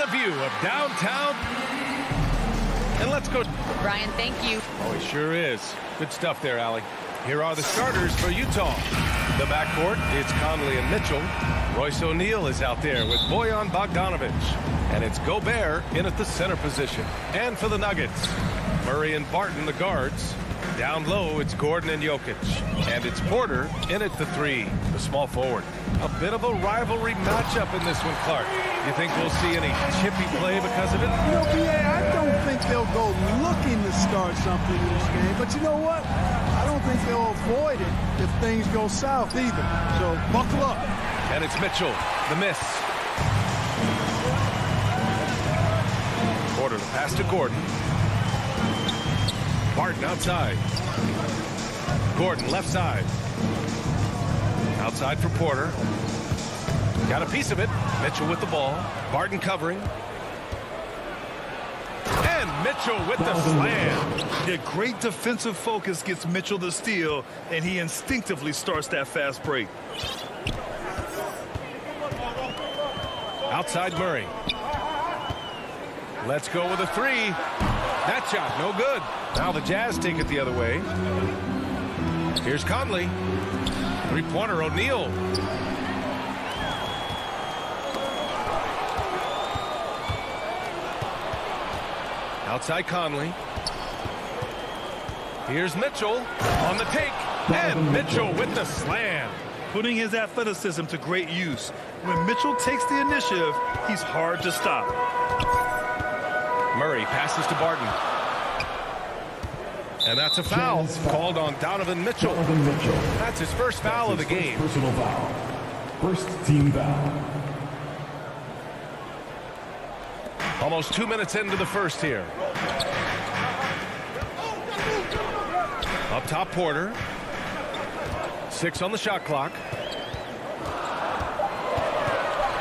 a view of downtown. And let's go. Brian, thank you. Oh, he sure is. Good stuff there, Allie. Here are the starters for Utah. The backcourt, it's Conley and Mitchell. Royce O'Neal is out there with Bojan Bogdanovic. And it's Gobert in at the center position. And for the Nuggets, Murray and Barton, the guards. Down low, it's Gordon and Jokic. And it's Porter in at the 3, the small forward. A bit of a rivalry matchup in this one, Clark. You think we'll see any chippy play because of it? You know, B.A., I don't think they'll go looking to start something in this game. But you know what? I don't think they'll avoid it if things go south either. So buckle up. And it's Mitchell, the miss. Porter, the pass to Gordon. Barton outside. Gordon left side. Outside for Porter. Got a piece of it. Mitchell with the ball. Barton covering. And Mitchell with the slam. Yeah, great defensive focus gets Mitchell the steal, and he instinctively starts that fast break. Outside Murray. Let's go with a 3. That shot, no good. Now the Jazz take it the other way. Here's Conley. Three-pointer, O'Neal. Outside Conley. Here's Mitchell on the take. And Mitchell with the slam. Putting his athleticism to great use. When Mitchell takes the initiative, he's hard to stop. Murray passes to Barton. And that's a foul called on Donovan Mitchell. That's his first foul of the game. Personal foul. First team foul. Almost 2 minutes into the first here. Up top, Porter. 6 on the shot clock.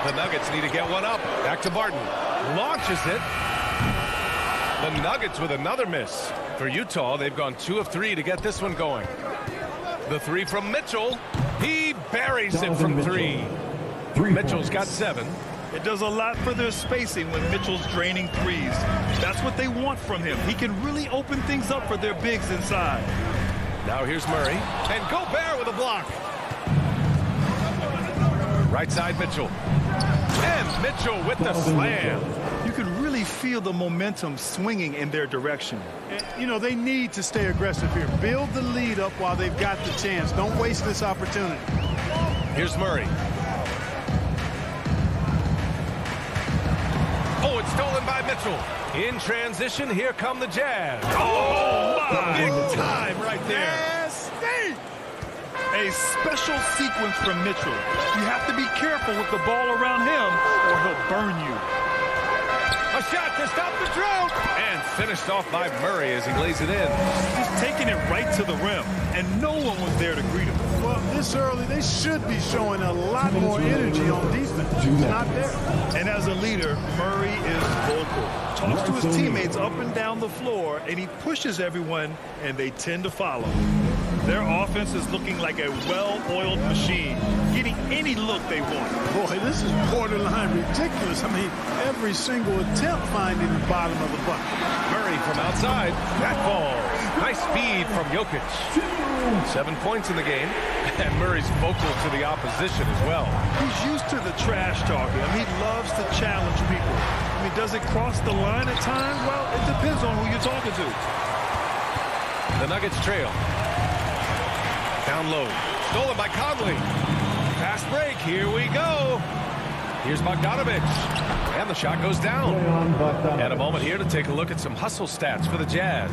The Nuggets need to get one up. Back to Barton. Launches it. The Nuggets with another miss. For Utah, they've gone 2 of 3 to get this one going. The 3 from Mitchell. He buries it from 3. Mitchell's got 7. It does a lot for their spacing when Mitchell's draining threes. That's what they want from him. He can really open things up for their bigs inside. Now here's Murray. And Gobert with a block. Right side, Mitchell. And Mitchell with the slam. You can really feel the momentum swinging in their direction. And, you know, they need to stay aggressive here. Build the lead up while they've got the chance. Don't waste this opportunity. Here's Murray. Oh, it's stolen by Mitchell. In transition, here come the Jazz. Oh, my! Big time right there. A special sequence from Mitchell. You have to be careful with the ball around him or he'll burn you. A shot to stop the drought. And finished off by Murray as he lays it in. He's taking it right to the rim, and no one was there to greet him. Well, this early, they should be showing a lot more energy on defense. It's not there. And as a leader, Murray is vocal. Talks to his teammates up and down the floor, and he pushes everyone, and they tend to follow. Their offense is looking like a well-oiled machine, getting any look they want. Boy, this is borderline ridiculous. I mean, every single attempt finding the bottom of the bucket. Murray from outside. That falls. Nice speed from Jokic. 7 points in the game. And Murray's vocal to the opposition as well. He's used to the trash talking. I mean, he loves to challenge people. I mean, does it cross the line at times? Well, it depends on who you're talking to. The Nuggets trail. Down low. Stolen by Conley. Fast break. Here we go. Here's Bogdanovic. And the shot goes down. And a moment here to take a look at some hustle stats for the Jazz.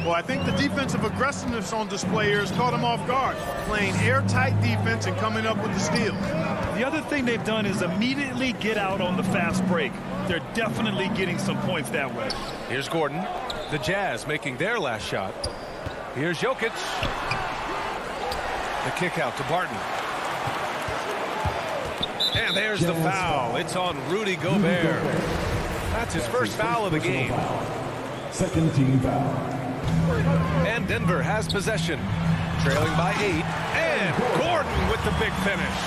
Well, I think the defensive aggressiveness on display here has caught them off guard. Playing airtight defense and coming up with the steal. The other thing they've done is immediately get out on the fast break. They're definitely getting some points that way. Here's Gordon. The Jazz making their last shot. Here's Jokic. The kick out to Barton. And there's the foul. It's on Rudy Gobert. That's his first foul of the game. Second team foul. And Denver has possession. Trailing by 8. And Gordon with the big finish.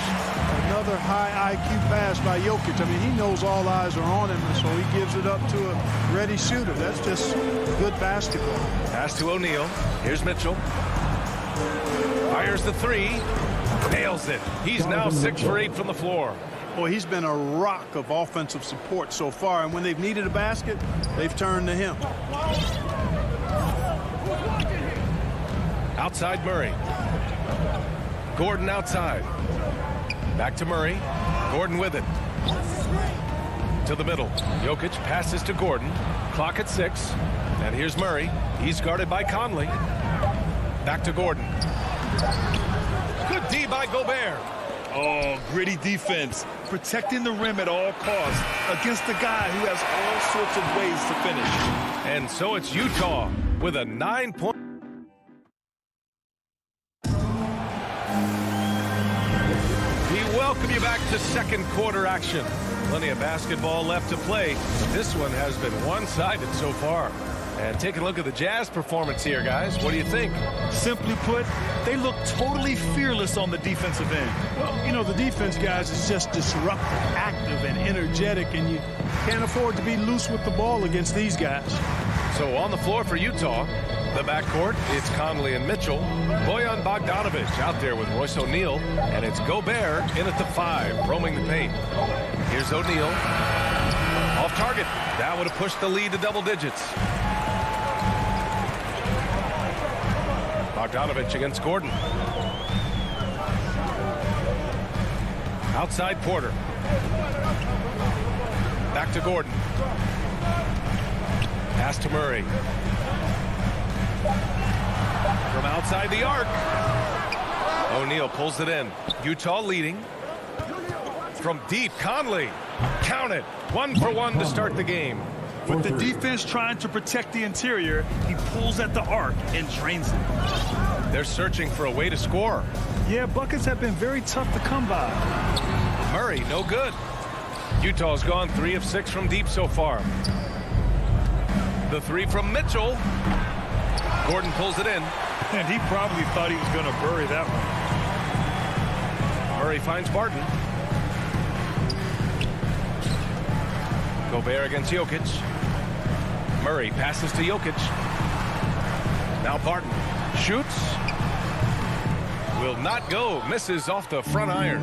Another high IQ pass by Jokic. I mean, he knows all eyes are on him, and so he gives it up to a ready shooter. That's just good basketball. Pass to O'Neal. Here's Mitchell. Fires the three. Nails it. He's now 6 for 8 from the floor. Boy, he's been a rock of offensive support so far, and when they've needed a basket, they've turned to him. Outside Murray. Gordon outside. Back to Murray. Gordon with it. To the middle. Jokic passes to Gordon. Clock at 6. And here's Murray. He's guarded by Conley. Back to Gordon. Good D by Gobert. Oh, gritty defense. Protecting the rim at all costs against a guy who has all sorts of ways to finish. And so it's Utah with a 9-point. We welcome you back to second quarter action. Plenty of basketball left to play. This one has been one-sided so far. And take a look at the Jazz performance here, guys. What do you think? Simply put, they look totally fearless on the defensive end. Well, you know, the defense, guys, is just disruptive, active, and energetic, and you can't afford to be loose with the ball against these guys. So on the floor for Utah, the backcourt, it's Conley and Mitchell. Bojan Bogdanovic out there with Royce O'Neal, and it's Gobert in at the 5, roaming the paint. Here's O'Neal. Off target. That would have pushed the lead to double digits. Bogdanovic against Gordon. Outside Porter. Back to Gordon. Pass to Murray. From outside the arc. O'Neal pulls it in. Utah leading. From deep, Conley. Count it. 1 for 1 to start the game. With the defense trying to protect the interior, he pulls at the arc and drains it. They're searching for a way to score. Yeah, buckets have been very tough to come by. Murray, no good. Utah's gone 3 of 6 from deep so far. The 3 from Mitchell. Gordon pulls it in. And he probably thought he was going to bury that one. Murray finds Barton. Gobert against Jokic. Murray passes to Jokic. Now Barton shoots. Will not go. Misses off the front iron.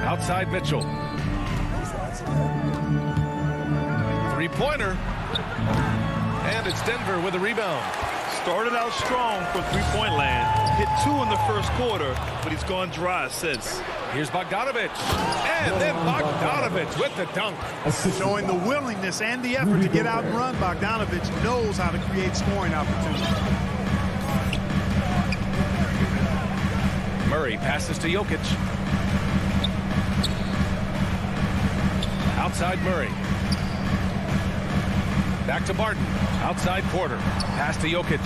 Outside Mitchell. Three-pointer. And it's Denver with a rebound. Started out strong for three-point land. Hit 2 in the first quarter, but he's gone dry since. Here's Bogdanovic. And then Bogdanovic with the dunk. Showing the willingness and the effort to get out and run, Bogdanovic knows how to create scoring opportunities. Murray passes to Jokic. Outside Murray. Back to Barton. Outside Porter. Pass to Jokic.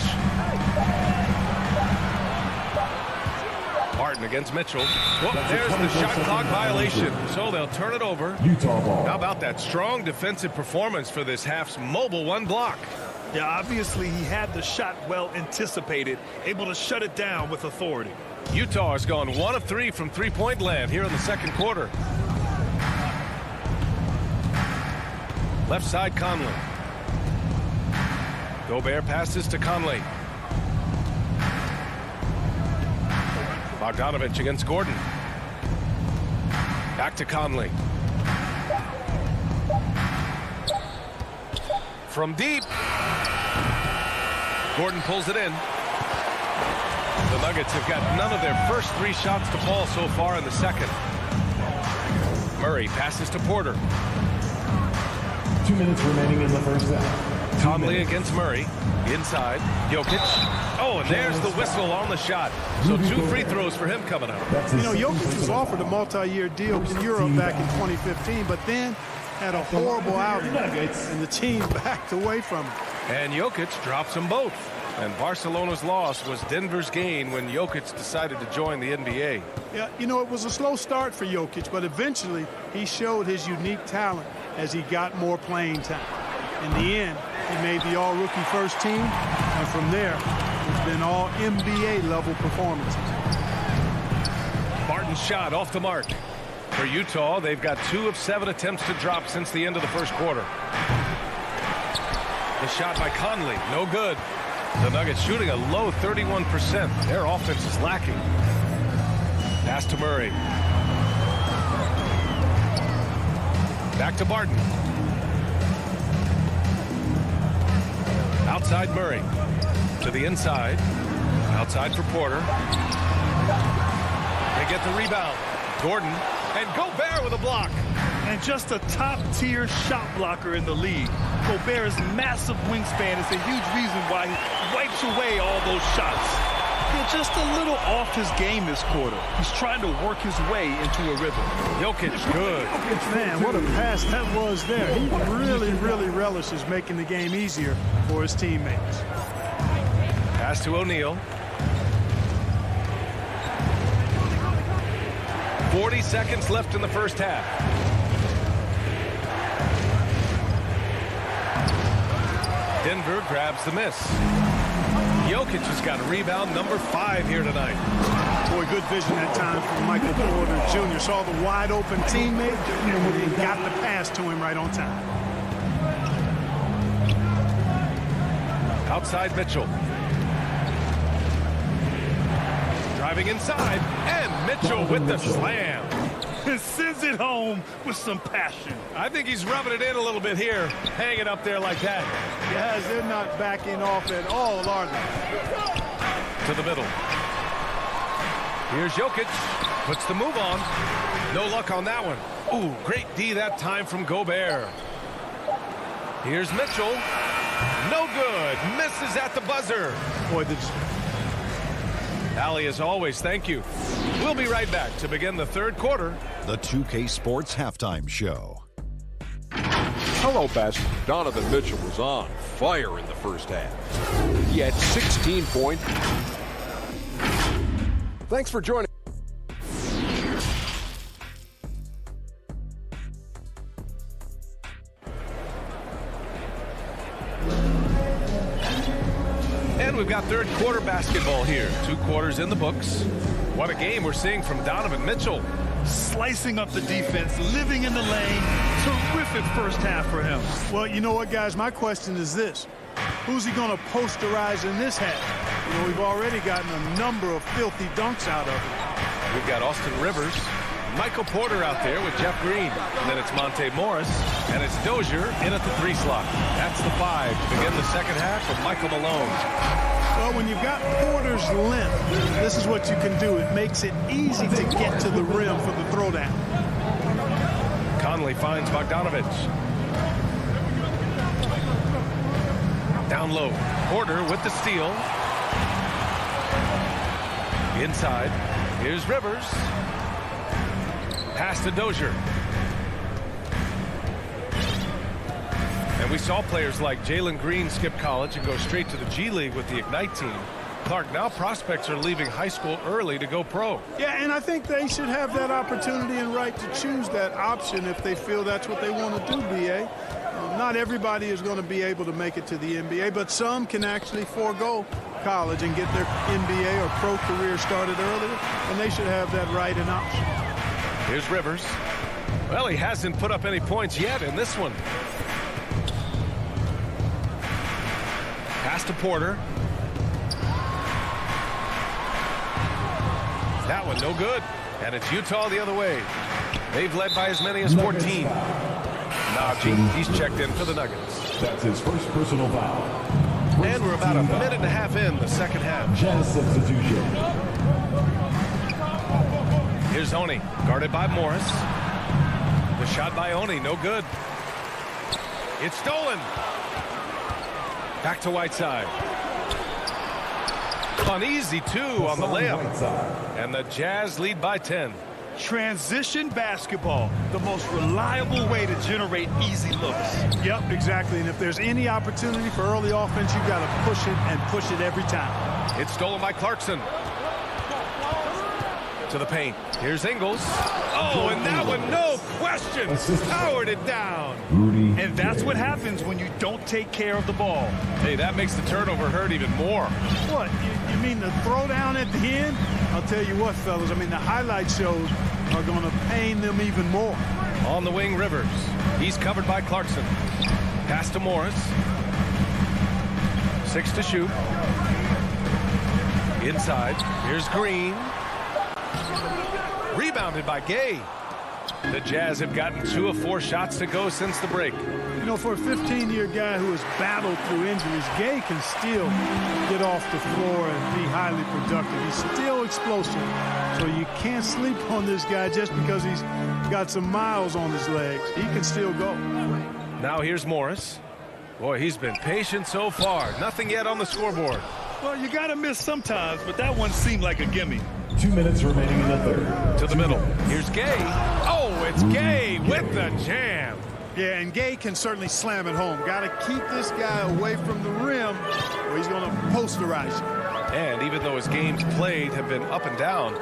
Barton against Mitchell. Well, there's the shot clock violation. So they'll turn it over. Utah ball. How about that strong defensive performance for this half's mobile 1 block? Yeah, obviously he had the shot well anticipated, able to shut it down with authority. Utah has gone 1 of 3 from three-point land here in the second quarter. Left side Conley. Gobert passes to Conley. Bogdanovic against Gordon. Back to Conley. From deep. Gordon pulls it in. The Nuggets have got none of their first 3 shots to fall so far in the second. Murray passes to Porter. 2 minutes remaining in the first half. Conley against Murray. Inside. Jokic. Oh, and there's the whistle on the shot. So 2 free throws for him coming up. You know, Jokic was offered a multi-year deal in Europe back in 2015, but then had a horrible outing, and the team backed away from him. And Jokic drops them both. And Barcelona's loss was Denver's gain when Jokic decided to join the NBA. Yeah, you know, it was a slow start for Jokic, but eventually he showed his unique talent as he got more playing time. In the end, he made the all-rookie first team, and from there, it's been all NBA-level performances. Barton's shot off the mark. For Utah, they've got 2 of 7 attempts to drop since the end of the first quarter. The shot by Conley, no good. The Nuggets shooting a low 31%. Their offense is lacking. Pass to Murray. Back to Barton. Outside Murray. To the inside. Outside for Porter. They get the rebound. Gordon. And Gobert with a block. And just a top-tier shot blocker in the league. Gobert's massive wingspan is a huge reason why he wipes away all those shots. He's just a little off his game this quarter. He's trying to work his way into a rhythm. Jokic, good. Man, what a pass that was there. He really relishes making the game easier for his teammates. Pass to O'Neal. 40 seconds left in the first half. Denver grabs the miss. Jokic has got rebound number 5 here tonight. Boy, good vision that time from Michael Porter Jr. Saw the wide open teammate and got the pass to him right on time. Outside Mitchell. Driving inside, and Mitchell with the slam. And sends it home with some passion. I think he's rubbing it in a little bit here, hanging up there like that. Guys, they're not backing off at all, are they? To the middle. Here's Jokic. Puts the move on. No luck on that one. Ooh, great D that time from Gobert. Here's Mitchell. No good. Misses at the buzzer. Boy, Allie, as always, thank you. We'll be right back to begin the third quarter. The 2K Sports Halftime Show. Hello, basketball. Donovan Mitchell was on fire in the first half. He had 16 points. Thanks for joining. And we've got third quarter basketball here. 2 quarters in the books. What a game we're seeing from Donovan Mitchell. Slicing up the defense, living in the lane. Terrific first half for him. well, you know what, guys? My question is this. Who's he going to posterize in this half? You know, we've already gotten a number of filthy dunks out of him. We've got Austin Rivers, Michael Porter out there with Jeff Green. And then it's Monte Morris, and it's Dozier in at the 3 slot. That's the 5 to begin the second half with Michael Malone. Well, when you've got Porter's length, this is what you can do. It makes it easy to get to the rim for the throwdown. Conley finds Bogdanovich. Down low. Porter with the steal. Inside. Here's Rivers. Pass to Dozier. And we saw players like Jalen Green skip college and go straight to the G League with the Ignite team. Clark, now prospects are leaving high school early to go pro. Yeah, and I think they should have that opportunity and right to choose that option if they feel that's what they want to do, B.A. Not everybody is going to be able to make it to the NBA, but some can actually forego college and get their NBA or pro career started earlier, and they should have that right and option. Here's Rivers. Well, he hasn't put up any points yet in this one. Pass to Porter. That one no good. And it's Utah the other way. They've led by as many as 14. Najee, he's checked in for the Nuggets. That's his first personal foul. And we're about a minute and a half in the second half. Jazz substitution. Here's Oni, guarded by Morris. The shot by Oni, no good. It's stolen. Back to Whiteside. Uneasy 2 on the layup. And the Jazz lead by 10. Transition basketball, the most reliable way to generate easy looks. Yep, exactly. And if there's any opportunity for early offense, you've got to push it and push it every time. It's stolen by Clarkson. To the paint. Here's Ingles. Oh, and that one, no question, powered it down. Rudy. And that's what happens when you don't take care of the ball. Hey, that makes the turnover hurt even more. What, you mean the throwdown at the end? I'll tell you what, fellas, I mean, the highlight shows are going to pain them even more. On the wing, Rivers. He's covered by Clarkson. Pass to Morris. 6 to shoot. Inside. Here's Green. Rebounded by Gay. The Jazz have gotten 2 of 4 shots to go since the break. You know, for a 15-year guy who has battled through injuries, Gay can still get off the floor and be highly productive. He's still explosive. So you can't sleep on this guy just because he's got some miles on his legs. He can still go. Now here's Morris. Boy, he's been patient so far. Nothing yet on the scoreboard. Well, you got to miss sometimes, but that one seemed like a gimme. 2 minutes remaining in the third. To the middle. Here's Gay. Oh, it's Gay with the jam. Yeah, and Gay can certainly slam it home. Got to keep this guy away from the rim or he's going to posterize you. And even though his games played have been up and down,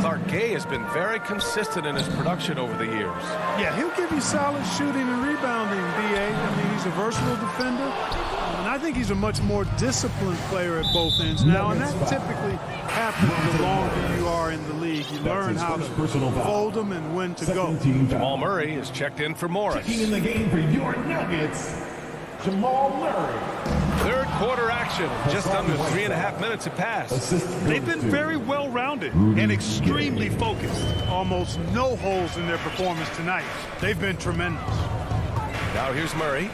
Clark Gay has been very consistent in his production over the years. Yeah, he'll give you solid shooting and rebounding, B.A. I mean, he's a versatile defender. And I think he's a much more disciplined player at both ends now. And that typically happens the longer you are in the league. You learn how to fold them and when to go. Jamal Murray is checked in for Morris. Checking in the game for your Nuggets, Jamal Murray. Third quarter action. Just under 3.5 minutes have passed. They've been very well-rounded and extremely focused. Almost no holes in their performance tonight. They've been tremendous. Now here's Murray.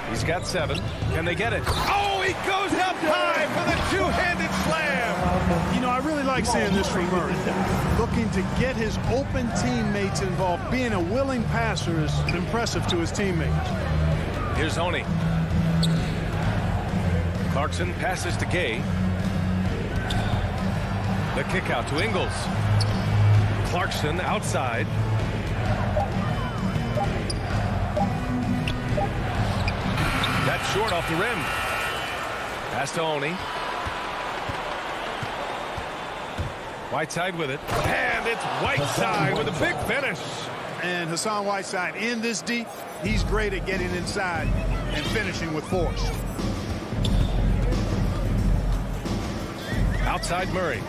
He's got 7. Can they get it? Oh, he goes up high for the two-handed slam. You know, I really like seeing this from Murray. Looking to get his open teammates involved. Being a willing passer is impressive to his teammates. Here's Oni. Clarkson passes to Gay. The kick out to Ingles. Clarkson outside. That's short off the rim. Pass to Oni. Whiteside with it. And it's Whiteside with a big finish. And Hassan Whiteside in this deep, he's great at getting inside and finishing with force. Outside Murray.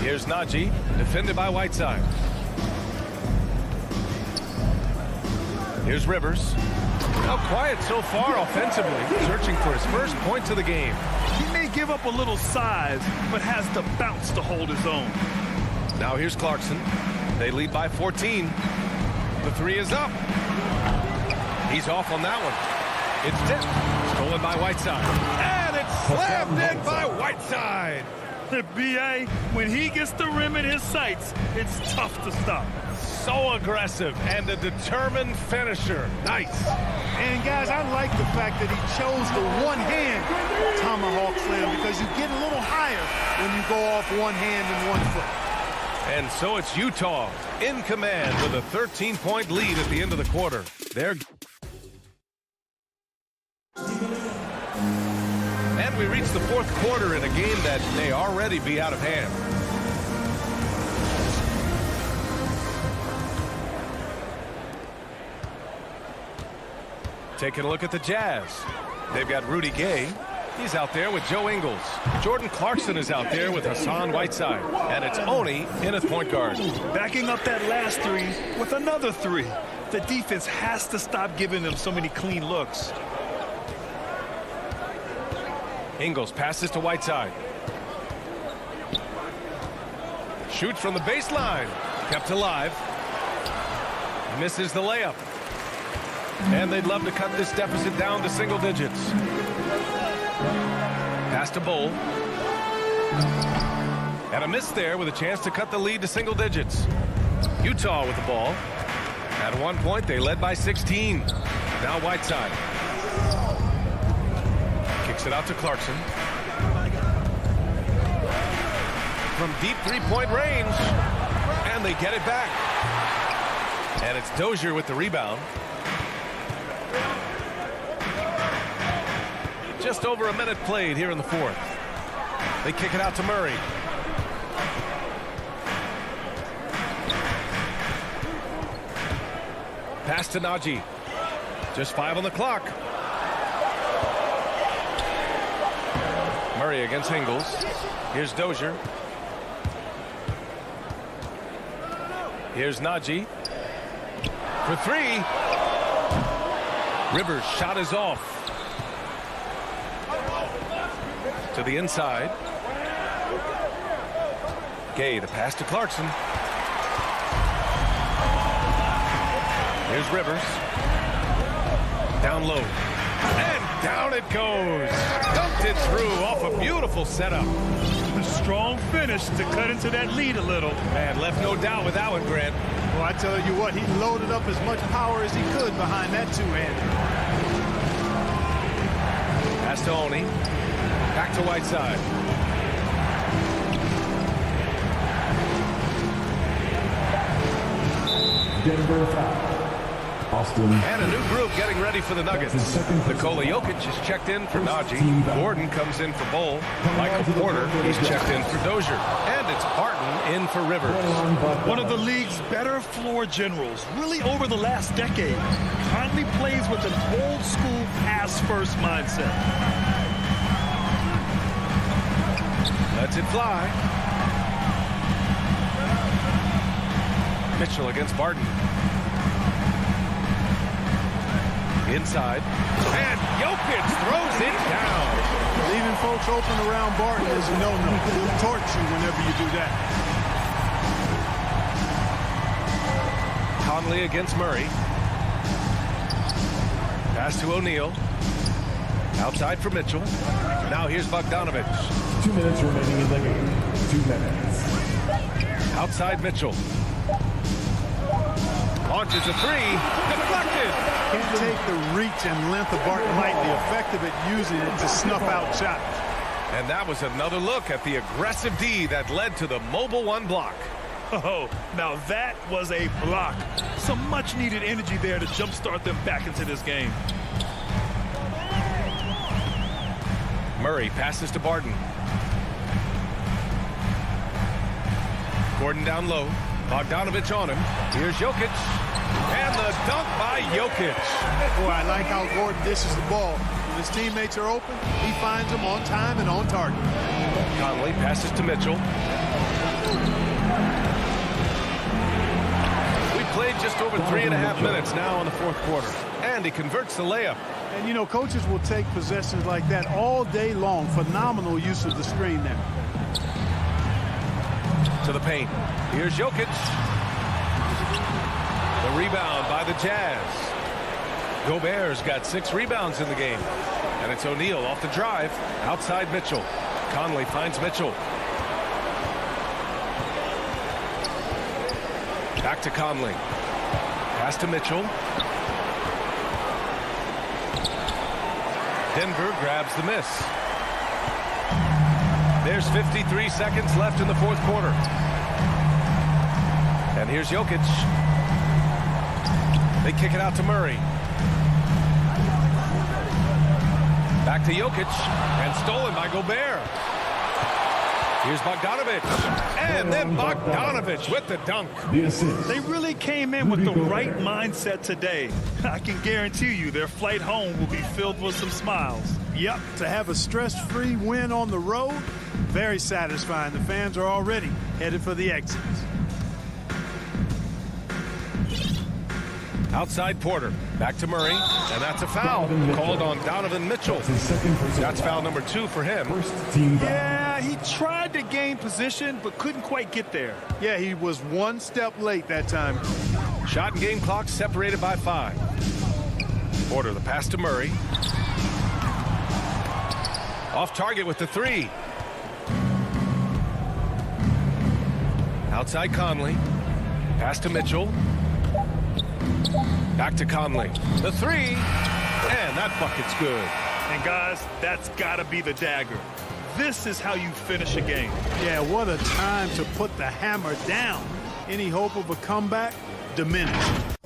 Here's Najee, defended by Whiteside. Here's Rivers. Now quiet so far offensively, searching for his first points of the game. He may give up a little size, but has the bounce to hold his own. Now here's Clarkson. They lead by 14. The 3 is up. He's off on that one. It's tipped. Stolen by Whiteside. And it's slammed in by Whiteside. B.A., when he gets the rim in his sights, it's tough to stop. So aggressive and a determined finisher. Nice. And guys, I like the fact that he chose the one-hand tomahawk slam because you get a little higher when you go off one hand and 1 foot. And so it's Utah in command with a 13-point lead at the end of the quarter. And we reach the 4th quarter in a game that may already be out of hand. Taking a look at the Jazz. They've got Rudy Gay. He's out there with Joe Ingles. Jordan Clarkson is out there with Hassan Whiteside. And it's Oni in at point guard. Backing up that last 3 with another 3. The defense has to stop giving them so many clean looks. Ingles passes to Whiteside. Shoots from the baseline. Kept alive. Misses the layup. And they'd love to cut this deficit down to single digits. Pass to Bull. And a miss there with a chance to cut the lead to single digits. Utah with the ball. At one point, they led by 16. Now Whiteside. Kicks it out to Clarkson. From deep three-point range. And they get it back. And it's Dozier with the rebound. Just over a minute played here in the 4th. They kick it out to Murray. Pass to Najee. Just 5 on the clock. Murray against Ingles. Here's Dozier. Here's Najee. For 3. Rivers' shot is off. To the inside. Gay, the pass to Clarkson. Here's Rivers. Down low. And down it goes. Dumped it through off a beautiful setup. A strong finish to cut into that lead a little. Man, left no doubt with that one, Grant. Well, I tell you what, he loaded up as much power as he could behind that two-hander. Pass to Oni. Back to Whiteside. Denver foul. Austin. And a new group getting ready for the Nuggets. Nikola Jokic is checked in for Najee. Gordon comes in for Bull. Michael Porter, he's checked in for Dozier. And it's Barton in for Rivers. One of the league's better floor generals, really over the last decade. Conley plays with an old-school pass-first mindset. Lets it fly. Mitchell against Barton. Inside. And Jokic throws it down. Leaving folks open around Barton is a no-no. He'll torch you whenever you do that. Conley against Murray. Pass to O'Neal. Outside for Mitchell. Now here's Bogdanovich. 2 minutes remaining in the game. 2 minutes. Outside Mitchell. Launches a 3. Deflected. Can't take the reach and length of Barton lightly. Effective at using it to snuff out shots. And that was another look at the aggressive D that led to the Mobile One block. Oh, now that was a block. Some much-needed energy there to jumpstart them back into this game. Murray passes to Barton. Gordon down low. Bogdanovich on him. Here's Jokic. And the dunk by Jokic. Boy, I like how Gordon dishes the ball. When his teammates are open, he finds them on time and on target. Conley passes to Mitchell. We played just over 3.5 minutes now in the fourth quarter. And he converts the layup. And, you know, coaches will take possessions like that all day long. Phenomenal use of the screen there. To the paint. Here's Jokic. The rebound by the Jazz. Gobert's got 6 rebounds in the game. And it's O'Neal off the drive. Outside Mitchell. Conley finds Mitchell. Back to Conley. Pass to Mitchell. Denver grabs the miss. There's 53 seconds left in the fourth quarter. And here's Jokic. They kick it out to Murray. Back to Jokic. And stolen by Gobert. Here's Bogdanovich. And then Bogdanovich with the dunk. The assist. They really came in with the right mindset today. I can guarantee you their flight home will be filled with some smiles. Yep, to have a stress-free win on the road, very satisfying. The fans are already headed for the exits. Outside Porter. Back to Murray. And that's a foul called on Donovan Mitchell. That's foul number 2 for him. First team foul. Yeah, he tried to gain position, but couldn't quite get there. Yeah, he was one step late that time. Shot and game clock separated by 5. Porter, the pass to Murray. Off target with the 3. Outside Conley. Pass to Mitchell. Back to Conley. The 3. And that bucket's good. And guys, that's got to be the dagger. This is how you finish a game. Yeah, what a time to put the hammer down. Any hope of a comeback diminished.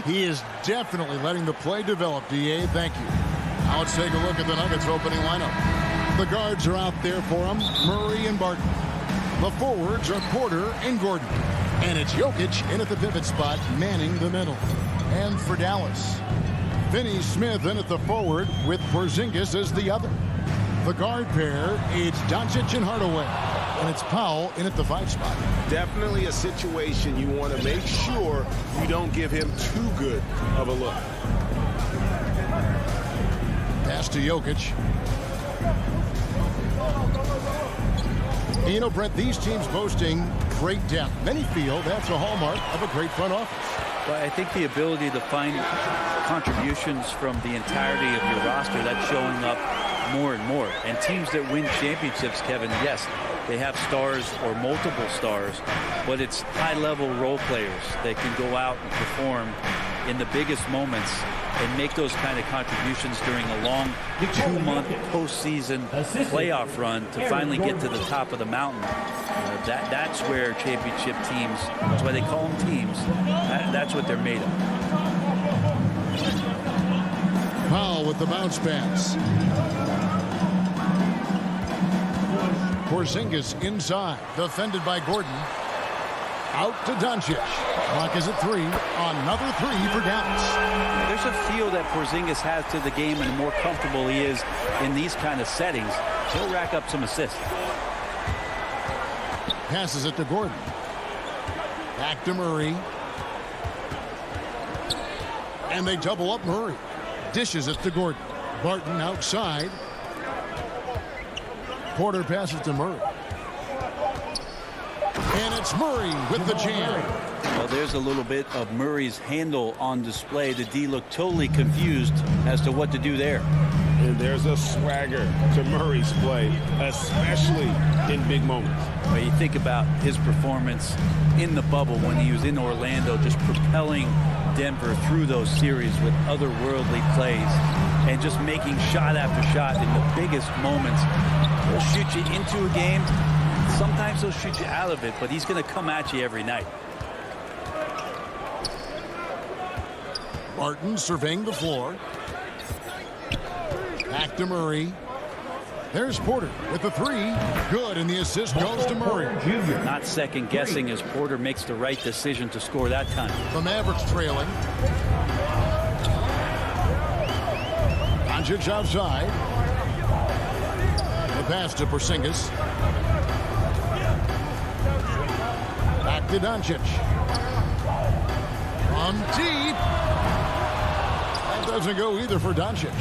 He is definitely letting the play develop, D.A. Thank you. Now let's take a look at the Nuggets opening lineup. The guards are out there for him, Murray and Barton. The forwards are Porter and Gordon. And it's Jokic in at the pivot spot, manning the middle. And for Dallas, Finney Smith in at the forward with Porzingis as the other. The guard pair, it's Doncic and Hardaway. And it's Powell in at the 5 spot. Definitely a situation you want to make sure you don't give him too good of a look. Pass to Jokic. You know, Brett, these teams boasting great depth. Many feel that's a hallmark of a great front office. Well, I think the ability to find contributions from the entirety of your roster, that's showing up more and more. And teams that win championships, Kevin, yes, they have stars or multiple stars, but it's high-level role players that can go out and perform in the biggest moments and make those kind of contributions during a long 2-month postseason playoff run to finally get to the top of the mountain. That's where championship teams, that's why they call them teams, that's what they're made of. Powell with the bounce pass. Porzingis inside, defended by Gordon. Out to Doncic. Clock is at 3. Another 3 for Dallas. There's a feel that Porzingis has to the game, and the more comfortable he is in these kind of settings, he'll rack up some assists. Passes it to Gordon. Back to Murray. And they double up Murray. Dishes it to Gordon. Barton outside. Porter passes to Murray. And it's Murray with the jam. Well, there's a little bit of Murray's handle on display. The D looked totally confused as to what to do there. And there's a swagger to Murray's play, especially in big moments. But you think about his performance in the bubble when he was in Orlando, just propelling Denver through those series with otherworldly plays and just making shot after shot in the biggest moments. He'll shoot you into a game. Sometimes he'll shoot you out of it, but he's going to come at you every night. Barton surveying the floor. Back to Murray. There's Porter with the three. Good, and the assist goes to Murray. Not second guessing as Porter makes the right decision to score that time. The Mavericks trailing. Doncic outside. The pass to Porzingis. Back to Doncic. From deep. That doesn't go either for Doncic.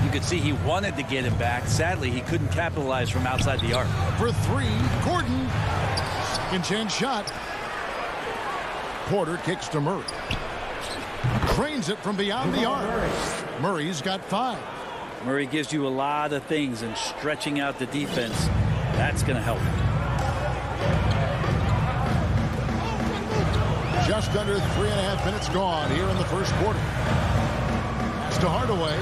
You could see he wanted to get him back. Sadly, he couldn't capitalize from outside the arc. For three, Gordon. Second chance shot. Porter kicks to Murray. Trains it from beyond the arc. Murray's got 5. Murray gives you a lot of things, and stretching out the defense, that's going to help. Just under 3.5 minutes gone here in the first quarter. Pass to Hardaway.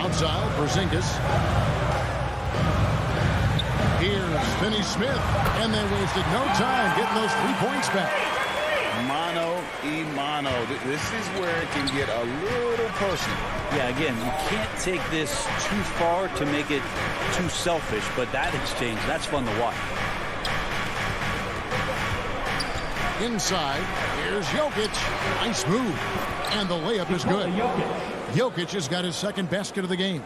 Outside, Porzingis. Here's Finney-Smith, and they wasted no time getting those 3 points back. Mano. This is where it can get a little personal. Yeah, again, you can't take this too far to make it too selfish, but that exchange, that's fun to watch. Inside, here's Jokic. Nice move. And the layup is good. Jokic has got his second basket of the game.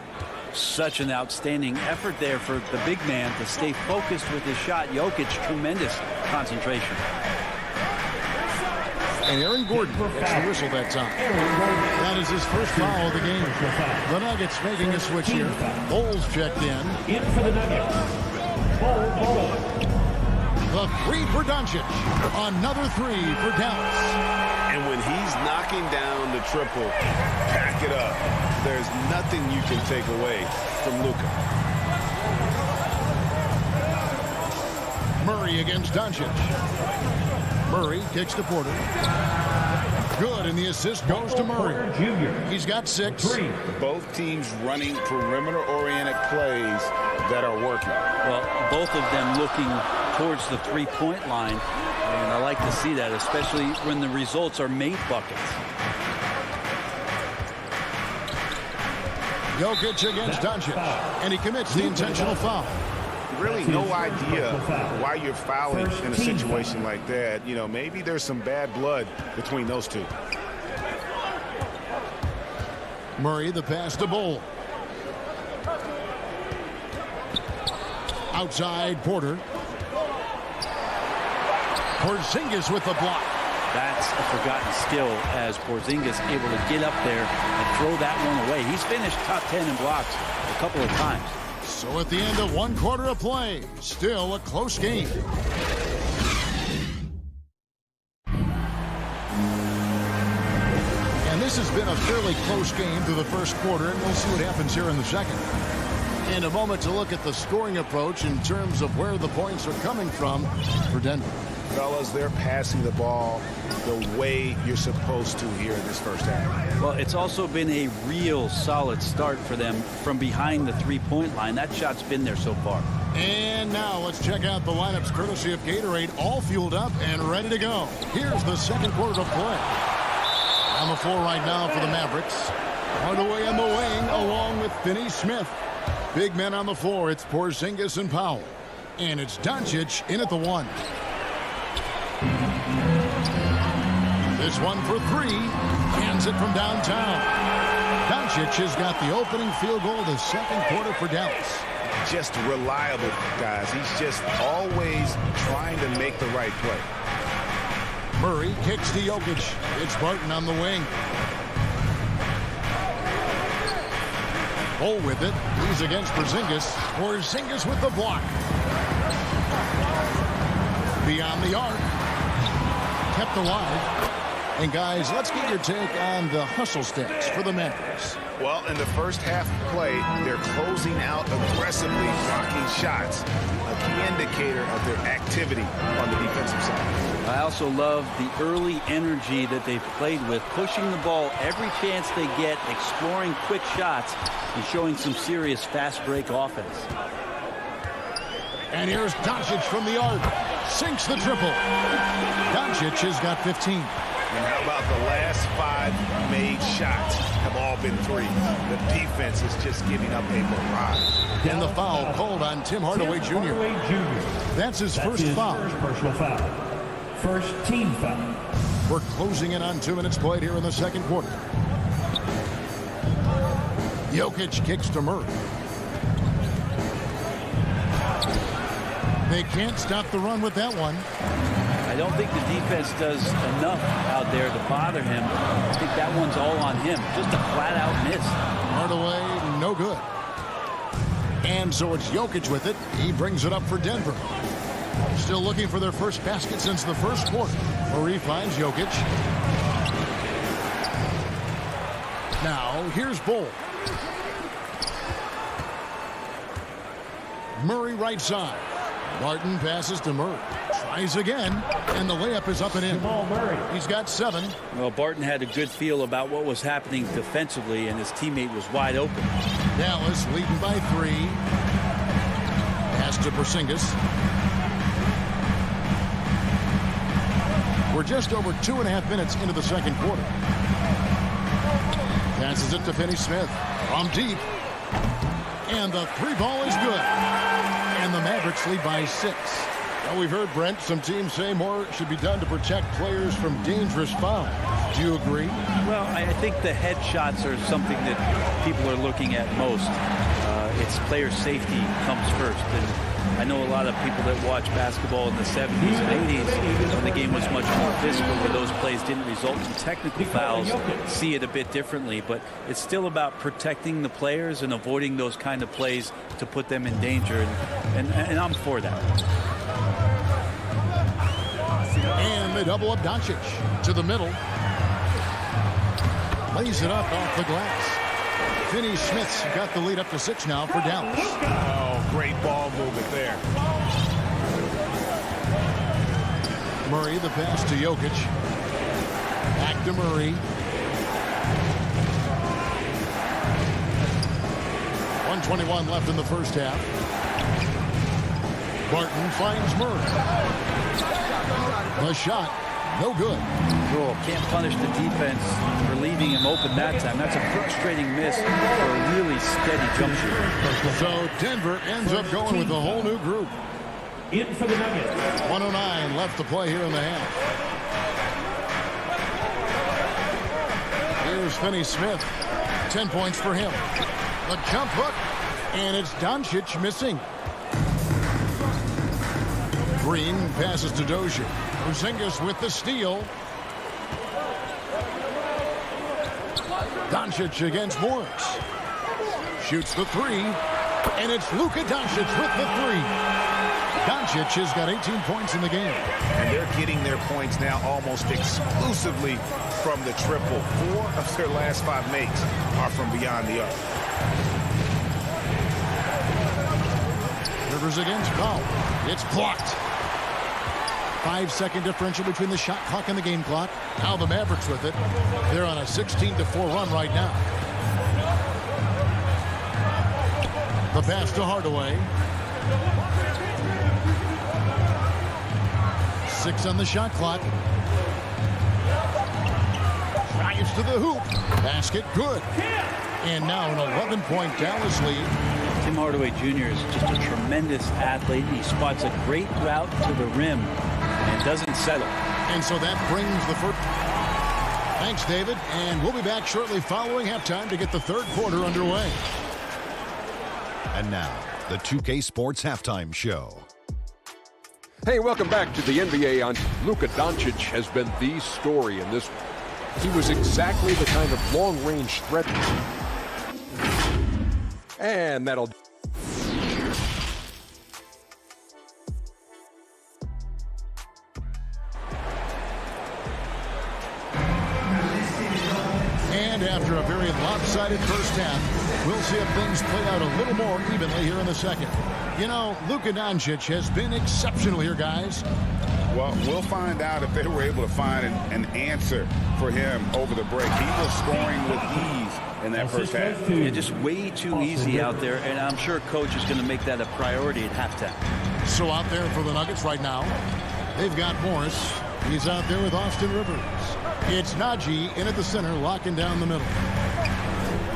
Such an outstanding effort there for the big man to stay focused with his shot. Jokic, tremendous concentration. And Aaron Gordon gets the whistle that time. That is his first foul of the game. The Nuggets making a switch here. Bowles checked in. In for the Nuggets. Bol. The three for Doncic. Another three for Dallas. And when he's knocking down the triple, pack it up. There's nothing you can take away from Luka. Murray against Doncic. Murray kicks to Porter. Good, and the assist goes to Murray. He's got 6. Both teams running perimeter-oriented plays that are working. Well, both of them looking towards the three-point line, and I like to see that, especially when the results are made buckets. Jokic against Doncic, and he commits the intentional foul. Really no idea why you're fouling in a situation like that. You know, maybe there's some bad blood between those two. Murray, the pass to Bol. Outside, Porter. Porzingis with the block. That's a forgotten skill as Porzingis able to get up there and throw that one away. He's finished top 10 in blocks a couple of times. So at the end of 1 quarter of play, still a close game. And this has been a fairly close game through the first quarter, and we'll see what happens here in the second. In a moment to look at the scoring approach in terms of where the points are coming from for Denver. Fellas, they're passing the ball the way you're supposed to here in this first half. Well, it's also been a real solid start for them from behind the three-point line. That shot's been there so far. And now let's check out the lineups courtesy of Gatorade, all fueled up and ready to go. Here's the second quarter of play. On the floor right now for the Mavericks. Hardaway on the wing along with Finney-Smith. Big men on the floor. It's Porzingis and Powell. And it's Doncic in at the 1. This one for 3. Hands it from downtown. Doncic has got the opening field goal the second quarter for Dallas. Just reliable, guys. He's just always trying to make the right play. Murray kicks to Jokic. It's Barton on the wing. Bol with it. He's against Porzingis. Porzingis with the block. Beyond the arc. Kept alive. And guys, let's get your take on the hustle stats for the Mavericks. Well, in the first half of play, they're closing out aggressively, blocking shots, a key indicator of their activity on the defensive side. I also love the early energy that they've played with, pushing the ball every chance they get, exploring quick shots, and showing some serious fast break offense. And here's Doncic from the arc. Sinks the triple. Doncic has got 15. And how about the last 5 made shots have all been 3. The defense is just giving up a barrage. And the foul called on Tim Hardaway Jr. That's his first foul. First personal foul. First team foul. We're closing in on 2 minutes played here in the second quarter. Jokic kicks to Murray. They can't stop the run with that one. I don't think the defense does enough out there to bother him. I think that one's all on him. Just a flat-out miss. Hardaway, no good. And so it's Jokic with it. He brings it up for Denver. Still looking for their first basket since the first quarter. Murray finds Jokic. Now, here's Bull. Murray right side. Barton passes to Murray. Tries again, and the layup is up and in. Jamal Murray. He's got 7. Well, Barton had a good feel about what was happening defensively, and his teammate was wide open. Dallas leading by 3. Pass to Porzingis. We're just over 2.5 minutes into the second quarter. Passes it to Finney-Smith from deep. And the 3 ball is good. And the Mavericks lead by 6. Now we've heard, Brent, some teams say more should be done to protect players from dangerous fouls. Do you agree? Well, I think the head shots are something that people are looking at most. It's player safety comes first. And I know a lot of people that watch basketball in the 70s and 80s when the game was much more physical, where those plays didn't result in technical fouls, see it a bit differently. But it's still about protecting the players and avoiding those kind of plays to put them in danger. And I'm for that. And they double up Doncic to the middle. Lays it up off the glass. Finney-Smith's got the lead up to 6 now for Dallas. Oh, great ball movement there. Murray, the pass to Jokic. Back to Murray. 1:21 left in the first half. Barton finds Murray. The shot, no good. Rule can't punish the defense for leaving him open that time. That's a frustrating miss for a really steady jump shooter. So Denver ends up going with a whole new group. In for the Nuggets. 1:09 left to play here in the half. Here's Finney-Smith. 10 points for him. The jump hook, and it's Doncic missing. Green passes to Dozier. Porzingis with the steal. Doncic against Morris. Shoots the 3, and it's Luka Doncic with the 3. Doncic has got 18 points in the game. And they're getting their points now almost exclusively from the triple. 4 of their last 5 makes are from beyond the arc. Rivers against Powell. It's blocked. 5-second differential between the shot clock and the game clock. Now the Mavericks with it. They're on a 16-4 run right now. The pass to Hardaway. 6 on the shot clock. Drives to the hoop. Basket good. And now an 11-point Dallas lead. Tim Hardaway Jr. is just a tremendous athlete. He spots a great route to the rim and doesn't settle. And so that brings the first. Thanks, David. And we'll be back shortly following halftime to get the third quarter underway. And now, the 2K Sports Halftime Show. Hey, welcome back to the NBA. On Luka Doncic has been the story in this one. He was exactly the kind of long-range threat. And that'll... And after a very lopsided first half, we'll see if things play out a little more evenly here in the second. You know, Luka Doncic has been exceptional here, guys. Well, we'll find out if they were able to find an answer for him over the break. He was scoring with ease in that first half. Yeah, just way too easy out there, and I'm sure coach is going to make that a priority at halftime. So out there for the Nuggets right now, they've got Morris. He's out there with Austin Rivers. It's Najee in at the center, locking down the middle.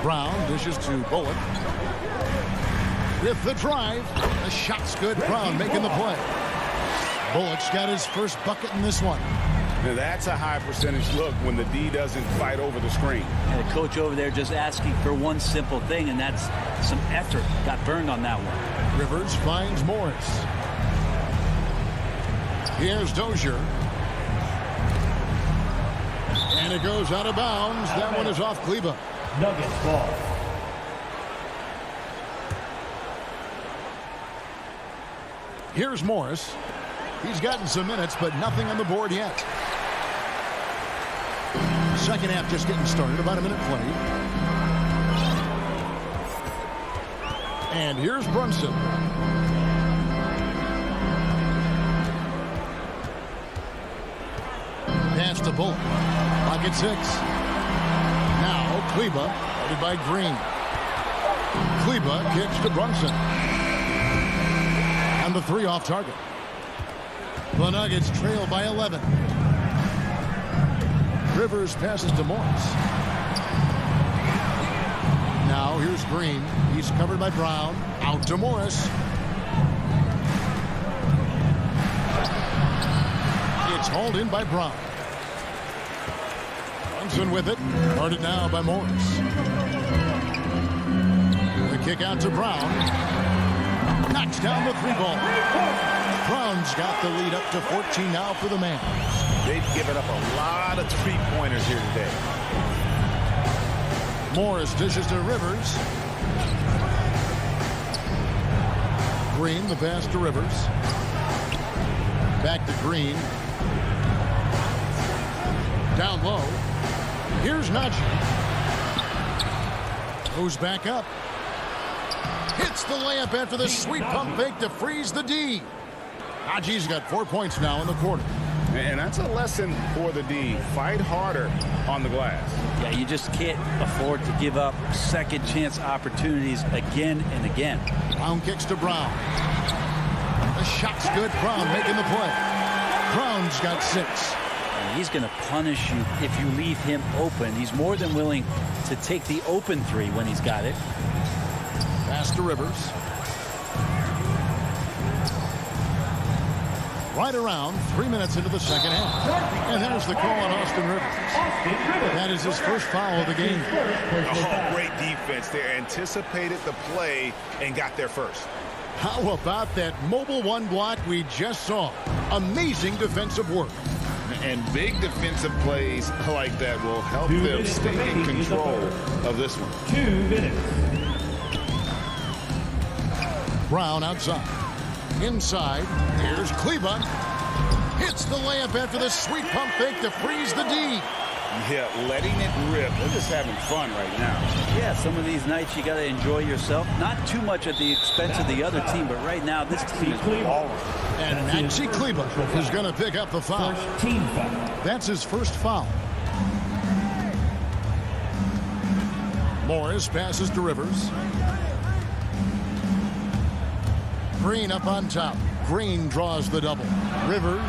Brown dishes to Bullock. With the drive, the shot's good. Brown making the play. Bullock's got his first bucket in this one. Now that's a high percentage look when the D doesn't fight over the screen. And the coach over there just asking for one simple thing, and that's some effort. Got burned on that one. Rivers finds Morris. Here's Dozier. And it goes out of bounds. That one is off Kleber. Nuggets ball. Here's Morris. He's gotten some minutes, but nothing on the board yet. Second half just getting started. About a minute played. And here's Brunson. Pass to Bullock. Pocket 6. Now Kleber, guarded by Green. Kleber kicks to Brunson. And the 3 off target. The Nuggets trail by 11. Rivers passes to Morris. Now here's Green. He's covered by Brown. Out to Morris. It's hauled in by Brown. Brunson with it. Guarded now by Morris. The kick out to Brown. Knocks down the 3-ball. Brown's got the lead up to 14 now for the man. They've given up a lot of three-pointers here today. Morris dishes to Rivers. Green, the pass to Rivers. Back to Green. Down low. Here's Najee. Goes back up. Hits the layup after the sweet pump fake to freeze the D. Najee's got 4 points now in the quarter. And that's a lesson for the D. Fight harder on the glass. Yeah, you just can't afford to give up second chance opportunities again and again. Brown kicks to Brown. The shot's good. Brown making the play. Brown's got 6. And he's going to punish you if you leave him open. He's more than willing to take the open 3 when he's got it. Pass to Rivers. Right around 3 minutes into the second half. And there's the call on Austin Rivers. That is his first foul of the game. Oh, great defense. They anticipated the play and got there first. How about that mobile 1 block we just saw? Amazing defensive work. And big defensive plays like that will help them stay in control of this one. 2 minutes. Brown outside. Inside, here's Kleber. Hits the layup after the sweet pump fake to freeze the D. Yeah, letting it rip. They're just having fun right now. Yeah, some of these nights you got to enjoy yourself. Not too much at the expense of the other team, but right now this team is balling. And Maxi Kleber is going to pick up the foul. First team foul. That's his first foul. Morris passes to Rivers. Green up on top. Green draws the double. Rivers,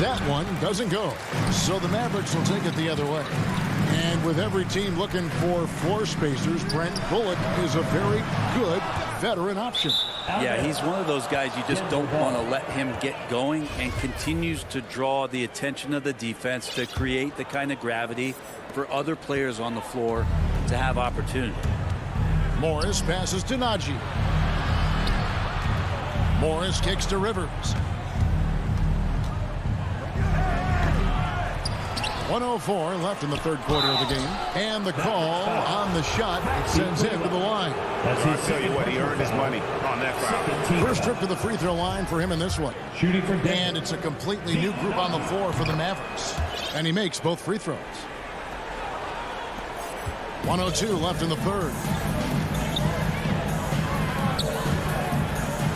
that one doesn't go. So the Mavericks will take it the other way. And with every team looking for floor spacers, Brent, Bullock is a very good veteran option. Yeah, he's one of those guys you just don't want to let him get going, and continues to draw the attention of the defense to create the kind of gravity for other players on the floor to have opportunity. Morris passes to Najee. Morris kicks to Rivers. 1:04 left in the third quarter of the game. And the call on the shot sends him to the line. I'll tell you what, he earned his money on that foul. First trip to the free throw line for him in this one. Shooting for Denver. And it's a completely new group on the floor for the Mavericks. And he makes both free throws. 1:02 left in the third.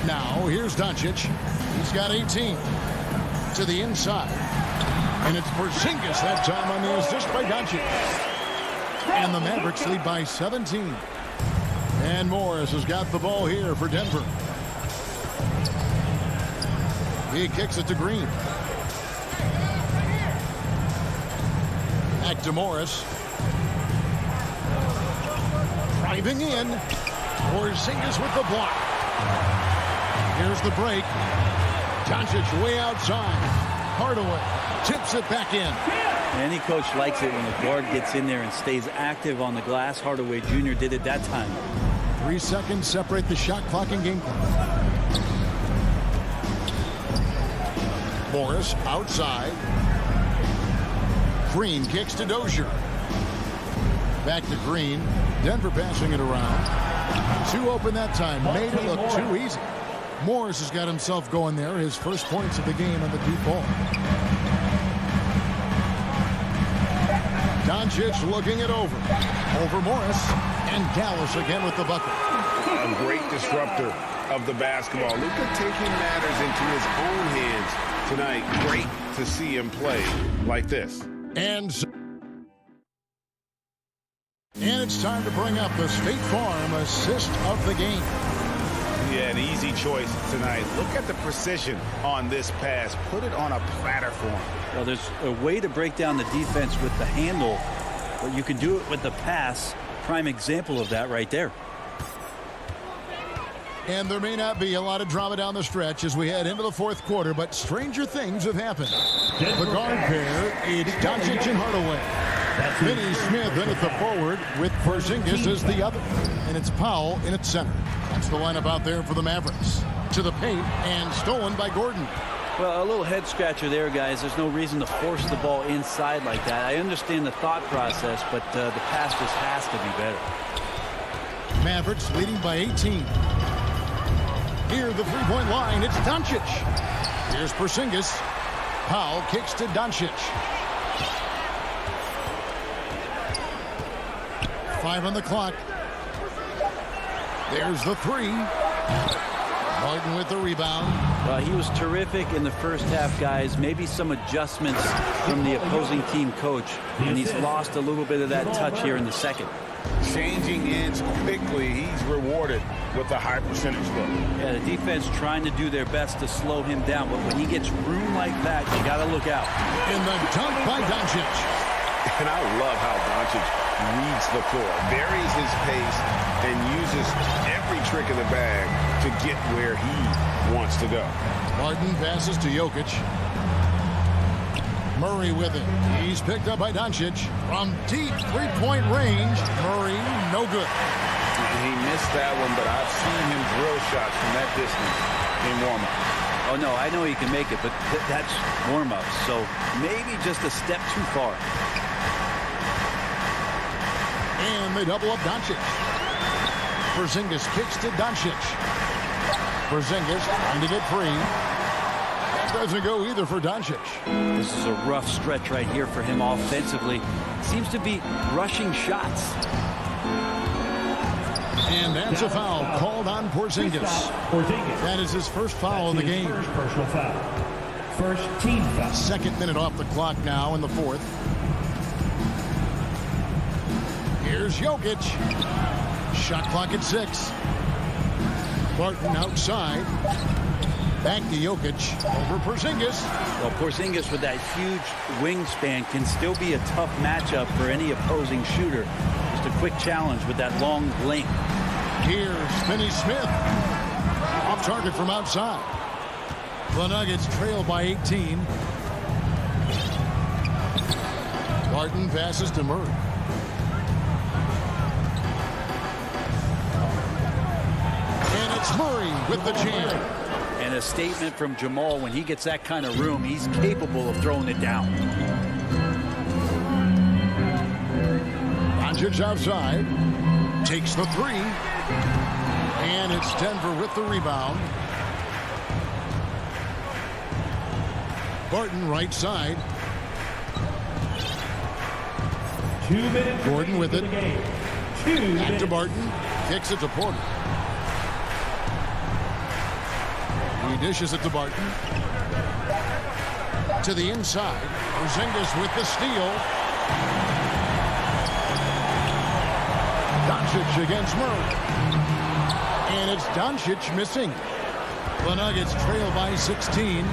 Now, here's Doncic. He's got 18. To the inside. And it's Porzingis that time on the assist by Doncic. And the Mavericks lead by 17. And Morris has got the ball here for Denver. He kicks it to Green. Back to Morris. Driving in. Porzingis with the block. Here's the break. Doncic way outside. Hardaway tips it back in. Any coach likes it when the guard gets in there and stays active on the glass. Hardaway Jr. did it that time. 3 seconds separate the shot clock and game clock. Morris outside. Green kicks to Dozier. Back to Green. Denver passing it around. Too open that time. Made it look too easy. Morris has got himself going there. His first points of the game on the deep ball. Doncic looking it over. Over Morris. And Dallas again with the bucket. A great disruptor of the basketball. Luka taking matters into his own hands tonight. Great to see him play like this. And it's time to bring up the State Farm assist of the game. Yeah, an easy choice tonight. Look at the precision on this pass. Put it on a platter for him. Well, there's a way to break down the defense with the handle, but you can do it with the pass. Prime example of that right there. And there may not be a lot of drama down the stretch as we head into the fourth quarter, but stranger things have happened. The guard pair, it's Doncic and Hardaway. Finney Smith in at the forward with Porzingis as the other. And it's Powell in at center. That's the lineup out there for the Mavericks. To the paint and stolen by Gordon. Well, a little head scratcher there, guys. There's no reason to force the ball inside like that. I understand the thought process, but the pass just has to be better. Mavericks leading by 18. Here, the three-point line, it's Doncic. Here's Porzingis. Powell kicks to Doncic. 5 on the clock. There's the three. Martin with the rebound. He was terrific in the first half, guys. Maybe some adjustments from the opposing team coach, and he's lost a little bit of that touch here in the second. Changing ends quickly. He's rewarded with a high percentage look. Yeah, the defense trying to do their best to slow him down, but when he gets room like that, you got to look out. In the dunk by Doncic. And I love how Doncic reads the floor, varies his pace, and uses every trick in the bag to get where he wants to go. Martin passes to Jokic. Murray with it. He's picked up by Doncic from deep three-point range. Murray, no good. He missed that one, but I've seen him drill shots from that distance in warm-up. Oh, no, I know he can make it, but that's warm-up, so maybe just a step too far. And they double up Doncic. Porzingis kicks to Doncic. Porzingis trying to get free. That doesn't go either for Doncic. This is a rough stretch right here for him offensively. Seems to be rushing shots. And that's a foul called on Porzingis. That is his first foul of the game. Personal foul. First team foul. Second minute off the clock now in the fourth. Here's Jokic. Shot clock at 6. Barton outside. Back to Jokic. Over Porzingis. Well, Porzingis with that huge wingspan can still be a tough matchup for any opposing shooter. Just a quick challenge with that long length. Here's Finney Smith. Off target from outside. The Nuggets trail by 18. Barton passes to Murray. And it's Murray with the jam. And a statement from Jamal, when he gets that kind of room, he's capable of throwing it down. Doncic outside. Takes the three. And it's Denver with the rebound. Barton right side. 2 minutes. Gordon with it. Game. Back to Barton. Kicks it to Porter. He dishes it to Barton. To the inside. Porzingis with the steal. Doncic against Murray. And it's Doncic missing. The Nuggets trail by 16.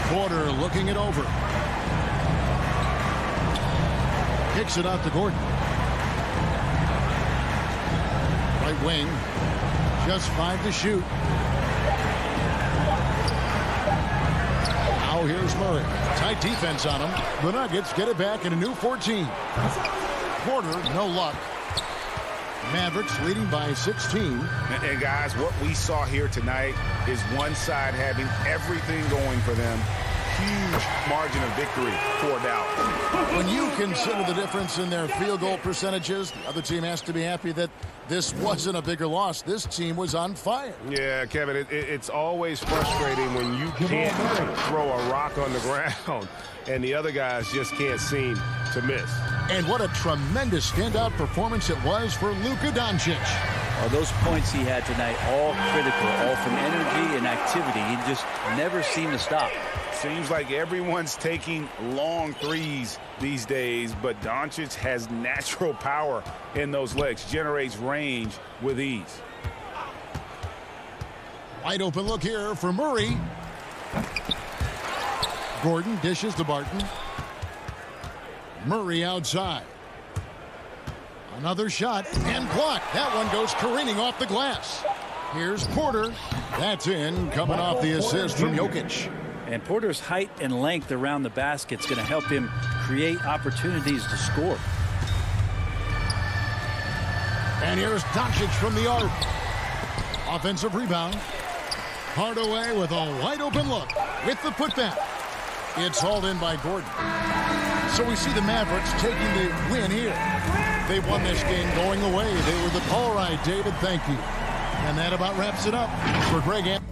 Porter looking it over. Kicks it out to Gordon. Right wing. Just 5 to shoot. Now here's Murray. Tight defense on him. The Nuggets get it back in a new 14. Porter, no luck. Mavericks leading by 16. And guys, what we saw here tonight is one side having everything going for them. Huge margin of victory for Dallas. When you consider the difference in their field goal percentages, the other team has to be happy that this wasn't a bigger loss. This team was on fire. Yeah, Kevin, it's always frustrating when you can't throw a rock on the ground and the other guys just can't seem to miss. And what a tremendous standout performance it was for Luka Doncic. Those points he had tonight, all critical, all from energy and activity. He just never seemed to stop. Seems like everyone's taking long threes these days, but Doncic has natural power in those legs, generates range with ease. Wide open look here for Murray. Gordon dishes to Barton. Murray outside. Another shot and blocked. That one goes careening off the glass. Here's Porter. That's in, coming off the assist from Jokic. And Porter's height and length around the basket is going to help him create opportunities to score. And here's Doncic from the arc. Offensive rebound. Hardaway with a wide open look with the putback. It's hauled in by Gordon. So we see the Mavericks taking the win here. They won this game going away. They were the all right, David. Thank you. And that about wraps it up for Greg Anthony.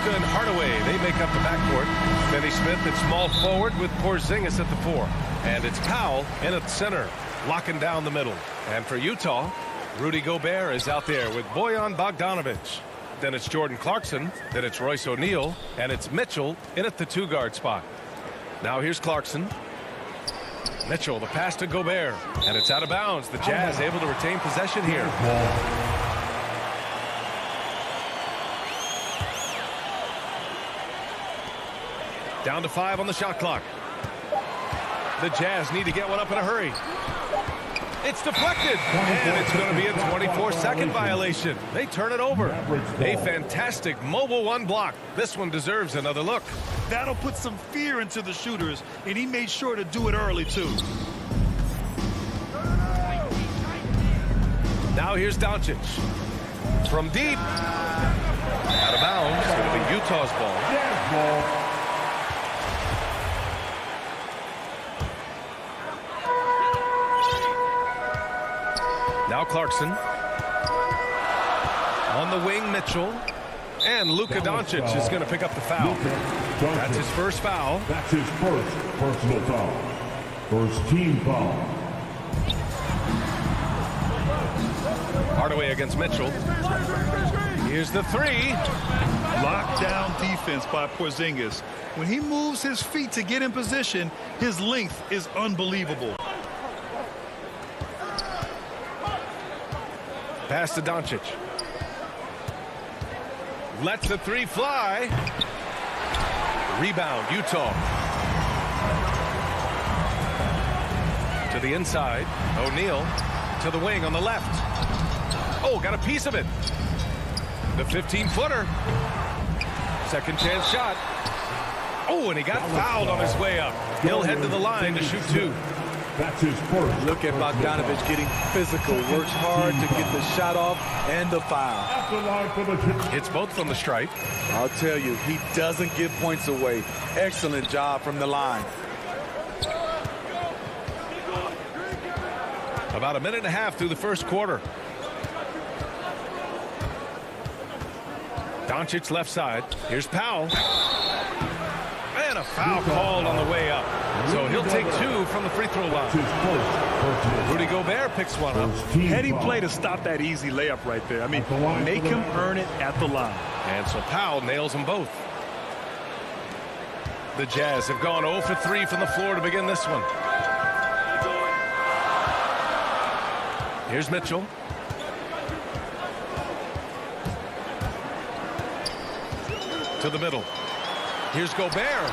And Hardaway, they make up the backcourt. Finney Smith at small forward with Porzingis at the 4. And it's Powell in at center, locking down the middle. And for Utah, Rudy Gobert is out there with Bojan Bogdanovic. Then it's Jordan Clarkson. Then it's Royce O'Neal. And it's Mitchell in at the 2-guard spot. Now here's Clarkson. Mitchell, the pass to Gobert. And it's out of bounds. The Jazz able to retain possession here. Down to 5 on the shot clock. The Jazz need to get one up in a hurry. It's deflected, and it's going to be a 24-second violation. They turn it over. A fantastic mobile 1 block. This one deserves another look. That'll put some fear into the shooters, and he made sure to do it early, too. Now here's Doncic. From deep. Out of bounds. It'll be Utah's ball. Now Clarkson. On the wing, Mitchell. And Luka Doncic is going to pick up the foul. That's his first foul. That's his first personal foul. First team foul. Hardaway against Mitchell. Here's the 3. Lockdown defense by Porzingis. When he moves his feet to get in position, his length is unbelievable. Pass to Doncic. Lets the 3 fly. Rebound, Utah. To the inside. O'Neal to the wing on the left. Oh, got a piece of it. The 15-footer. Second chance shot. Oh, and he got fouled on his way up. He'll head to the line to shoot 2. That's his first. Look at Bogdanovic getting physical. Works hard to get the shot off and the foul. It's both from the stripe. I'll tell you, he doesn't give points away. Excellent job from the line. About a minute and a half through the first quarter. Doncic left side. Here's Powell. And a foul called on the way up. So he'll take 2 from the free throw line. Rudy Gobert picks one up. Heady play to stop that easy layup right there. I mean, make him earn it at the line. And so Powell nails them both. The Jazz have gone 0 for 3 from the floor to begin this one. Here's Mitchell. To the middle. Here's Gobert.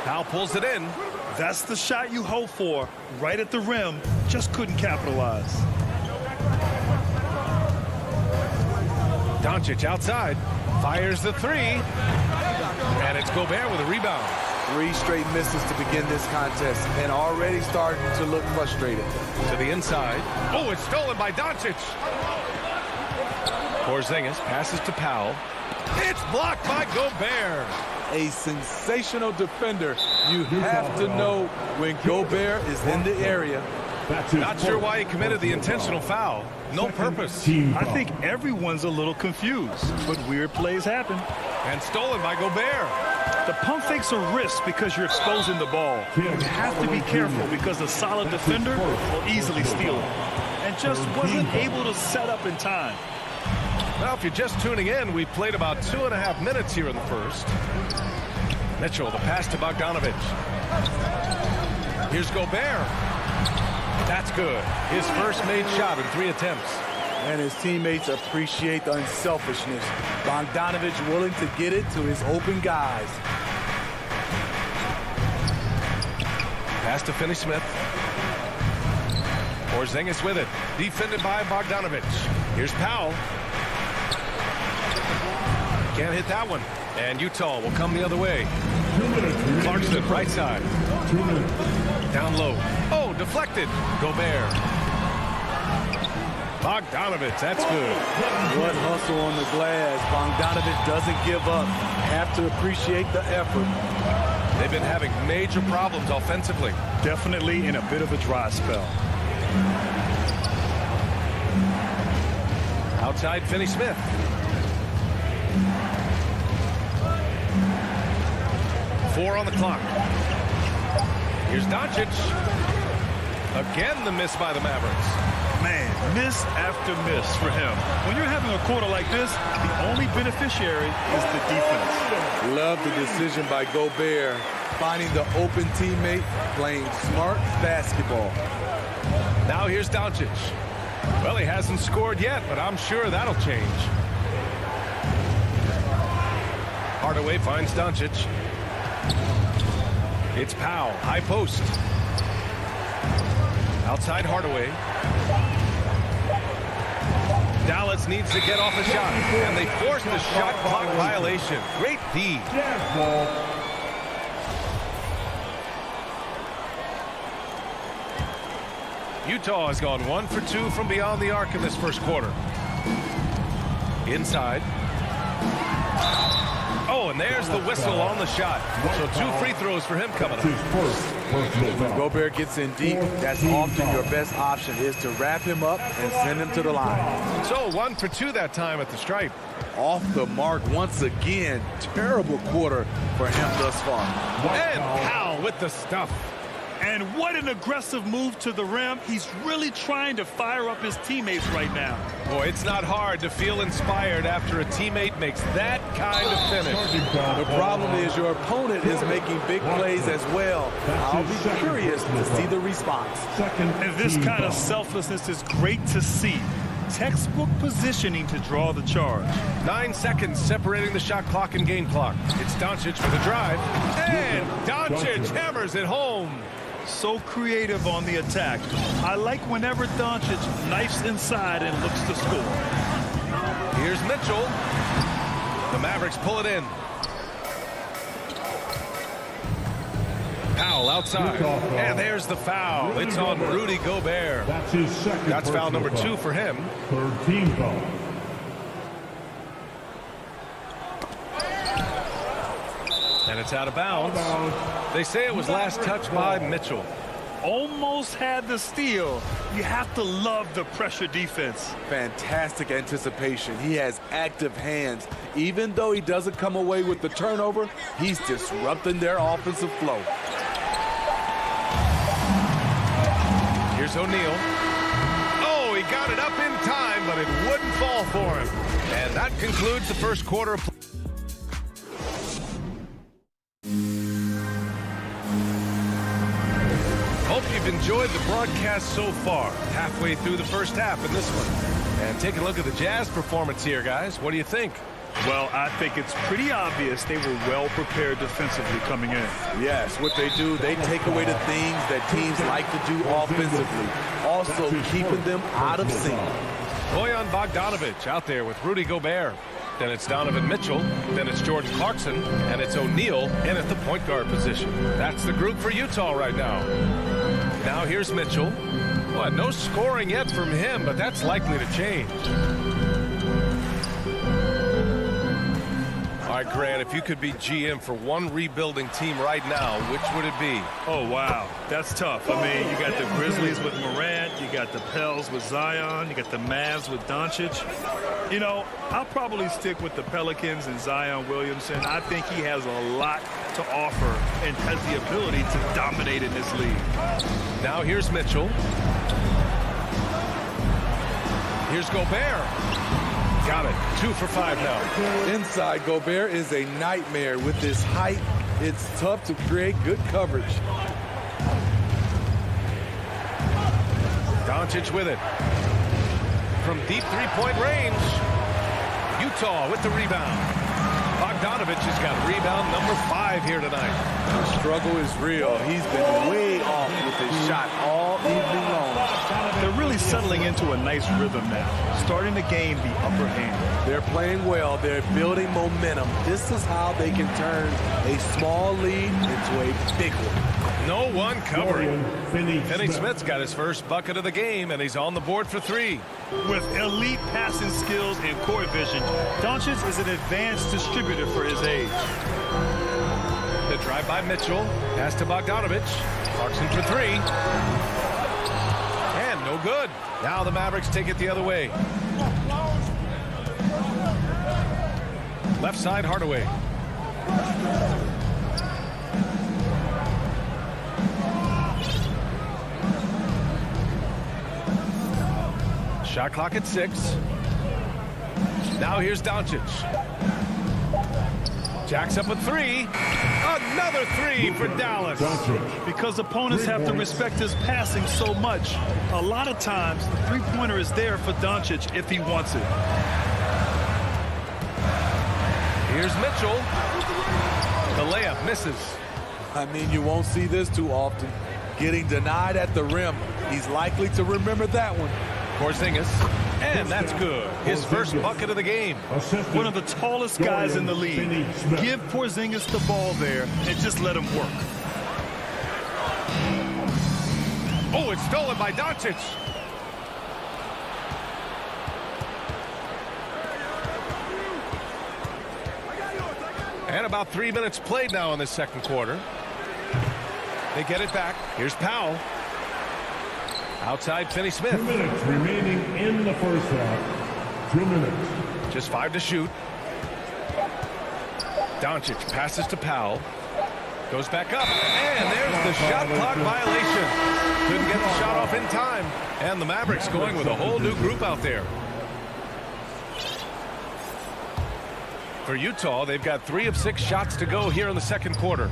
Powell pulls it in. That's the shot you hope for. Right at the rim. Just couldn't capitalize. Doncic outside. Fires the 3. And it's Gobert with a rebound. 3 straight misses to begin this contest and already starting to look frustrated. To the inside. Oh, it's stolen by Doncic. Porzingis passes to Powell. It's blocked by Gobert. A sensational defender. You have to know when Gobert is in the area. Not sure why he committed the intentional foul. No purpose. I think everyone's a little confused, but weird plays happen. And stolen by Gobert. The pump fake's a risk because you're exposing the ball. You have to be careful because a solid defender will easily steal it. And just wasn't able to set up in time. Well, if you're just tuning in, we've played about 2.5 minutes here in the first. Mitchell, the pass to Bogdanovic. Here's Gobert. That's good. His first made shot in 3 attempts. And his teammates appreciate the unselfishness. Bogdanovic willing to get it to his open guys. Pass to Finney-Smith. Porzingis with it. Defended by Bogdanovich. Here's Powell. Can't hit that one. And Utah will come the other way. Clarkson, right side. Down low. Oh, deflected. Gobert. Bogdanovich, that's good. What hustle on the glass. Bogdanovich doesn't give up. Have to appreciate the effort. They've been having major problems offensively. Definitely in a bit of a dry spell. Outside Finney-Smith. Four on the clock. Here's Doncic. Again, the miss by the Mavericks. Man, miss after miss for him. When you're having a quarter like this, the only beneficiary is the defense. Love the decision by Gobert, finding the open teammate, playing smart basketball. Now here's Doncic. Well, he hasn't scored yet, but I'm sure that'll change. Hardaway finds Doncic. It's Powell, high post. Outside Hardaway. Dallas needs to get off a shot, and they forced a shot clock violation. Great D. Utah has gone 1 for 2 from beyond the arc in this first quarter. Inside. Oh, and there's the whistle on the shot. So 2 free throws for him coming up. When Gobert gets in deep, that's often your best option, is to wrap him up and send him to the line. So 1 for 2 that time at the stripe. Off the mark once again. Terrible quarter for him thus far. And Powell with the stuff. And what an aggressive move to the rim. He's really trying to fire up his teammates right now. Boy, it's not hard to feel inspired after a teammate makes that kind of finish. The problem is your opponent is making big plays as well. I'll be curious to see the response. And this kind of selflessness is great to see. Textbook positioning to draw the charge. 9 seconds separating the shot clock and game clock. It's Doncic for the drive. And Doncic hammers it home. So creative on the attack. I like whenever Doncic knifes inside and looks to score. Here's Mitchell. The Mavericks pull it in. Powell outside. And there's the foul. It's on Rudy Gobert. That's his second. That's foul number 2 for him. Third team foul. And it's out of bounds. They say it was last touched by Mitchell. Almost had the steal. You have to love the pressure defense. Fantastic anticipation. He has active hands. Even though he doesn't come away with the turnover, he's disrupting their offensive flow. Here's O'Neal. Oh, he got it up in time, but it wouldn't fall for him. And that concludes the first quarter of play. Hope you've enjoyed the broadcast so far. Halfway through the first half in this one. And take a look at the Jazz performance here, guys. What do you think? Well, I think it's pretty obvious they were well prepared defensively coming in. Yes, what they do, they take away the things that teams like to do offensively. Also keeping them out of sync. Bojan Bogdanovich out there with Rudy Gobert. Then it's Donovan Mitchell. Then it's Jordan Clarkson. And it's O'Neal in at the point guard position. That's the group for Utah right now. Now here's Mitchell. Well, no scoring yet from him, but that's likely to change. All right, Grant, if you could be GM for one rebuilding team right now, which would it be? Oh, wow. That's tough. I mean, you got the Grizzlies with Morant. You got the Pels with Zion. You got the Mavs with Doncic. You know, I'll probably stick with the Pelicans and Zion Williamson. I think he has a lot to offer and has the ability to dominate in this league. Now here's Mitchell. Here's Gobert. Got it. 2 for 5 now. Inside, Gobert is a nightmare. With his height, it's tough to create good coverage. Doncic with it. From deep three-point range. Utah with the rebound. Bogdanovich has got rebound number 5 here tonight. struggle is real. He's been way off with his shot all evening long. They're really settling into a nice rhythm now, starting to gain the upper hand. They're playing well. They're building momentum. This is how they can turn a small lead into a big one. No one covering. Finney Smith's got his first bucket of the game, and he's on the board for 3. With elite passing skills and court vision, Doncic is an advanced distributor for his age. The drive by Mitchell. Pass to Bogdanovic. Clarkson for 3. And no good. Now the Mavericks take it the other way. Left side, Hardaway. Shot clock at 6. Now here's Doncic. Jacks up a 3. Another 3 for Dallas. Because opponents have to respect his passing so much, a lot of times the three-pointer is there for Doncic if he wants it. Here's Mitchell. The layup misses. I mean, you won't see this too often. Getting denied at the rim. He's likely to remember that one. Porzingis, and that's good. His first bucket of the game. One of the tallest guys in the league. Give Porzingis the ball there and just let him work. Oh, it's stolen by Doncic. And about 3 minutes played now in the second quarter. They get it back. Here's Powell. Outside Finney Smith. 2 minutes remaining in the first half. 2 minutes. Just 5 to shoot. Doncic passes to Powell. Goes back up. And there's the shot clock violation. Couldn't get the shot off in time. And the Mavericks going with a whole new group out there. For Utah, they've got 3 of 6 shots to go here in the second quarter.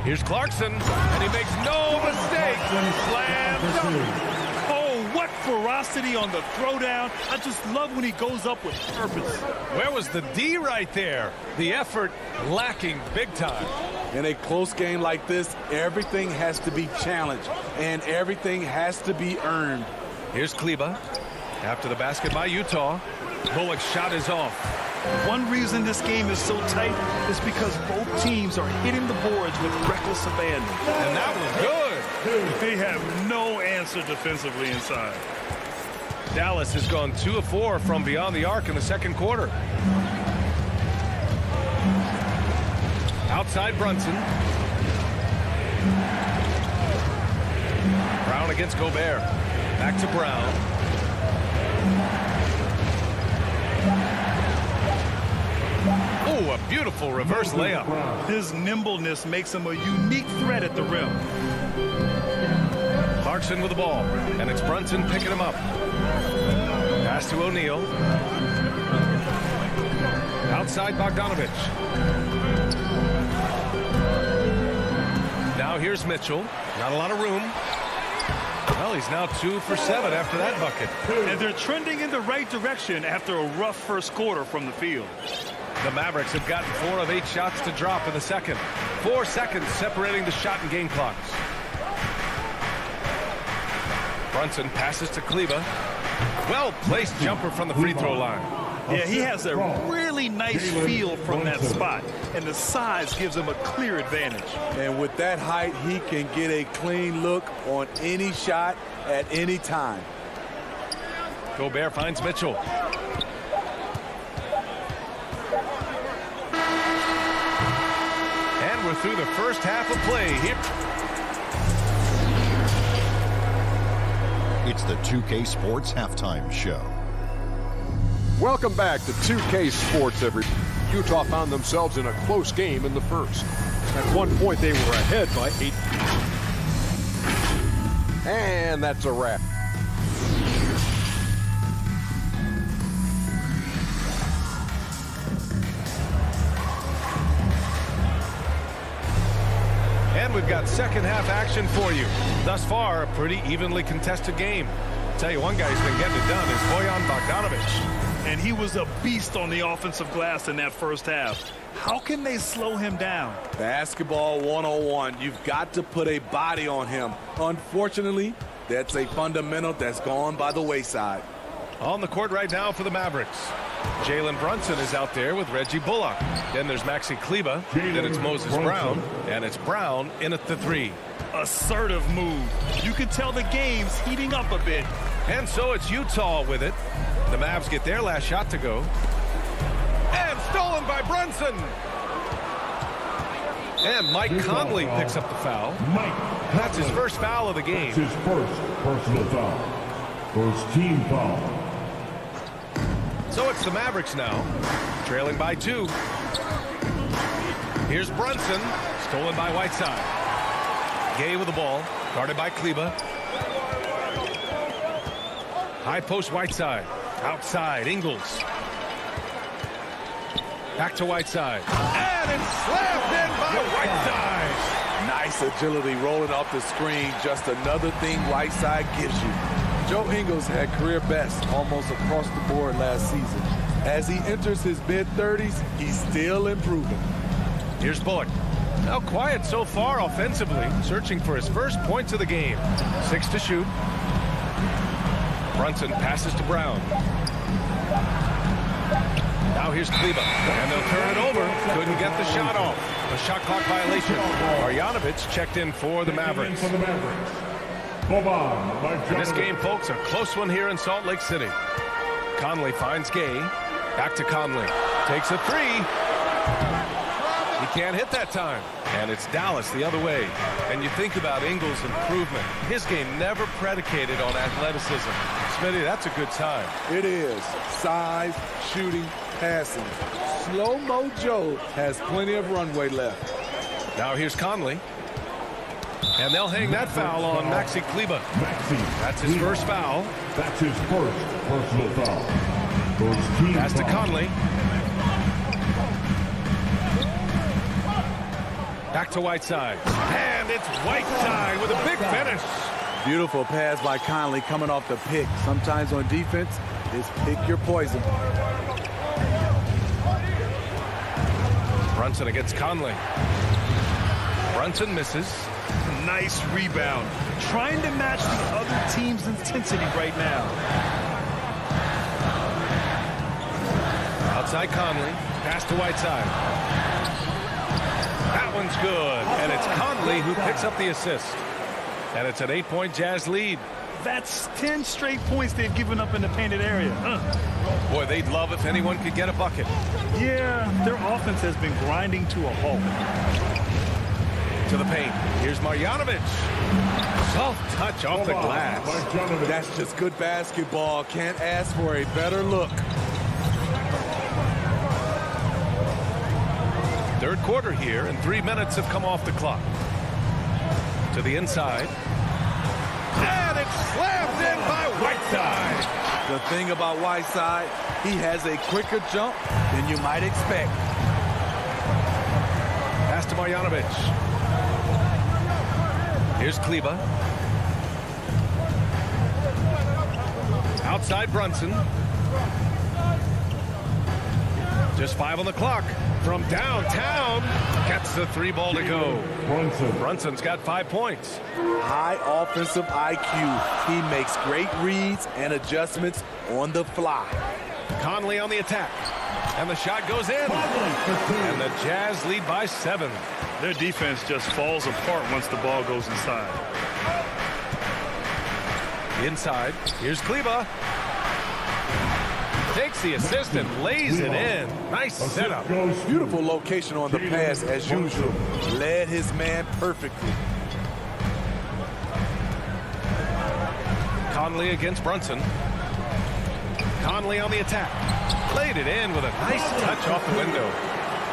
Here's Clarkson, and he makes no mistake. Slam dunk. Oh, what ferocity on the throwdown. I just love when he goes up with purpose. Where was the D right there? The effort lacking big time. In a close game like this, everything has to be challenged, and everything has to be earned. Here's Kleba. After the basket by Utah, Bullock's shot is off. One reason this game is so tight is because both teams are hitting the boards with reckless abandon. And that was good. They have no answer defensively inside. Dallas has gone 2 of 4 from beyond the arc in the second quarter. Outside Brunson. Brown against Gobert. Back to Brown. Oh, a beautiful reverse layup. His nimbleness makes him a unique threat at the rim. Clarkson with the ball, and it's Brunson picking him up. Pass to O'Neal. Outside Bogdanovic. Now here's Mitchell. Not a lot of room. Well, he's now 2 for 7 after that bucket. And they're trending in the right direction after a rough first quarter from the field. The Mavericks have gotten 4 of 8 shots to drop in the second. 4 seconds separating the shot and game clocks. Brunson passes to Kleba. Well-placed jumper from the free throw line. Yeah, he has a really nice feel from that spot, and the size gives him a clear advantage. And with that height, he can get a clean look on any shot at any time. Gobert finds Mitchell. And we're through the first half of play here. It's the 2K Sports Halftime Show. Welcome back to 2K Sports, everybody. Utah found themselves in a close game in the first. At one point, they were ahead by 8. And that's a wrap. And we've got second half action for you. Thus far, a pretty evenly contested game. I'll tell you, one guy who's been getting it done is Bojan Bogdanovic. and he was a beast on the offensive glass in that first half. How can they slow him down? Basketball 101. You've got to put a body on him. Unfortunately, that's a fundamental that's gone by the wayside. On the court right now for the Mavericks, Jalen Brunson is out there with Reggie Bullock. Then there's Maxi Kleber. Then it's Moses Brown. And it's Brown in at the 3. Assertive move. You can tell the game's heating up a bit. And so it's Utah with it. The Mavs get their last shot to go. And stolen by Brunson. And Mike Conley picks up the foul. That's his first foul of the game. That's his first personal foul. First team foul. So it's the Mavericks now, trailing by 2. Here's Brunson, stolen by Whiteside. Gay with the ball, guarded by Kleber. High post Whiteside, outside Ingles. Back to Whiteside, and it's slammed in by Whiteside. Nice agility rolling off the screen. Just another thing Whiteside gives you. Joe Ingles had career best almost across the board last season. As he enters his mid-30s, he's still improving. Here's Bullock. Now quiet so far offensively, searching for his first points of the game. 6 to shoot. Brunson passes to Brown. Now here's Kleber, and they'll turn it over. Couldn't get the shot off. A shot clock violation. Marjanovic checked in for the Mavericks. This game, folks, a close one here in Salt Lake City. Conley finds Gay. Back to Conley. Takes a 3. He can't hit that time. And it's Dallas the other way. And you think about Ingles' improvement. His game never predicated on athleticism. Smitty, that's a good sign. It is. Size, shooting, passing. Slow-mo Joe has plenty of runway left. Now here's Conley. And they'll hang that foul on Maxi Kleber. That's his first foul. That's his first personal foul. First team Pass to Conley. Back to Whiteside. And it's Whiteside with a big finish. Beautiful pass by Conley coming off the pick. Sometimes on defense, it's pick your poison. Brunson against Conley. Brunson misses. Nice rebound. Trying to match the other team's intensity right now. Outside Conley. Pass to Whiteside. That one's good. And it's Conley who picks up the assist. And it's an 8-point Jazz lead. That's 10 straight points they've given up in the painted area. Boy, they'd love if anyone could get a bucket. Yeah, their offense has been grinding to a halt. To the paint. Here's Marjanovic. Soft touch off the glass. That's just good basketball. Can't ask for a better look. Third quarter here, and 3 minutes have come off the clock. To the inside. And it's slammed in by Whiteside. The thing about Whiteside, he has a quicker jump than you might expect. Pass to Marjanovic. Here's Kleber. Outside Brunson. Just 5 on the clock. From downtown, gets the 3 ball to go. Brunson's got 5 points. High offensive IQ. He makes great reads and adjustments on the fly. Conley on the attack. And the shot goes in. And the Jazz lead by 7. Their defense just falls apart once the ball goes inside. Inside, here's Kleber. Takes the assist and lays it in. Nice setup. Beautiful location on the pass as usual. Led his man perfectly. Conley against Brunson. Conley on the attack. Laid it in with a nice touch off the window.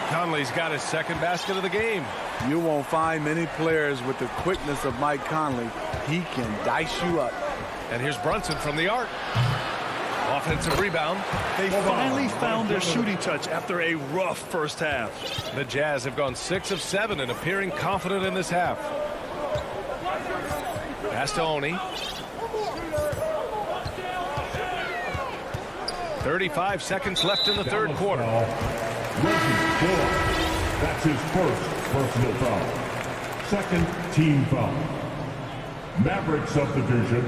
Conley's got his second basket of the game. You won't find many players with the quickness of Mike Conley. He can dice you up. And here's Brunson from the arc. Offensive rebound. They finally found their shooting touch after a rough first half. The Jazz have gone 6 of 7 and appearing confident in this half. Pass to Oni. 35 seconds left in the third quarter. That's his first personal foul. Second team foul. Maverick substitution.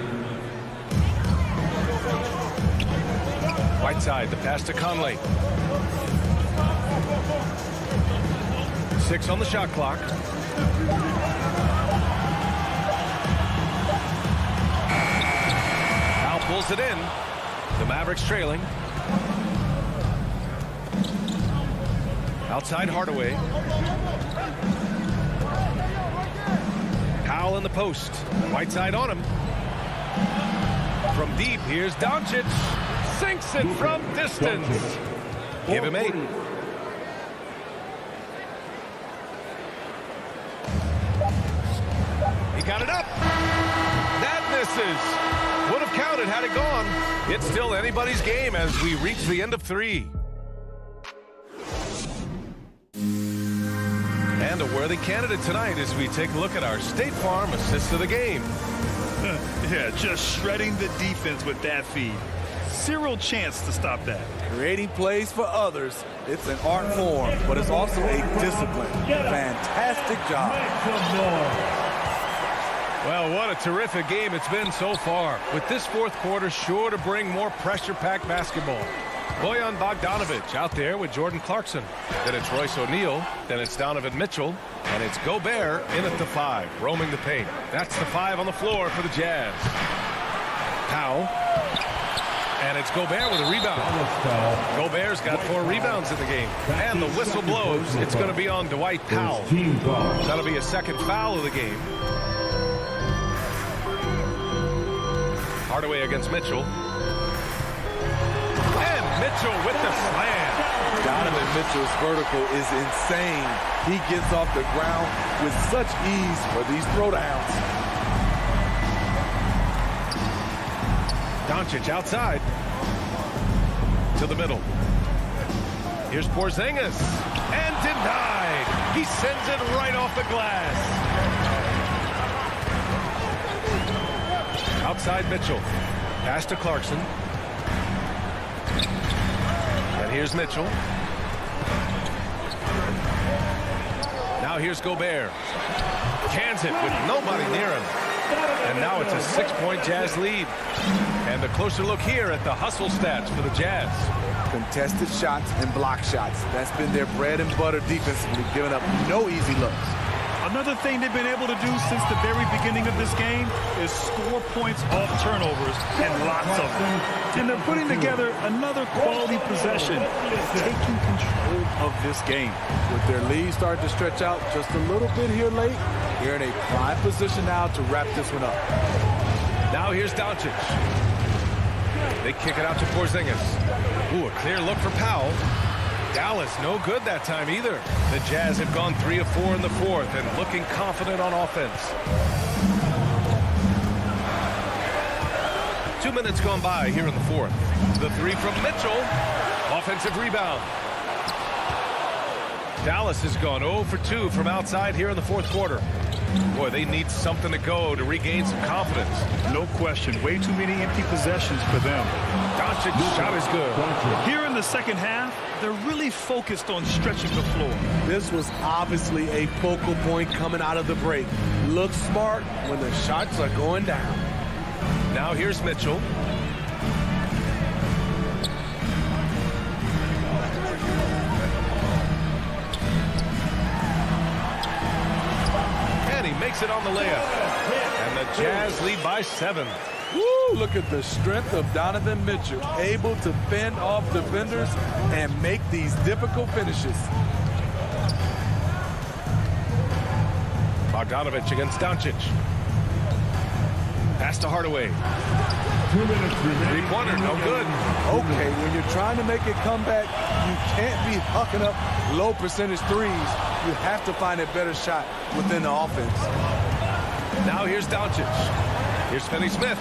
Whiteside, the pass to Conley. 6 on the shot clock. Now pulls it in. The Mavericks trailing. Outside Hardaway. Powell in the post. Whiteside on him. From deep, here's Doncic. Sinks it from distance. Give him 8. He got it up. That misses. Would have counted had it gone. It's still anybody's game as we reach the end of 3. And a worthy candidate tonight as we take a look at our State Farm assist of the game. Yeah, just shredding the defense with that feed. Zero chance to stop that. Creating plays for others. It's an art form, but it's also a discipline. Fantastic job. Well, what a terrific game it's been so far. With this fourth quarter sure to bring more pressure-packed basketball. Bojan Bogdanovic out there with Jordan Clarkson. Then it's Royce O'Neal. Then it's Donovan Mitchell. And it's Gobert in at the 5, roaming the paint. That's the 5 on the floor for the Jazz. Powell. And it's Gobert with a rebound. Gobert's got 4 rebounds in the game. And the whistle blows. It's going to be on Dwight Powell. That'll be a second foul of the game. Hardaway against Mitchell. And Mitchell with the slam. Donovan Mitchell's vertical is insane. He gets off the ground with such ease for these throwdowns. Doncic outside. To the middle. Here's Porzingis. And denied. He sends it right off the glass. Outside Mitchell. Pass to Clarkson. And here's Mitchell. Now here's Gobert. Cans it with nobody near him. And now it's a 6-point Jazz lead. And a closer look here at the hustle stats for the Jazz. Contested shots and block shots. That's been their bread and butter defensively, giving up no easy looks. Another thing they've been able to do since the very beginning of this game is score points off turnovers, and lots of them. And they're putting together another quality possession, taking control of this game. With their lead starting to stretch out just a little bit here late, they're in a prime position now to wrap this one up. Now here's Doncic. They kick it out to Porzingis. Ooh, a clear look for Powell. Dallas no good that time either. The Jazz have gone 3 of 4 in the fourth and looking confident on offense. 2 minutes gone by here in the fourth. The 3 from Mitchell. Offensive rebound. Dallas has gone 0 for 2 from outside here in the fourth quarter. Boy, they need something to go to regain some confidence. No question. Way too many empty possessions for them. Doncic's shot is good. Here in the second half, they're really focused on stretching the floor. This was obviously a focal point coming out of the break. Look smart when the shots are going down. Now here's Mitchell. Makes it on the layup. And the Jazz lead by 7. Woo, look at the strength of Donovan Mitchell, able to fend off defenders and make these difficult finishes. Bogdanovic against Doncic. Pass to Hardaway. 2 minutes remaining. 3-pointer, no good. Okay, when you're trying to make a comeback, you can't be hucking up low percentage threes. You have to find a better shot within the offense. Now here's Doncic. Here's Finney-Smith.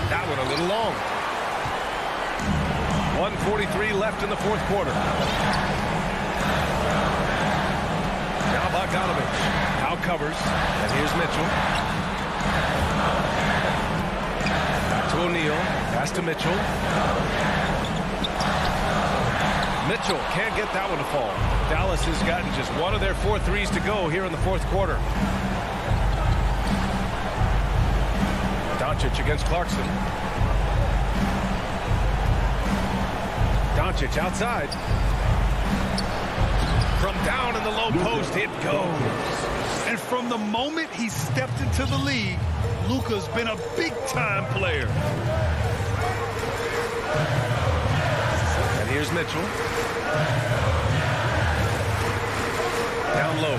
That one a little long. 1:43 left in the fourth quarter. Now Bogdanovic. Now covers. And here's Mitchell. Back to O'Neal. Pass to Mitchell. Mitchell can't get that one to fall. Dallas has gotten just one of their 4 threes to go here in the fourth quarter. Doncic against Clarkson. Doncic outside. From down in the low post, it goes. And from the moment he stepped into the league, Luka's been a big-time player. And here's Mitchell. Down low.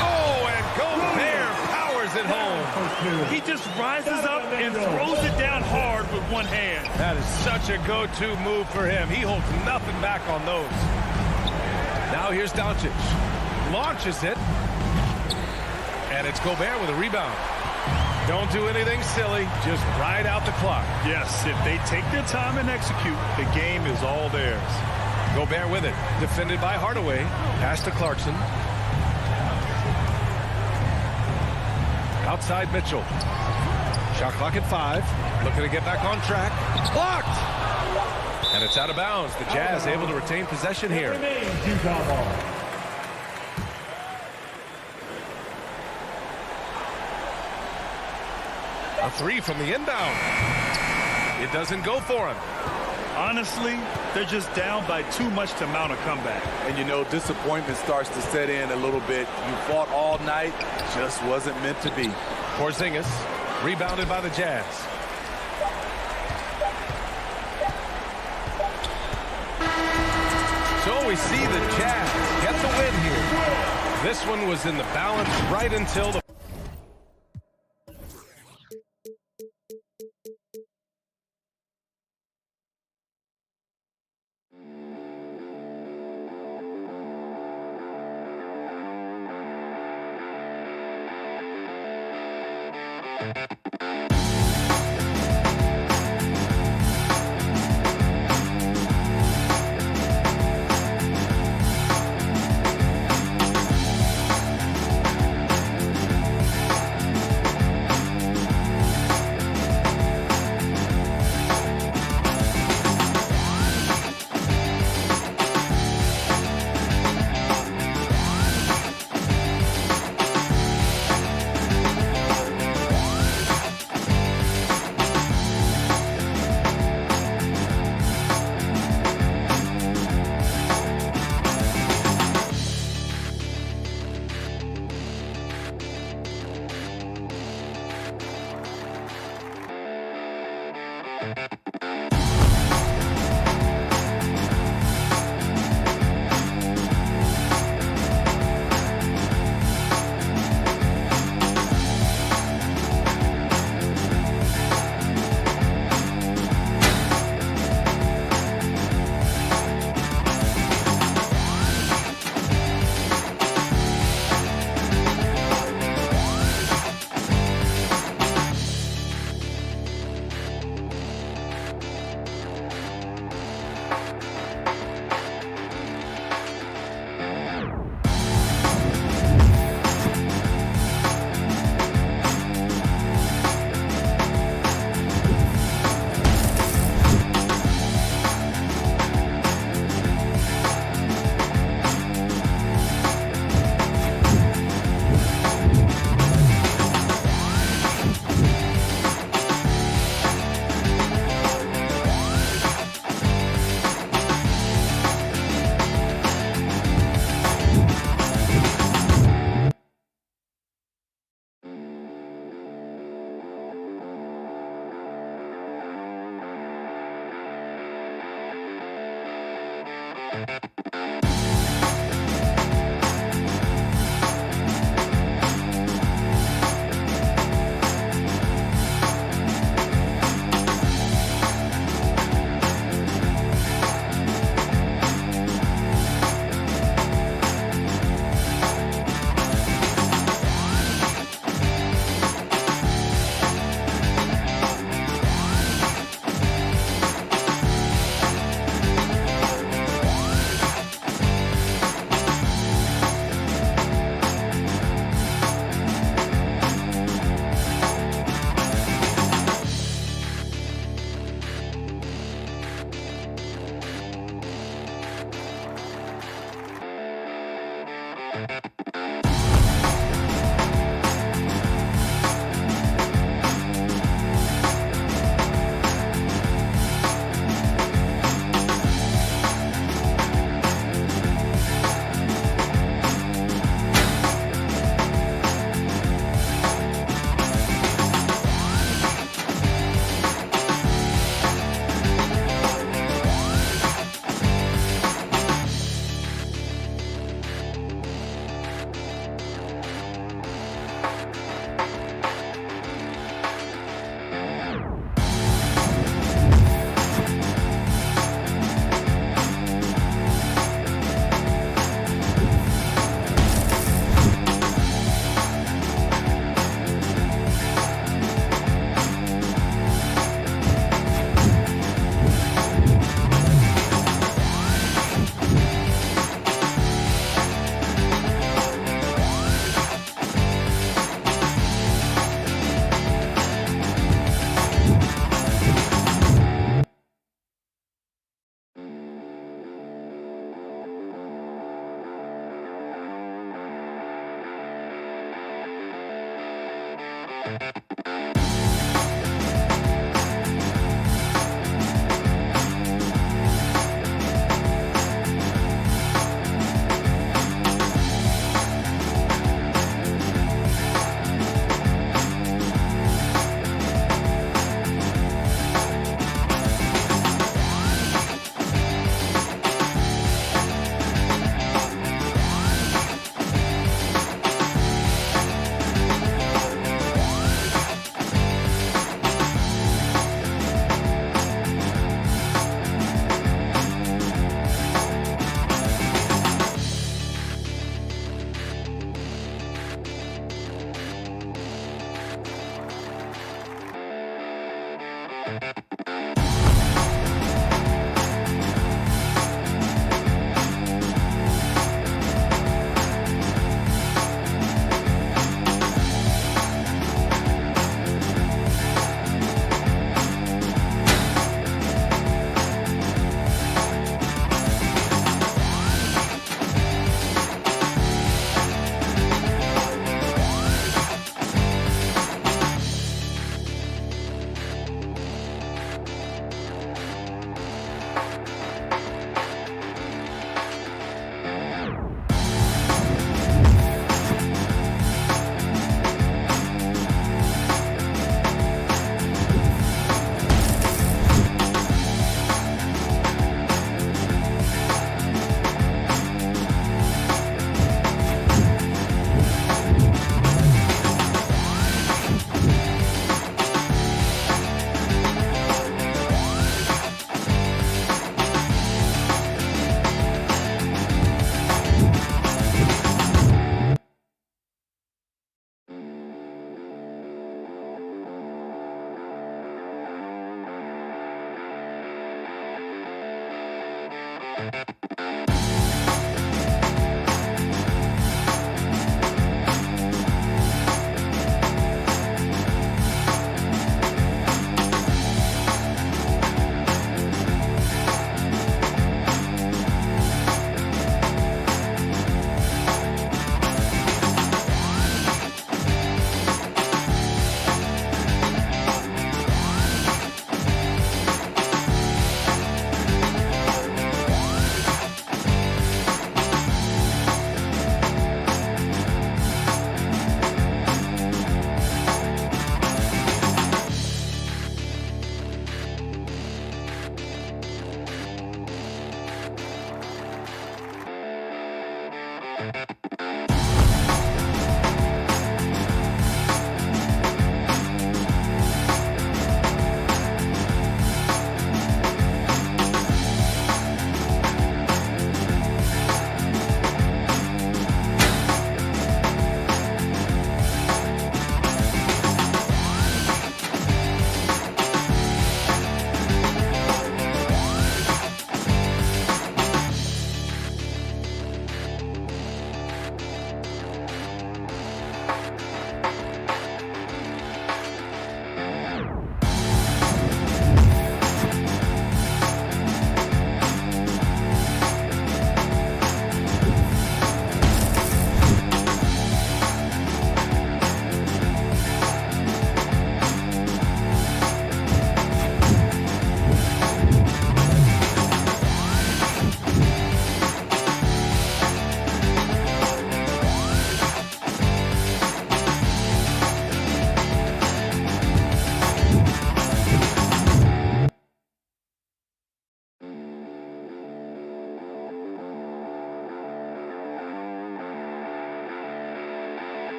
Oh, and Gobert powers it home. He just rises up and throws it down hard with one hand. That is such a go-to move for him. He holds nothing back on those. Now here's Doncic. Launches it. And it's Gobert with a rebound. Don't do anything silly. Just ride out the clock. Yes, if they take their time and execute, the game is all theirs. Gobert with it. Defended by Hardaway. Pass to Clarkson. Outside Mitchell. Shot clock at 5. Looking to get back on track. Blocked! And it's out of bounds. The Jazz able to retain possession here. A 3 from the inbound. It doesn't go for him. Honestly, they're just down by too much to mount a comeback. And you know, disappointment starts to set in a little bit. You fought all night, just wasn't meant to be. Porzingis, rebounded by the Jazz. So we see the Jazz get the win here. This one was in the balance right until the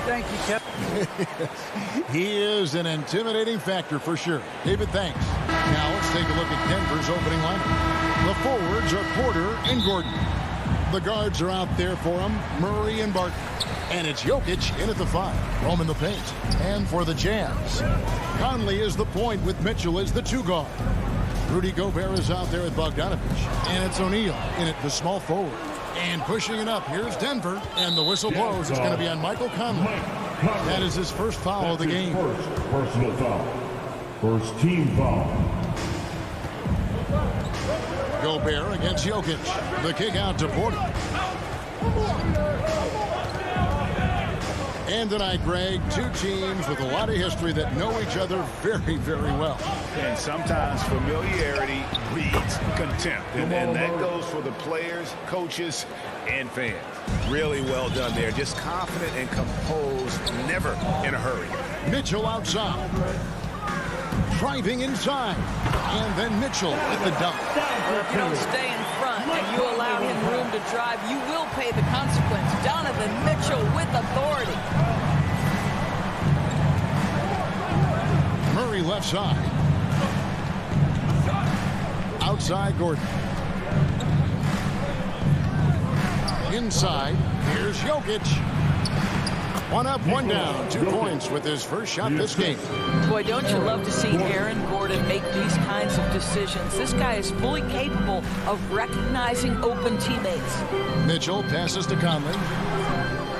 Thank you, Kevin. He is an intimidating factor for sure. David, thanks. Now let's take a look at Denver's opening lineup. The forwards are Porter and Gordon. The guards are out there for him, Murray and Barton. And it's Jokic in at the 5, roaming the paint. And for the Jazz, Conley is the point with Mitchell as the 2 guard. Rudy Gobert is out there with Bogdanovich. And it's O'Neal in at the small forward. And pushing it up, here's Denver, and the whistle blows. It's going to be on Michael Conley. That is his first foul of the game. First personal foul. First team foul. Gobert against Jokic. The kick out to Porter. And tonight, Greg, 2 teams with a lot of history that know each other very, very well. And sometimes familiarity breeds contempt. And that goes for the players, coaches, and fans. Really well done there. Just confident and composed, never in a hurry. Mitchell outside. Driving inside. And then Mitchell at the dunk. If you don't stay in front and you allow him room to drive, you will pay the consequence. Donovan Mitchell with authority. Murray left side. Outside Gordon. Inside, here's Jokic. 1 up, 1 down. 2 points with his first shot this game. Boy, don't you love to see Aaron Gordon make these kinds of decisions. This guy is fully capable of recognizing open teammates. Mitchell passes to Conley.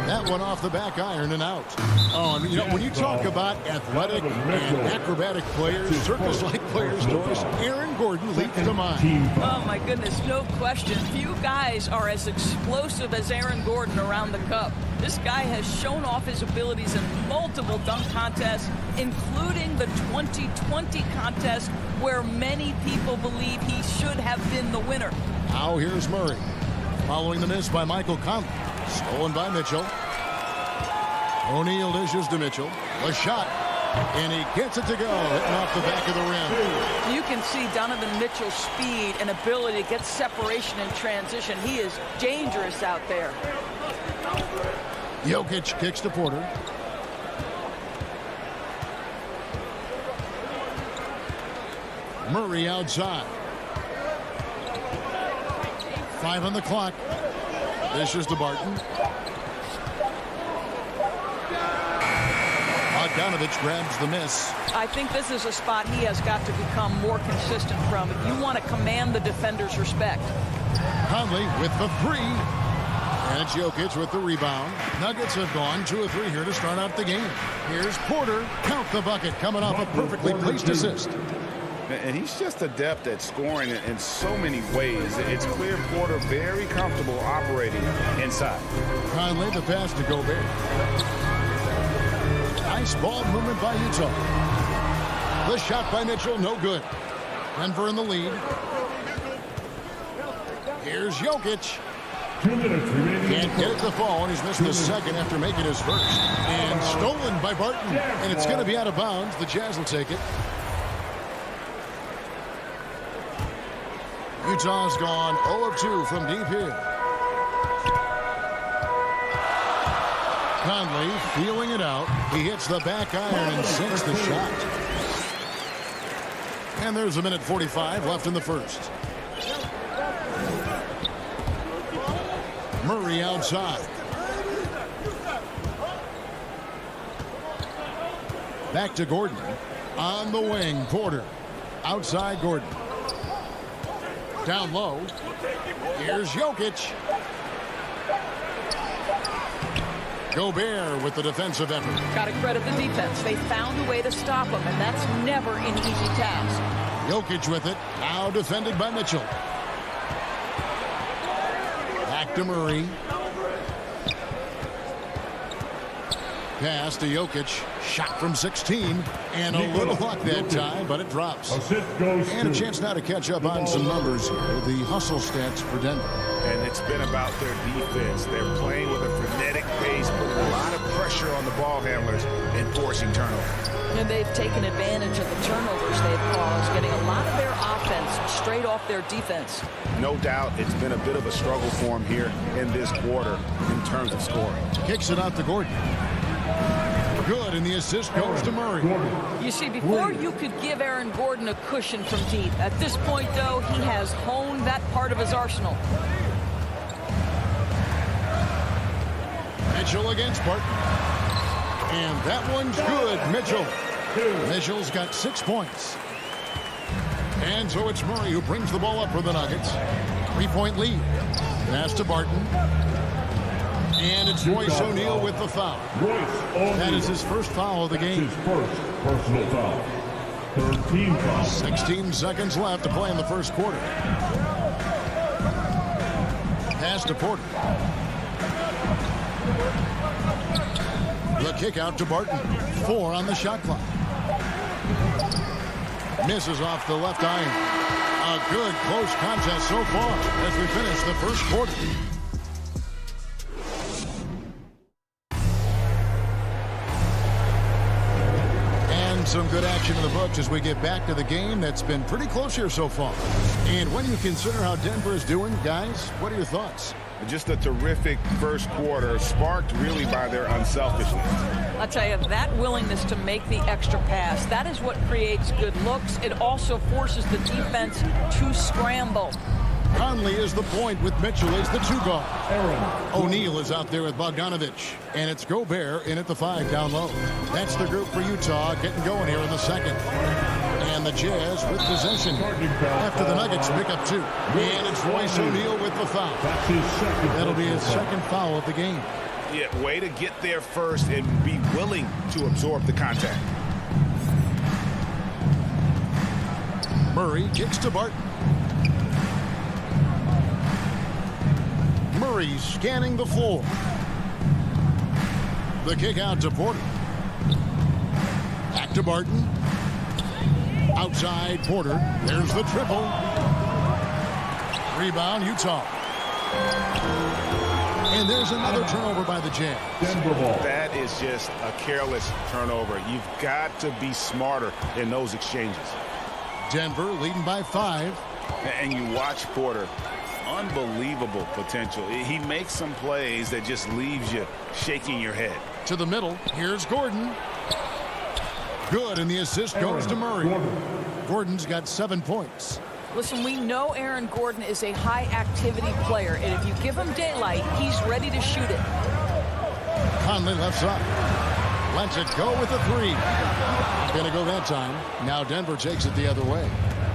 That one off the back iron and out. Oh, and you know, when you talk about athletic and acrobatic players, circus-like players, Doris, Aaron Gordon leaps to mind. Oh, my goodness, no question. Few guys are as explosive as Aaron Gordon around the cup. This guy has shown off his abilities in multiple dunk contests, including the 2020 contest, where many people believe he should have been the winner. Now here's Murray. Following the miss by Michael Conley. Stolen by Mitchell. O'Neal dishes to Mitchell. A shot. And he gets it to go. Hitting off the back of the rim. You can see Donovan Mitchell's speed and ability to get separation in transition. He is dangerous out there. Jokic kicks to Porter. Murray outside. 5 on the clock. Dishes to Barton. Bogdanovich grabs the miss. I think this is a spot he has got to become more consistent from if you want to command the defender's respect. Conley with the 3. And it's Jokic with the rebound. Nuggets have gone 2 of 3 here to start out the game. Here's Porter. Count the bucket coming off a perfectly placed assist. And he's just adept at scoring in so many ways. It's clear Porter very comfortable operating inside. Conley the pass to Gobert. Nice ball movement by Utah. The shot by Mitchell, no good. Denver in the lead. Here's Jokic. Can't get it to fall, and he's missed the second after making his first. And stolen by Barton. And it's going to be out of bounds. The Jazz will take it. Utah's gone 0 of 2 from deep here. Conley feeling it out. He hits the back iron and sinks the shot. And there's a minute 45 left in the first. Murray outside. Back to Gordon. On the wing, Porter. Outside Gordon. Down low. Here's Jokic. Gobert with the defensive effort. Got to credit the defense. They found a way to stop him, and that's never an easy task. Jokic with it. Now defended by Mitchell. Back to Murray. Pass to Jokic. Shot from 16. And a little luck that time, but it drops. And a chance now to catch up on some numbers here. The hustle stats for Denver. And it's been about their defense. They're playing with a frenetic pace, putting a lot of pressure on the ball handlers and forcing turnovers. And they've taken advantage of the turnovers they've caused, getting a lot of their offense straight off their defense. No doubt it's been a bit of a struggle for him here in this quarter in terms of scoring. Kicks it out to Gordon. Good, and the assist goes to Murray. You see, before you could give Aaron Gordon a cushion from deep. At this point, though, he has honed that part of his arsenal. Mitchell against Barton. And that one's good, Mitchell. Mitchell's got 6 points. And so it's Murray who brings the ball up for the Nuggets. 3-point lead. Pass to Barton. And it's Royce O'Neal with the foul. That is his first foul of the game. His first personal foul. 13 foul. 16 seconds left to play in the first quarter. Pass to Porter. The kick out to Barton. 4 on the shot clock. Misses off the left iron. A good close contest so far as we finish the first quarter. And some good action in the books as we get back to the game that's been pretty close here so far. And when you consider how Denver is doing, guys, what are your thoughts? Just a terrific first quarter, sparked really by their unselfishness. I'll tell you, that willingness to make the extra pass, that is what creates good looks. It also forces the defense to scramble. Conley is the point with Mitchell as the 2-guard. O'Neal is out there with Bogdanovich. And it's Gobert in at the 5 down low. That's the group for Utah getting going here in the second. And the Jazz with possession after the Nuggets pick up 2. And it's Royce O'Neal with the foul. That'll be his second foul of the game. Yeah, way to get there first and be willing to absorb the contact. Murray kicks to Barton. Murray scanning the floor. The kick out to Porter. Back to Barton. Outside Porter. There's the triple. Rebound Utah. And there's another turnover by the Jazz. That is just a careless turnover. You've got to be smarter in those exchanges. Denver leading by 5. And you watch Porter. Unbelievable potential. He makes some plays that just leaves you shaking your head. To the middle. Here's Gordon. Good, and the assist goes to Murray. Gordon's got 7 points. Listen, we know Aaron Gordon is a high-activity player, and if you give him daylight, he's ready to shoot it. Conley left side. Lets it go with a 3. Gonna go that time. Now Denver takes it the other way.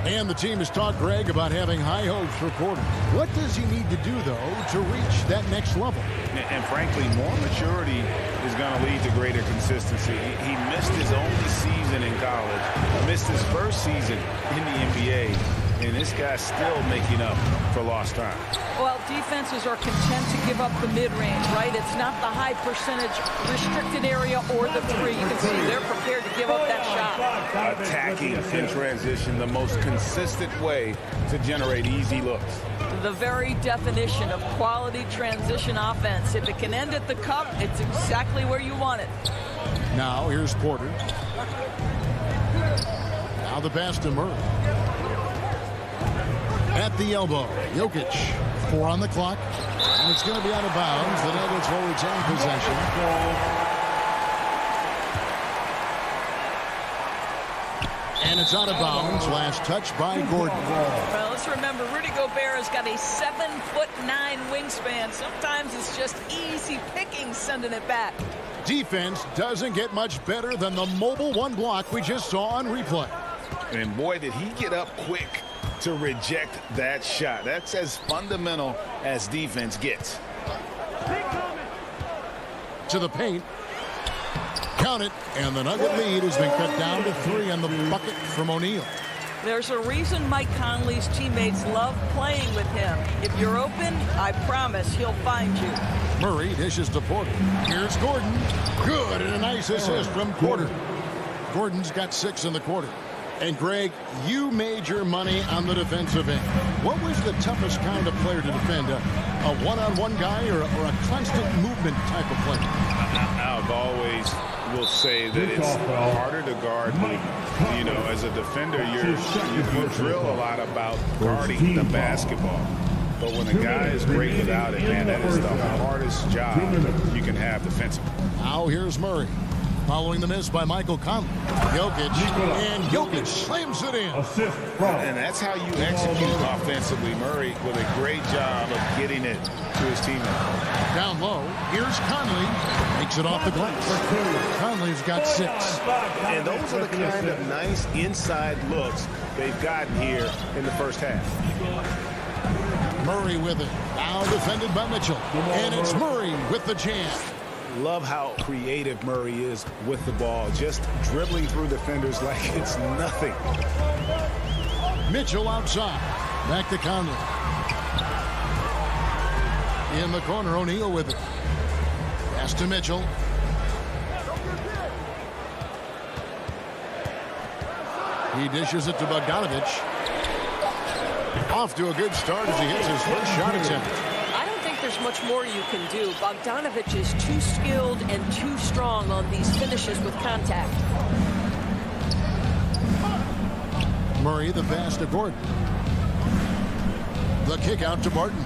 And the team has talked Greg about having high hopes for Porter. What does he need to do, though, to reach that next level? And frankly, more maturity is going to lead to greater consistency. He missed his only season in college, missed his first season in the NBA, and this guy's still making up for lost time. Well, defenses are content to give up the mid-range, right? It's not the high percentage restricted area or the 3. You can see they're prepared to give up that shot. Attacking in transition, the most consistent way to generate easy looks. The very definition of quality transition offense. If it can end at the cup, it's exactly where you want it. Now here's Porter. Now the pass to Murray. At the elbow, Jokic. 4 on the clock. And it's going to be out of bounds. The Nuggets will retain possession. And it's out of bounds. Last touch by Gordon. Well, let's remember, Rudy Gobert has got a 7'9" wingspan. Sometimes it's just easy picking sending it back. Defense doesn't get much better than the mobile 1 block we just saw on replay. And boy, did he get up quick to reject that shot. That's as fundamental as defense gets. to the paint. Count it, and the Nugget lead has been cut down to 3 on the bucket from O'Neal. There's a reason Mike Conley's teammates love playing with him. If you're open, I promise he'll find you. Murray dishes to Porter. Here's Gordon. Good, and a nice assist from Porter. Gordon's got 6 in the quarter. And Greg, you made your money on the defensive end. What was the toughest kind of player to defend? A one-on-one guy or a constant movement type of player? I've always will say that it's harder to guard. You know, as a defender, you drill a lot about guarding the basketball. But when a guy is great without it, man, that is the hardest job you can have defensively. Now here's Murray. Following the miss by Michael Conley. Jokic slams it in. And that's how you execute offensively. Murray with a great job of getting it to his teammate. Down low, here's Conley. Makes it off the glass. Conley's got 6. And those are the kind of nice inside looks they've gotten here in the first half. Murray with it. Now defended by Mitchell. And it's Murray with the jam. Love how creative Murray is with the ball, just dribbling through defenders like it's nothing. Mitchell outside. Back to Conley. In the corner, O'Neal with it. Pass to Mitchell. He dishes it to Bogdanovich. Off to a good start as he hits his first shot attempt. There's much more you can do. Bogdanovich is too skilled and too strong on these finishes with contact. Murray the pass to Gordon. The kick out to Barton.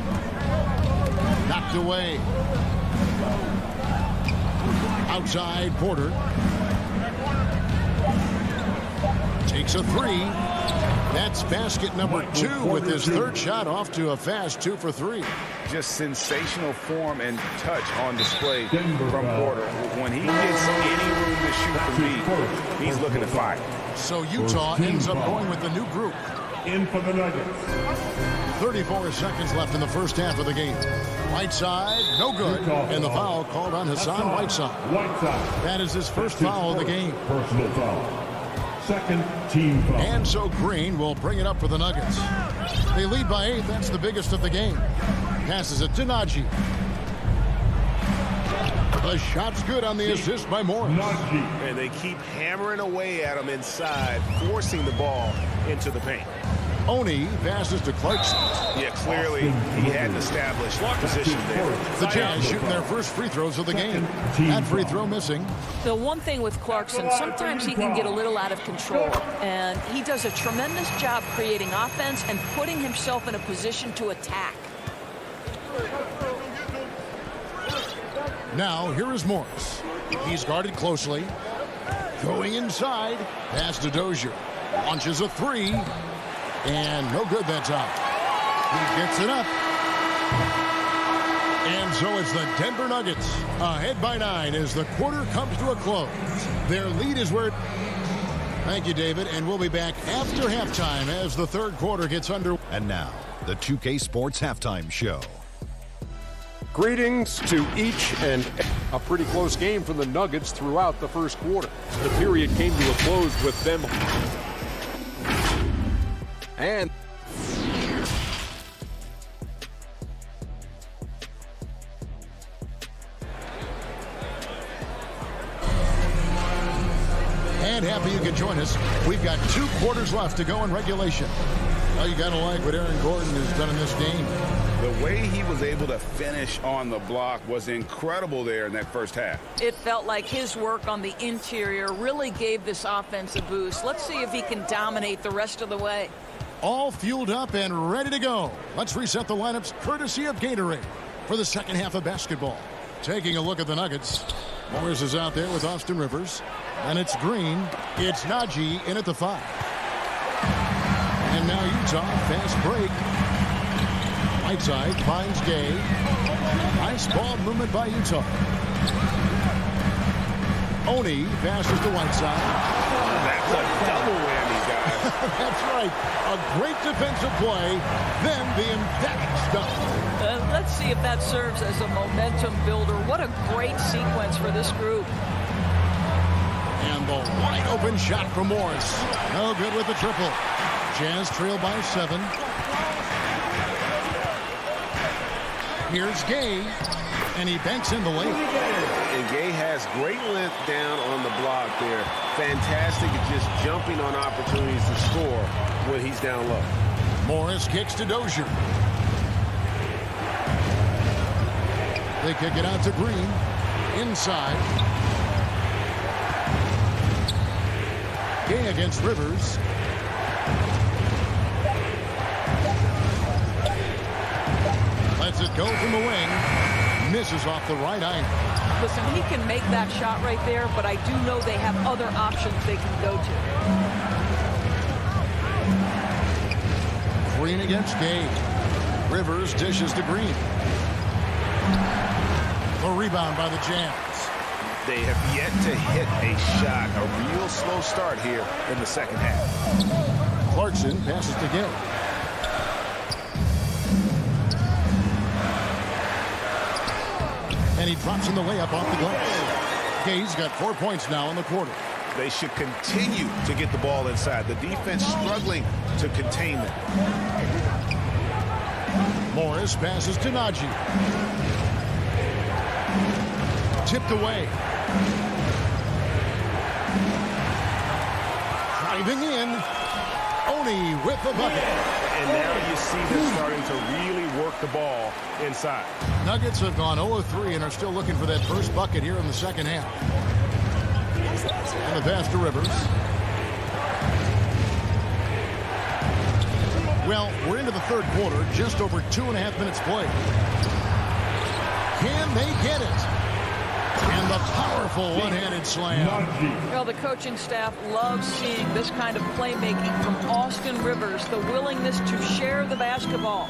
Knocked away. Outside Porter. Takes a 3. That's basket number 2 with his third shot off to a fast 2 for 3. Just sensational form and touch on display from Porter. When he gets any room to shoot from deep, he's looking to fire. So Utah ends up going with the new group. In for the Nuggets. 34 seconds left in the first half of the game. Whiteside, no good. And the foul called on Hassan Whiteside. That is his first foul of the game. Personal foul. Second team foul. And so Green will bring it up for the Nuggets. They lead by 8. That's the biggest of the game. Passes it to Najee. The shot's good on the assist by Morris. And they keep hammering away at him inside, forcing the ball into the paint. Oni passes to Clarkson. Yeah, clearly he hadn't established position there. The Jazz shooting their first free throws of the game. That free throw missing. The one thing with Clarkson, sometimes he can get a little out of control, and he does a tremendous job creating offense and putting himself in a position to attack. Now, here is Morris. He's guarded closely. Going inside. Pass to Dozier. Launches a 3. And no good that time. He gets it up. And so it's the Denver Nuggets ahead by 9 as the quarter comes to a close. Their lead is where... Thank you, David. And we'll be back after halftime as the third quarter gets under. And now, the 2K Sports Halftime Show. Greetings to each and a pretty close game for the Nuggets throughout the first quarter. The period came to a close with them. And happy you could join us. We've got 2 quarters left to go in regulation. Well, you gotta like what Aaron Gordon has done in this game. The way he was able to finish on the block was incredible there in that first half. It felt like his work on the interior really gave this offense a boost. Let's see if he can dominate the rest of the way. All fueled up and ready to go. Let's reset the lineups courtesy of Gatorade for the second half of basketball. Taking a look at the Nuggets. Morris is out there with Austin Rivers. And it's Green. It's Najee in at the 5. And now Utah, fast break. Whiteside finds Gay. Nice ball movement by Utah. Oni passes to Whiteside. That's a double whammy, guys. That's right. A great defensive play, then the emphatic stuff. let's see if that serves as a momentum builder. What a great sequence for this group. And the wide open shot from Morris. No good with the triple. Jazz trail by 7. Here's Gay, and he banks in the lane. And Gay has great length down on the block there. Fantastic at just jumping on opportunities to score when he's down low. Morris kicks to Dozier. They kick it out to Green. Inside. Gay against Rivers. Lets it go from the wing. Misses off the right eye. Listen, he can make that shot right there, but I do know they have other options they can go to. Green against Gay. Rivers dishes to Green. The rebound by the Jazz. They have yet to hit a shot. A real slow start here in the second half. Clarkson passes to Gay. And he drops in the layup off the glass. Gay's got 4 points now in the quarter. They should continue to get the ball inside. The defense struggling to contain them. Morris passes to Najee. Tipped away. Driving in. Oni with the bucket. And now you see them starting to really work the ball inside. Nuggets have gone 0-3 and are still looking for that first bucket here in the second half. And the pass to Rivers. Well, we're into the third quarter, just over 2.5 minutes played. Can they get it? And the powerful one-handed slam. Well, the coaching staff loves seeing this kind of playmaking from Austin Rivers, the willingness to share the basketball.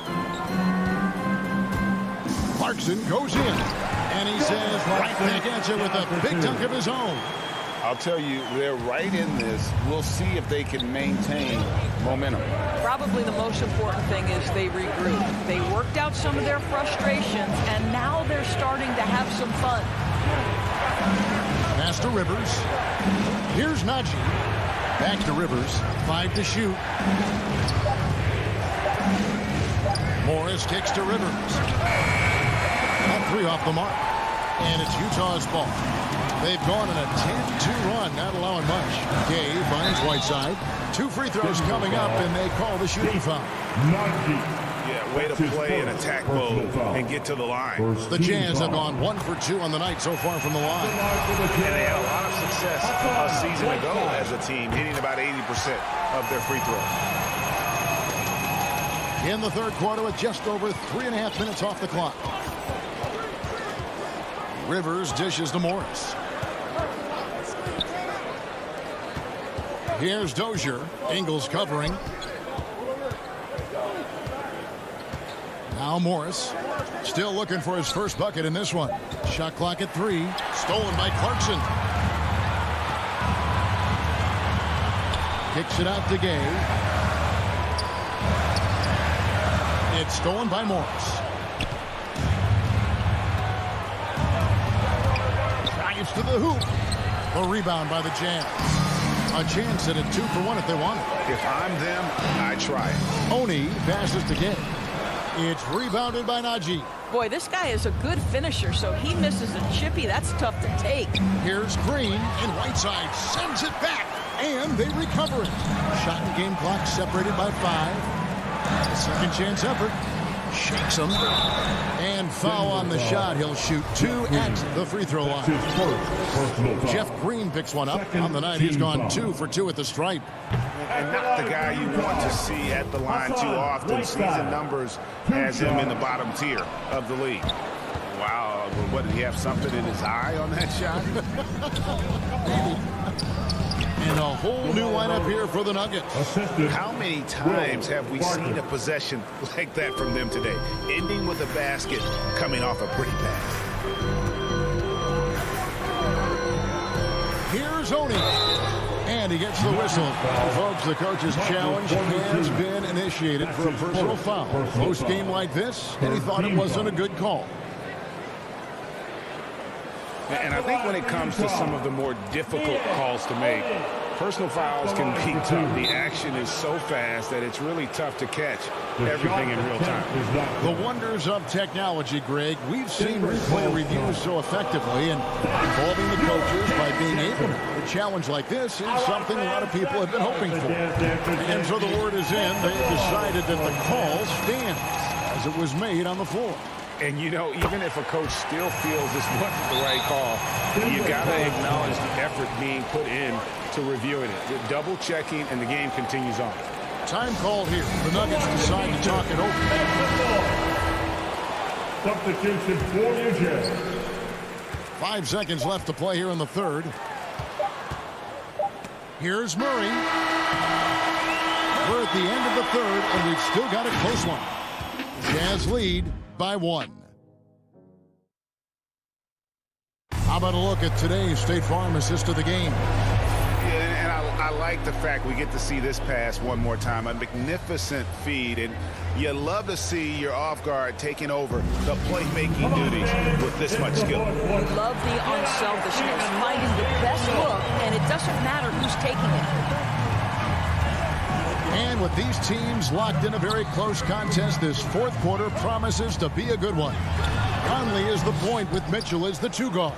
Clarkson goes in, and he says right back at you with a big dunk of his own. I'll tell you, they're right in this. We'll see if they can maintain momentum. Probably the most important thing is they regroup. They worked out some of their frustrations, and now they're starting to have some fun. Pass to Rivers. Here's Najee. Back to Rivers. 5 to shoot. Morris kicks to Rivers. Not 3 off the mark. And it's Utah's ball. They've gone on a 10-2 run, not allowing much. Gay finds Whiteside. 2 free throws coming up, and they call the shooting foul. Yeah, way to play in attack mode and get to the line. The Jazz have gone 1 for 2 on the night so far from the line. And they had a lot of success a season ago as a team, hitting about 80% of their free throws. In the third quarter with just over 3.5 minutes off the clock. Rivers dishes to Morris. Here's Dozier. Ingles covering. Now Morris. Still looking for his first bucket in this one. Shot clock at 3. Stolen by Clarkson. Kicks it out to Gay. It's stolen by Morris. Drives to the hoop. The rebound by the Jazz. A chance at a 2 for 1 if they want it. If I'm them, I try it. Oni passes to Gay. It's rebounded by Najee. Boy, this guy is a good finisher, so he misses a chippy. That's tough to take. Here's Green, and Whiteside sends it back, and they recover it. Shot and game clock separated by 5. A second chance effort. Shakes him. And foul on the shot. He'll shoot 2 at the free throw line. Jeff Green picks one up. On the night, he's gone 2 for 2 at the stripe. And not the guy you want to see at the line too often. Season numbers has him in the bottom tier of the league. Wow, what, did he have something in his eye on that shot? And a whole new lineup here for the Nuggets. How many times have we seen a possession like that from them today? Ending with a basket, coming off a pretty pass. Here's Oni. And And he gets the whistle. Folks, the coach's challenge has been initiated for a personal foul. Most game like this, and he thought it wasn't a good call. And I think when it comes to some of the more difficult calls to make, personal fouls can be tough. The action is so fast that it's really tough to catch everything in real time. The wonders of technology, Greg. We've seen replay reviews so effectively, and involving the coaches by being able to. A challenge like this is something a lot of people have been hoping for. And so the word is in. They've decided that the call stands as it was made on the floor. And, you know, even if a coach still feels this wasn't the right call, you got to acknowledge the effort being put in to reviewing it. Double checking, and the game continues on. Time called here. The Nuggets decide to talk it over. Substitution for New Jersey. 5 seconds left to play here in the third. Here's Murray. We're at the end of the third, and we've still got a close one. Jazz lead by 1. How about a look at today's State Farm assist of the game? Yeah, and I like the fact we get to see this pass one more time. A magnificent feed, and you love to see your off guard taking over the playmaking duties with this much skill. Love the unselfishness, finding the best look, and it doesn't matter who's taking it. And with these teams locked in a very close contest, this fourth quarter promises to be a good one. Conley is the point with Mitchell as the 2 guard.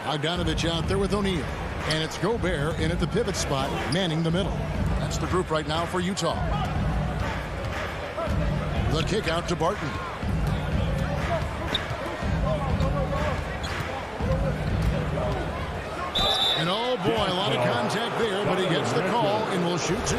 Bogdanovich out there with O'Neal. And it's Gobert in at the pivot spot, manning the middle. That's the group right now for Utah. The kick out to Barton. And oh boy, a lot of contact there, but he gets the call and will shoot 2.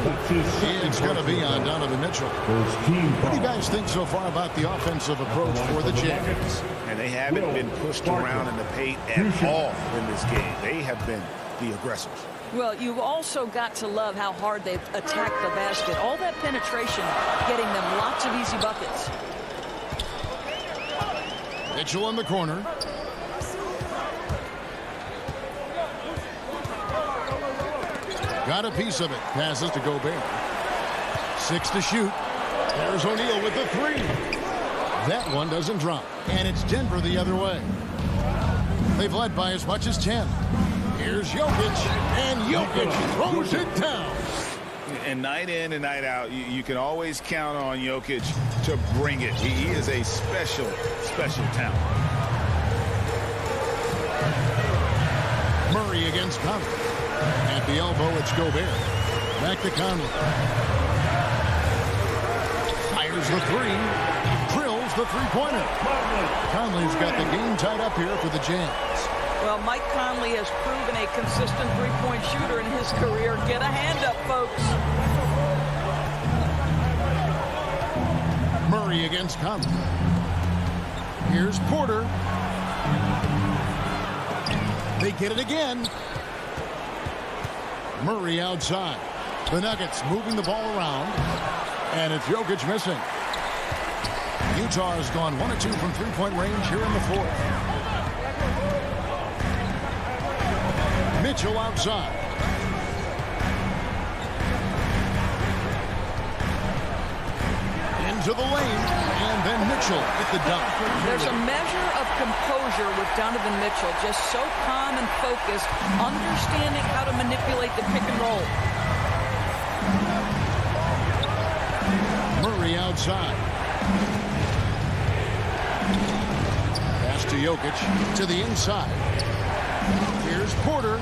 It's going to be on Donovan Mitchell. What do you guys think so far about the offensive approach for the Jazz? And they haven't been pushed around in the paint at all in this game. They have been the aggressors. Well, you've also got to love how hard they've attacked the basket. All that penetration, getting them lots of easy buckets. Mitchell in the corner. Got a piece of it. Passes to Gobert. 6 to shoot. There's O'Neal with the 3. That one doesn't drop. And it's Denver the other way. They've led by as much as 10. Here's Jokic. And Jokic throws it down. And night in and night out, you can always count on Jokic to bring it. He is a special, special talent. Murray against Conley. At the elbow, it's Gobert. Back to Conley. Fires the 3. Drills the 3-pointer. Conley's got the game tied up here for the Jazz. Well, Mike Conley has proven a consistent 3-point shooter in his career. Get a hand up, folks. Murray against Conley. Here's Porter. They get it again. Murray outside. The Nuggets moving the ball around. And it's Jokic missing. Utah has gone 1 of 2 from 3-point range here in the fourth. Mitchell outside. Into the lane. And then Mitchell at the dunk. There's a measure of composure with Donovan Mitchell. Just so calm and focused, understanding how to manipulate the pick and roll. Murray outside. Pass to Jokic to the inside. Here's Porter.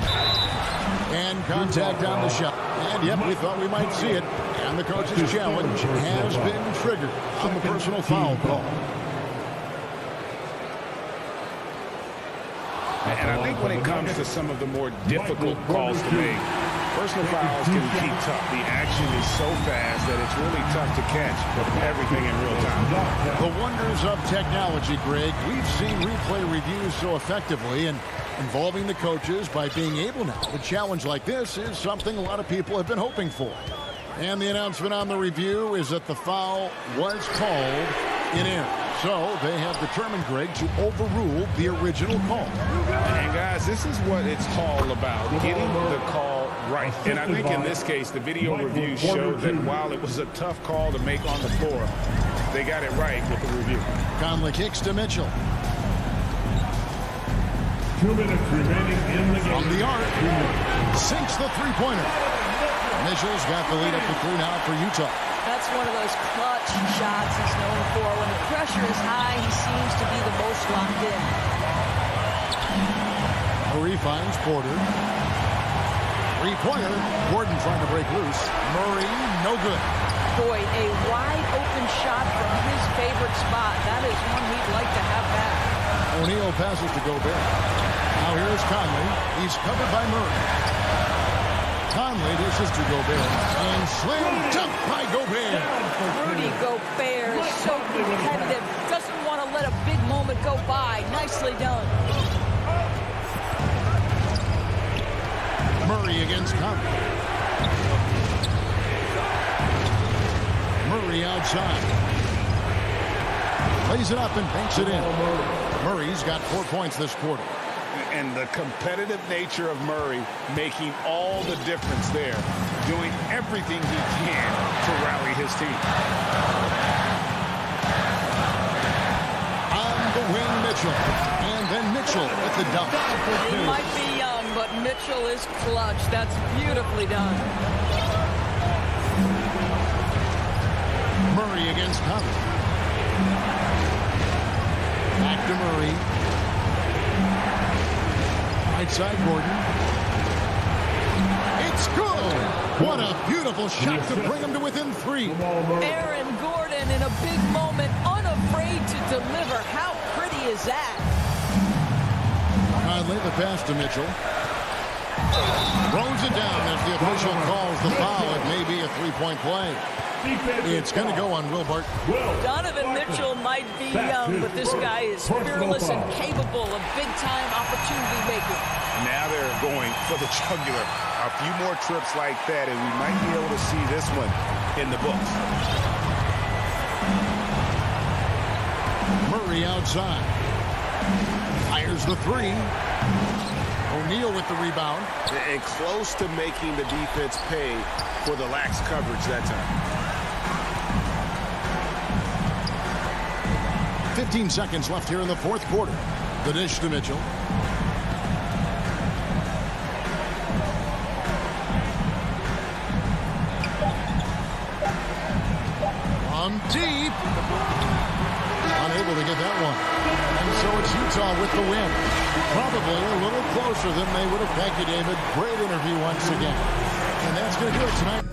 And contact on the shot. And yep, we thought we might see it. And the coach's challenge has been triggered on the personal foul call. And I think when it comes to some of the more difficult calls to make, personal fouls can be tough. The action is so fast that it's really tough to catch everything in real time. The wonders of technology, Greg. We've seen replay reviews so effectively, and involving the coaches by being able now to challenge like this is something a lot of people have been hoping for. And the announcement on the review is that the foul was called in error. So they have determined, Greg, to overrule the original call. And guys, this is what it's all about, getting the call Right, and I think in this case, the video review showed that while it was a tough call to make on the floor, they got it right with the review. Conley kicks to Mitchell. 2 minutes remaining in the game. From the arc, sinks the three-pointer. Mitchell's got the lead up to 3 now for Utah. That's one of those clutch shots he's known for. When the pressure is high, he seems to be the most locked in. Murray finds Porter. Three-pointer. Gordon trying to break loose. Murray, no good. Boy, a wide open shot from his favorite spot. That is one he'd like to have back. O'Neal passes to Gobert. Now here's Conley. He's covered by Murray. Conley dishes to Gobert. And slammed up by Gobert. Rudy Gobert is so competitive. Doesn't want to let a big moment go by. Nicely done. Murray against Conley. Murray outside. Lays it up and banks it in. Murray's got 4 points this quarter. And the competitive nature of Murray making all the difference there, doing everything he can to rally his team. On the wing, Mitchell. And then Mitchell at the dunk. He might be young, but Mitchell is clutch. That's beautifully done. Murray against Conley. Back to Murray. Right side, Gordon. It's good. What a beautiful shot to bring him to within 3. Aaron Gordon in a big moment, unafraid to deliver. How pretty is that? Conley, the pass to Mitchell. Throws it down as the official calls the foul. It may be a 3-point play. It's going to go on Will Barton. Donovan Mitchell might be young, but this guy is fearless and capable of big-time opportunity making. Now they're going for the jugular. A few more trips like that, and we might be able to see this one in the books. Murray outside. Fires the 3. O'Neal with the rebound. And close to making the defense pay for the lax coverage that time. 15 seconds left here in the fourth quarter. The dish to Mitchell. From deep. Unable to get that one. And so it's Utah with the win. Probably a little closer than they would have. Thank you, David. Great interview once again. And that's going to do it tonight.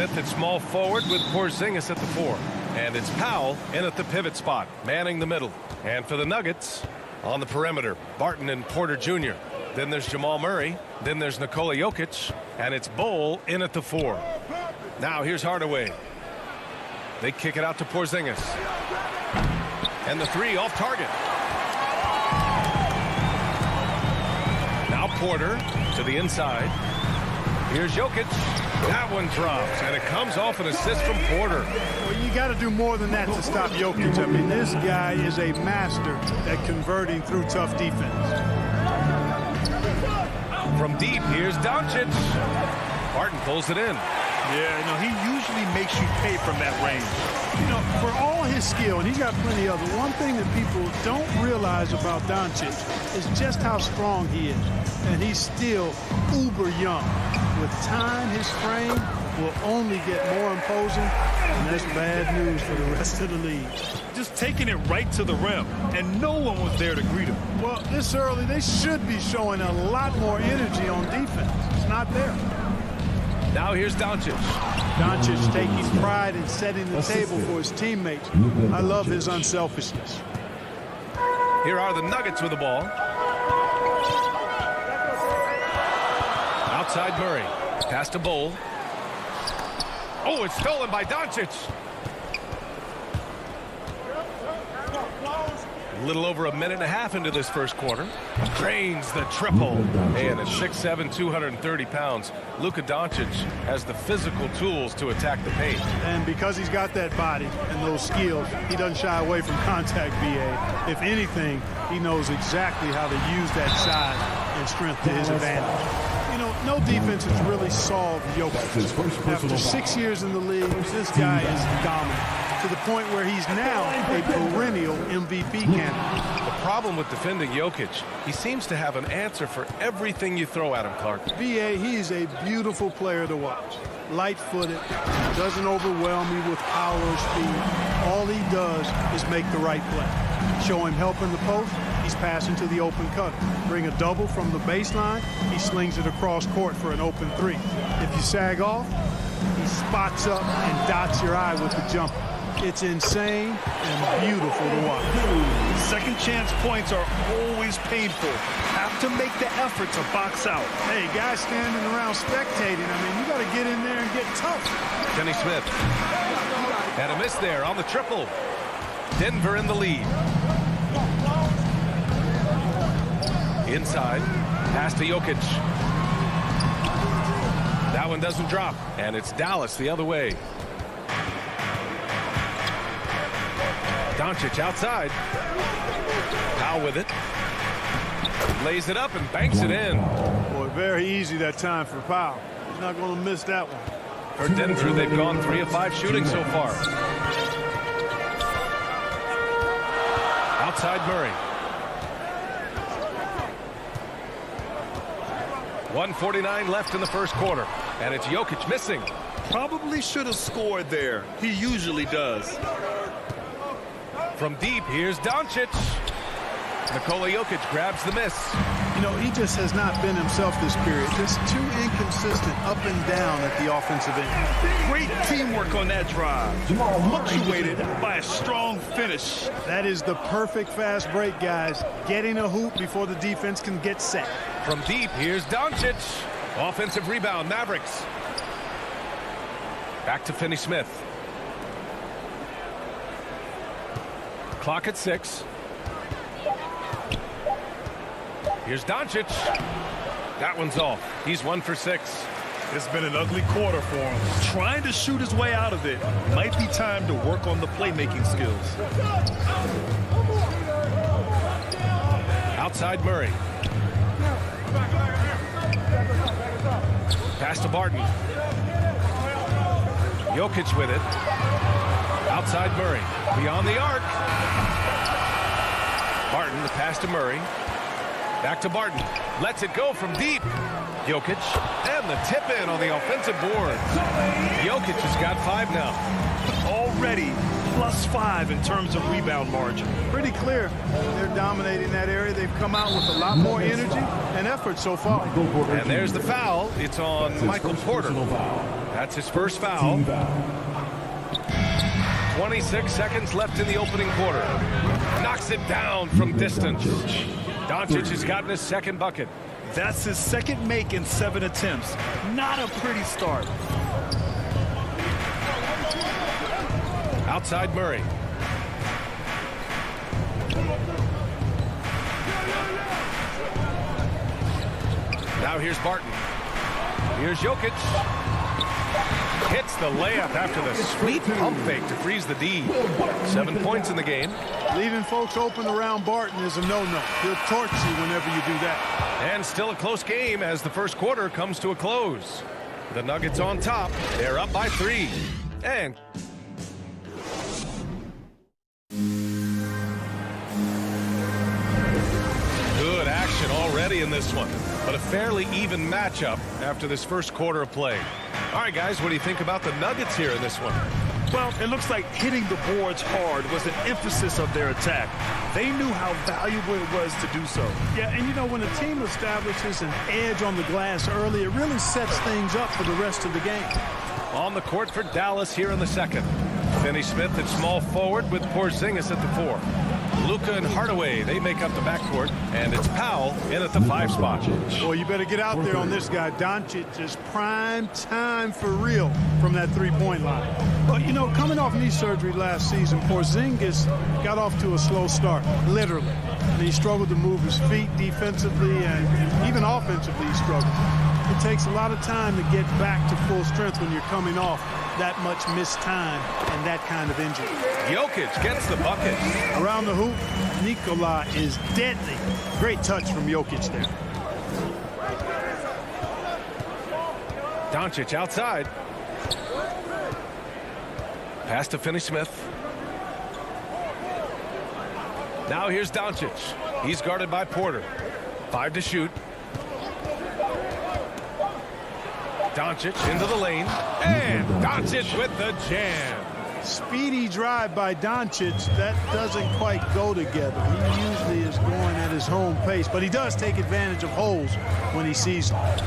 Smith at small forward with Porzingis at the 4. And it's Powell in at the pivot spot, manning the middle. And for the Nuggets, on the perimeter, Barton and Porter Jr. Then there's Jamal Murray. Then there's Nikola Jokic. And it's Bol in at the 4. Now here's Hardaway. They kick it out to Porzingis. And the 3 off target. Now Porter to the inside. Here's Jokic. That one drops, and it comes off an assist from Porter. Well, you got to do more than that to stop Jokic. I mean, this guy is a master at converting through tough defense. From deep, here's Doncic. Barton pulls it in. Yeah, he usually makes you pay from that range. For all his skill, and he's got plenty of it, one thing that people don't realize about Doncic is just how strong he is. And he's still uber young. With time, his frame will only get more imposing, and that's bad news for the rest of the league. Just taking it right to the rim, and no one was there to greet him. Well, this early, they should be showing a lot more energy on defense. It's not there. Now here's Doncic. Doncic taking pride in setting the table for his teammates. I love his unselfishness. Here are the Nuggets with the ball. Outside Murray. Pass to Bol. Oh, it's stolen by Doncic. A little over a minute and a half into this first quarter. Drains the triple. And at 6'7", 230 pounds, Luka Doncic has the physical tools to attack the paint. And because he's got that body and those skills, he doesn't shy away from contact, BA. If anything, he knows exactly how to use that size and strength to his advantage. No defense has really solved Jokic. After 6 years in the league, this guy is dominant to the point where he's now a perennial MVP candidate. The problem with defending Jokic, he seems to have an answer for everything you throw at him, Clark. BA, he is a beautiful player to watch. Light-footed, doesn't overwhelm you with power or speed. All he does is make the right play. Show him help in the post, he's passing to the open cutter. Bring a double from the baseline, he slings it across court for an open 3. If you sag off, he spots up and dots your eye with the jumper. It's insane and beautiful to watch. Second chance points are always painful. Have to make the effort to box out. Hey, guys standing around spectating, I mean, you got to get in there and get tough. Kenny Smith. And a miss there on the triple. Denver in the lead. Inside. Pass to Jokic. That one doesn't drop. And it's Dallas the other way. Doncic outside. Powell with it. Lays it up and banks it in. Boy, very easy that time for Powell. He's not going to miss that one. For Denver, they've gone 3 of 5 shooting so far. Outside Murray. 1:49 left in the first quarter. And it's Jokic missing. Probably should have scored there. He usually does. From deep, here's Doncic. Nikola Jokic grabs the miss. He just has not been himself this period. Just too inconsistent up and down at the offensive end. Great teamwork on that drive. Punctuated by a strong finish. That is the perfect fast break, guys. Getting a hoop before the defense can get set. From deep, here's Doncic. Offensive rebound, Mavericks. Back to Finney Smith. Clock at 6. Here's Doncic. That one's off. He's 1 for 6. It's been an ugly quarter for him. Trying to shoot his way out of it. Might be time to work on the playmaking skills. Outside Murray. Pass to Barton. Jokic with it. Outside Murray. Beyond the arc. Barton, the pass to Murray. Back to Barton. Lets it go from deep. Jokic. And the tip in on the offensive board. Jokic has got 5 now. Already +5 in terms of rebound margin. Pretty clear. They're dominating that area. They've come out with a lot more energy and effort so far. And there's the foul. It's on Michael Porter. That's his first foul. 26 seconds left in the opening quarter. Knocks it down from distance. Doncic has gotten his second bucket. That's his second make in 7 attempts. Not a pretty start. Outside Murray. Now here's Barton. Here's Jokic. Hits the layup after the sweet pump fake to freeze the D. 7 points in the game. Leaving folks open around Barton is a no-no. He'll torch you whenever you do that. And still a close game as the first quarter comes to a close. The Nuggets on top. They're up by 3. And good action already in this one, but a fairly even matchup after this first quarter of play. All right, guys, what do you think about the Nuggets here in this one? Well, it looks like hitting the boards hard was an emphasis of their attack. They knew how valuable it was to do so. Yeah, and you know, when a team establishes an edge on the glass early, it really sets things up for the rest of the game. On the court for Dallas here in the second. Finney Smith at small forward with Porzingis at the 4. Luka and Hardaway, they make up the backcourt, and it's Powell in at the 5 spot. Boy, you better get out there on this guy. Doncic is prime time for real from that three-point line. But, you know, coming off knee surgery last season, Porzingis got off to a slow start, literally. And he struggled to move his feet defensively, and even offensively he struggled. It takes a lot of time to get back to full strength when you're coming off that much missed time and that kind of injury. Jokic gets the bucket. Around the hoop, Nikola is deadly. Great touch from Jokic there. Doncic outside. Pass to Finney Smith. Now here's Doncic. He's guarded by Porter. 5 to shoot. Doncic into the lane, and Doncic with the jam. Speedy drive by Doncic. That doesn't quite go together. He usually is going at his home pace, but he does take advantage of holes when he sees them.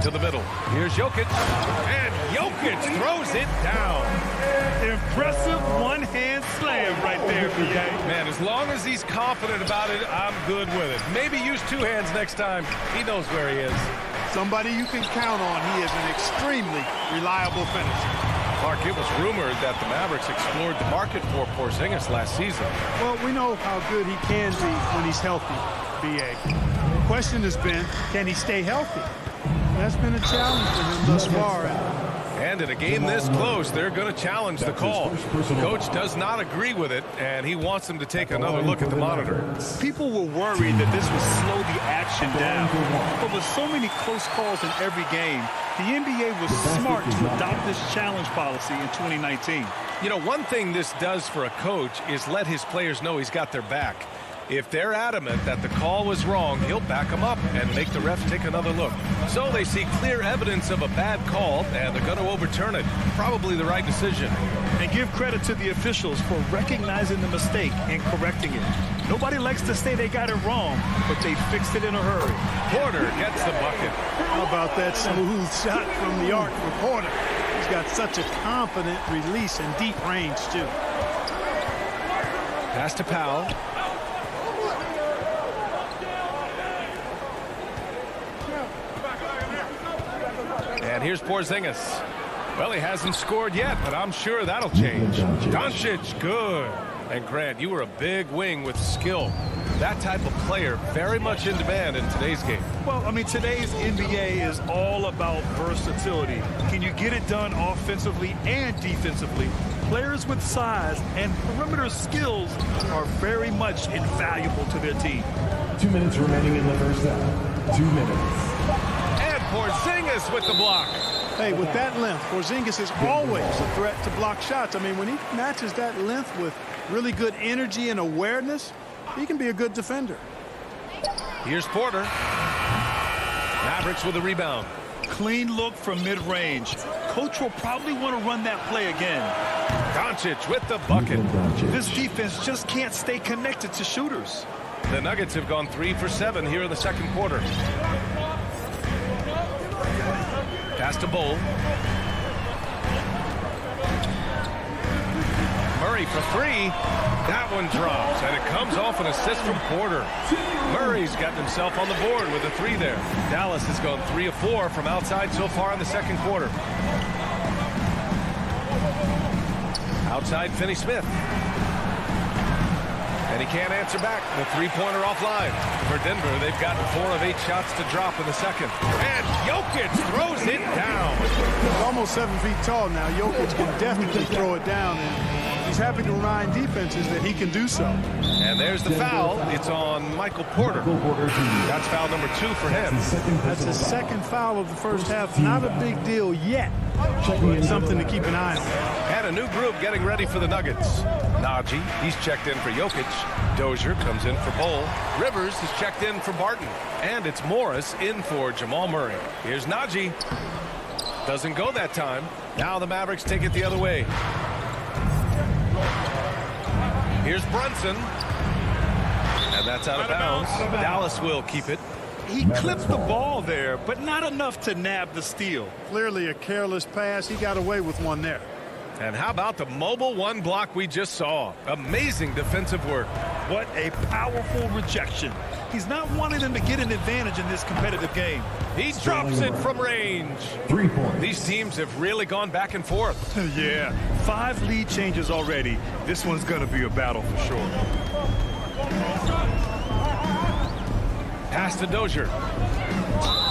To the middle. Here's Jokic, and Jokic throws it down. Impressive one-hand slam right there, PA. Man, as long as he's confident about it, I'm good with it. Maybe use 2 hands next time. He knows where he is. Somebody you can count on. He is an extremely reliable finisher. Clark, it was rumored that the Mavericks explored the market for Porzingis last season. Well, we know how good he can be when he's healthy, B.A. The question has been, can he stay healthy? That's been a challenge for him thus far. And in a game this close, they're going to challenge the call. Coach does not agree with it, and he wants them to take another look at the monitor. People were worried that this would slow the action down. But with so many close calls in every game, the NBA was smart to adopt this challenge policy in 2019. You know, one thing this does for a coach is let his players know he's got their back. If they're adamant that the call was wrong, he'll back them up and make the refs take another look. So they see clear evidence of a bad call, and they're going to overturn it. Probably the right decision. And give credit to the officials for recognizing the mistake and correcting it. Nobody likes to say they got it wrong, but they fixed it in a hurry. Porter gets the bucket. How about that smooth shot from the arc for Porter? He's got such a confident release and deep range, too. Pass to Powell. And here's Porzingis. Well, he hasn't scored yet, but I'm sure that'll change. Doncic, good. And Grant, you were a big wing with skill. That type of player very much in demand in today's game. Well, I mean, today's NBA is all about versatility. Can you get it done offensively and defensively? Players with size and perimeter skills are very much invaluable to their team. 2 minutes remaining in the first half. 2 minutes. And Porzingis with the block. Hey, with that length, Porzingis is always a threat to block shots. I mean, when he matches that length with really good energy and awareness, he can be a good defender. Here's Porter. Mavericks with a rebound. Clean look from mid-range. Coach will probably want to run that play again. Doncic with the bucket. This defense just can't stay connected to shooters. The Nuggets have gone 3 for 7 here in the second quarter. Pass to Bull. Murray for three. That one drops, and it comes off an assist from Porter. Murray's gotten himself on the board with a three there. Dallas has gone 3 of 4 from outside so far in the second quarter. Outside Finney-Smith. And he can't answer back. The three-pointer offline. For Denver, they've gotten 4 of 8 shots to drop in the second. And Jokic throws it down. He's almost 7 feet tall now. Jokic can definitely throw it down. And he's happy to remind defenses that he can do so. And there's the foul. It's on Michael Porter. That's foul number 2 for him. That's his second foul of the first half. Not a big deal yet, but something to keep an eye on. And a new group getting ready for the Nuggets. Najee, he's checked in for Jokic. Dozier comes in for Bol. Rivers is checked in for Barton. And it's Morris in for Jamal Murray. Here's Najee. Doesn't go that time. Now the Mavericks take it the other way. Here's Brunson. And that's out of bounds. Dallas will keep it. He clipped the ball there, but not enough to nab the steal. Clearly a careless pass. He got away with one there. And how about the mobile one block we just saw? Amazing defensive work. What a powerful rejection. He's not wanting them to get an advantage in this competitive game. He drops it from range. 3 points. These teams have really gone back and forth. Yeah, 5 lead changes already. This one's going to be a battle for sure. Pass to Dozier.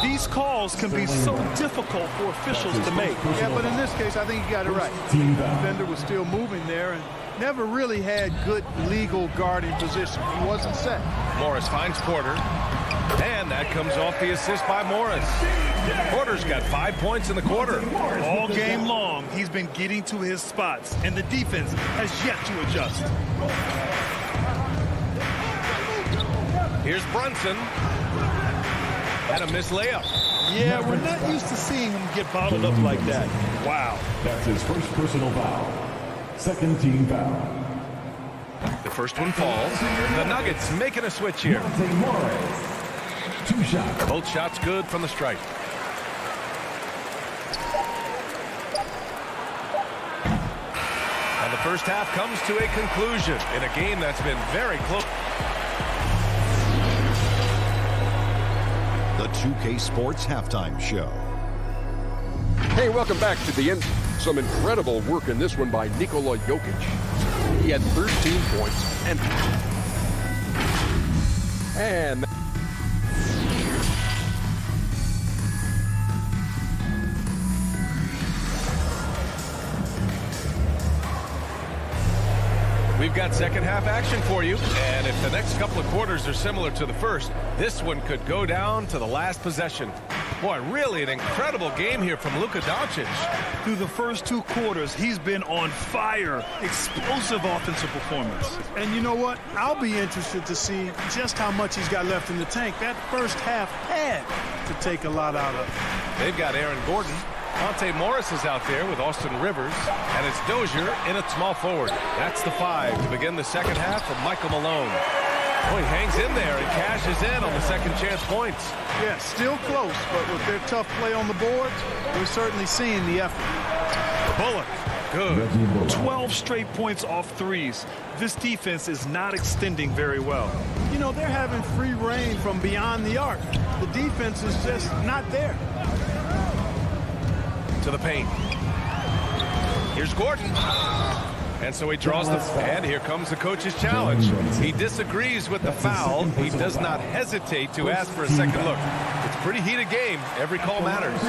These calls can be so difficult for officials to make. Yeah, but in this case, I think he got it right. The defender was still moving there and never really had good legal guarding position. He wasn't set. Morris finds Porter. And that comes off the assist by Morris. Porter's got 5 points in the quarter. All game long, he's been getting to his spots, and the defense has yet to adjust. Here's Brunson. And a missed layup. Yeah, we're not used to seeing him get bottled up like that. Wow. That's his first personal foul. Second team foul. The first one falls. The Nuggets making a switch here. Morris. 2 shots. Both shots good from the strike. And the first half comes to a conclusion in a game that's been very close. The 2K Sports Halftime Show. Hey, welcome back to the end. Some incredible work in this one by Nikola Jokic. He had 13 points and We've got second half action for you, and if the next couple of quarters are similar to the first, this one could go down to the last possession. Boy, really an incredible game here from Luka Doncic. Through the first 2 quarters, he's been on fire. Explosive offensive performance. And you know what? I'll be interested to see just how much he's got left in the tank. That first half had to take a lot out of it. They've got Aaron Gordon. Monte Morris is out there with Austin Rivers, and it's Dozier in at small forward. That's the 5 to begin the second half for Michael Malone. Oh, he hangs in there and cashes in on the second chance points. Yeah, still close, but with their tough play on the boards, we're certainly seeing the effort. Bullock. Good. 12 straight points off threes. This defense is not extending very well. You know, they're having free reign from beyond the arc. The defense is just not there. To the paint. Here's Gordon. And so he draws the... And here comes the coach's challenge. He disagrees with the foul. He does not hesitate to ask for a second look. It's a pretty heated game. Every call matters.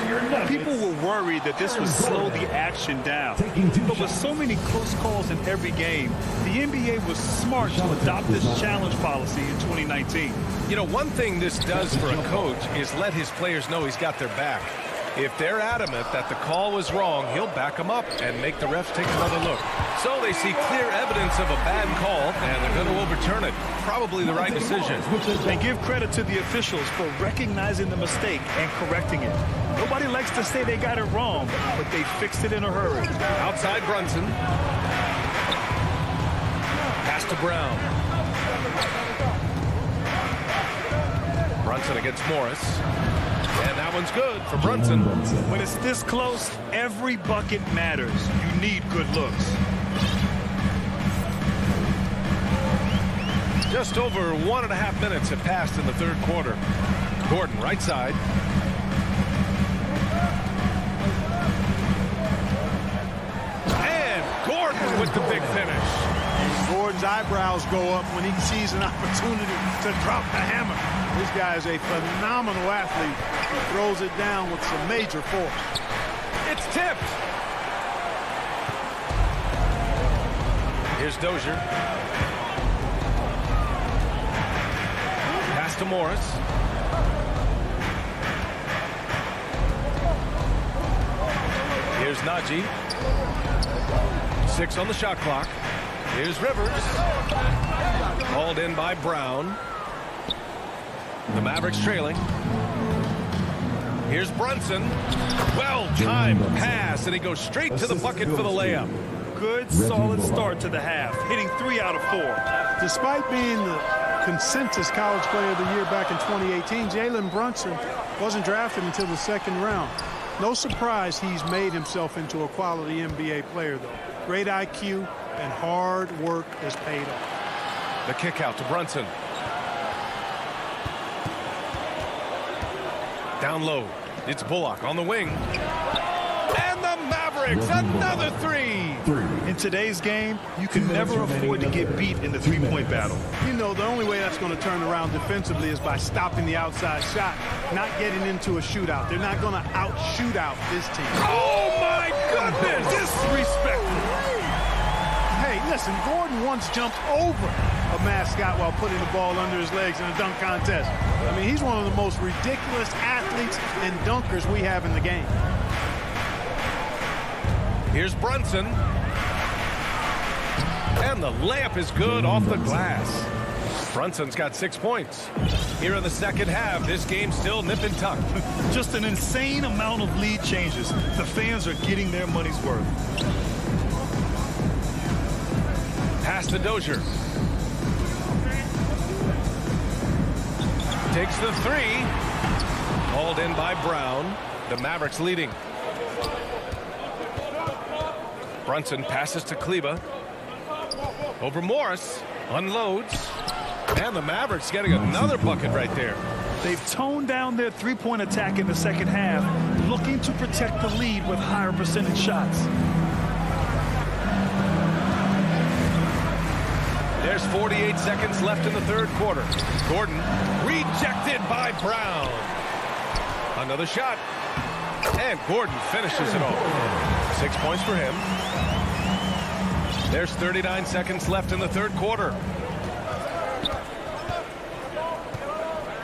People were worried that this would slow the action down. But with so many close calls in every game, the NBA was smart to adopt this challenge policy in 2019. You know, one thing this does for a coach is let his players know he's got their back. If they're adamant that the call was wrong, he'll back them up and make the refs take another look. So they see clear evidence of a bad call, and they're going to overturn it. Probably the right decision. And give credit to the officials for recognizing the mistake and correcting it. Nobody likes to say they got it wrong, but they fixed it in a hurry. Outside Brunson. Pass to Brown. Brunson against Morris. And that one's good for Brunson. When it's this close, every bucket matters. You need good looks. Just over 1.5 minutes have passed in the third quarter. Gordon, right side. And Gordon with the big finish. Gordon's eyebrows go up when he sees an opportunity to drop the hammer. This guy is a phenomenal athlete. He throws it down with some major force. It's tipped. Here's Dozier. Pass to Morris. Here's Najee. 6 on the shot clock. Here's Rivers. Called in by Brown. The Mavericks trailing. Here's Brunson. Well-timed pass, and he goes straight to the bucket for the layup. Good, solid start to the half, hitting 3 out of 4. Despite being the consensus college player of the year back in 2018, Jalen Brunson wasn't drafted until the second round. No surprise he's made himself into a quality NBA player, though. Great IQ and hard work has paid off. The kick out to Brunson. Down low. It's Bullock on the wing. And the Mavericks, another 3. In today's game, you can never afford to get beat in the three-point battle. You know, the only way that's going to turn around defensively is by stopping the outside shot, not getting into a shootout. They're not going to out-shoot out this team. Oh, my goodness! Disrespectful. Hey, listen, Gordon once jumped over a mascot while putting the ball under his legs in a dunk contest. I mean, he's one of the most ridiculous athletes and dunkers we have in the game. Here's Brunson. And the layup is good off the glass. Brunson's got 6 points. Here in the second half, this game's still nip and tuck. Just an insane amount of lead changes. The fans are getting their money's worth. Pass to Dozier. Takes the 3. Hauled in by Brown. The Mavericks leading. Brunson passes to Kleba. Over Morris. Unloads. And the Mavericks getting another bucket right there. They've toned down their three-point attack in the second half, looking to protect the lead with higher percentage shots. There's 48 seconds left in the third quarter. Gordon rejected by Brown. Another shot. And Gordon finishes it off. 6 points for him. There's 39 seconds left in the third quarter.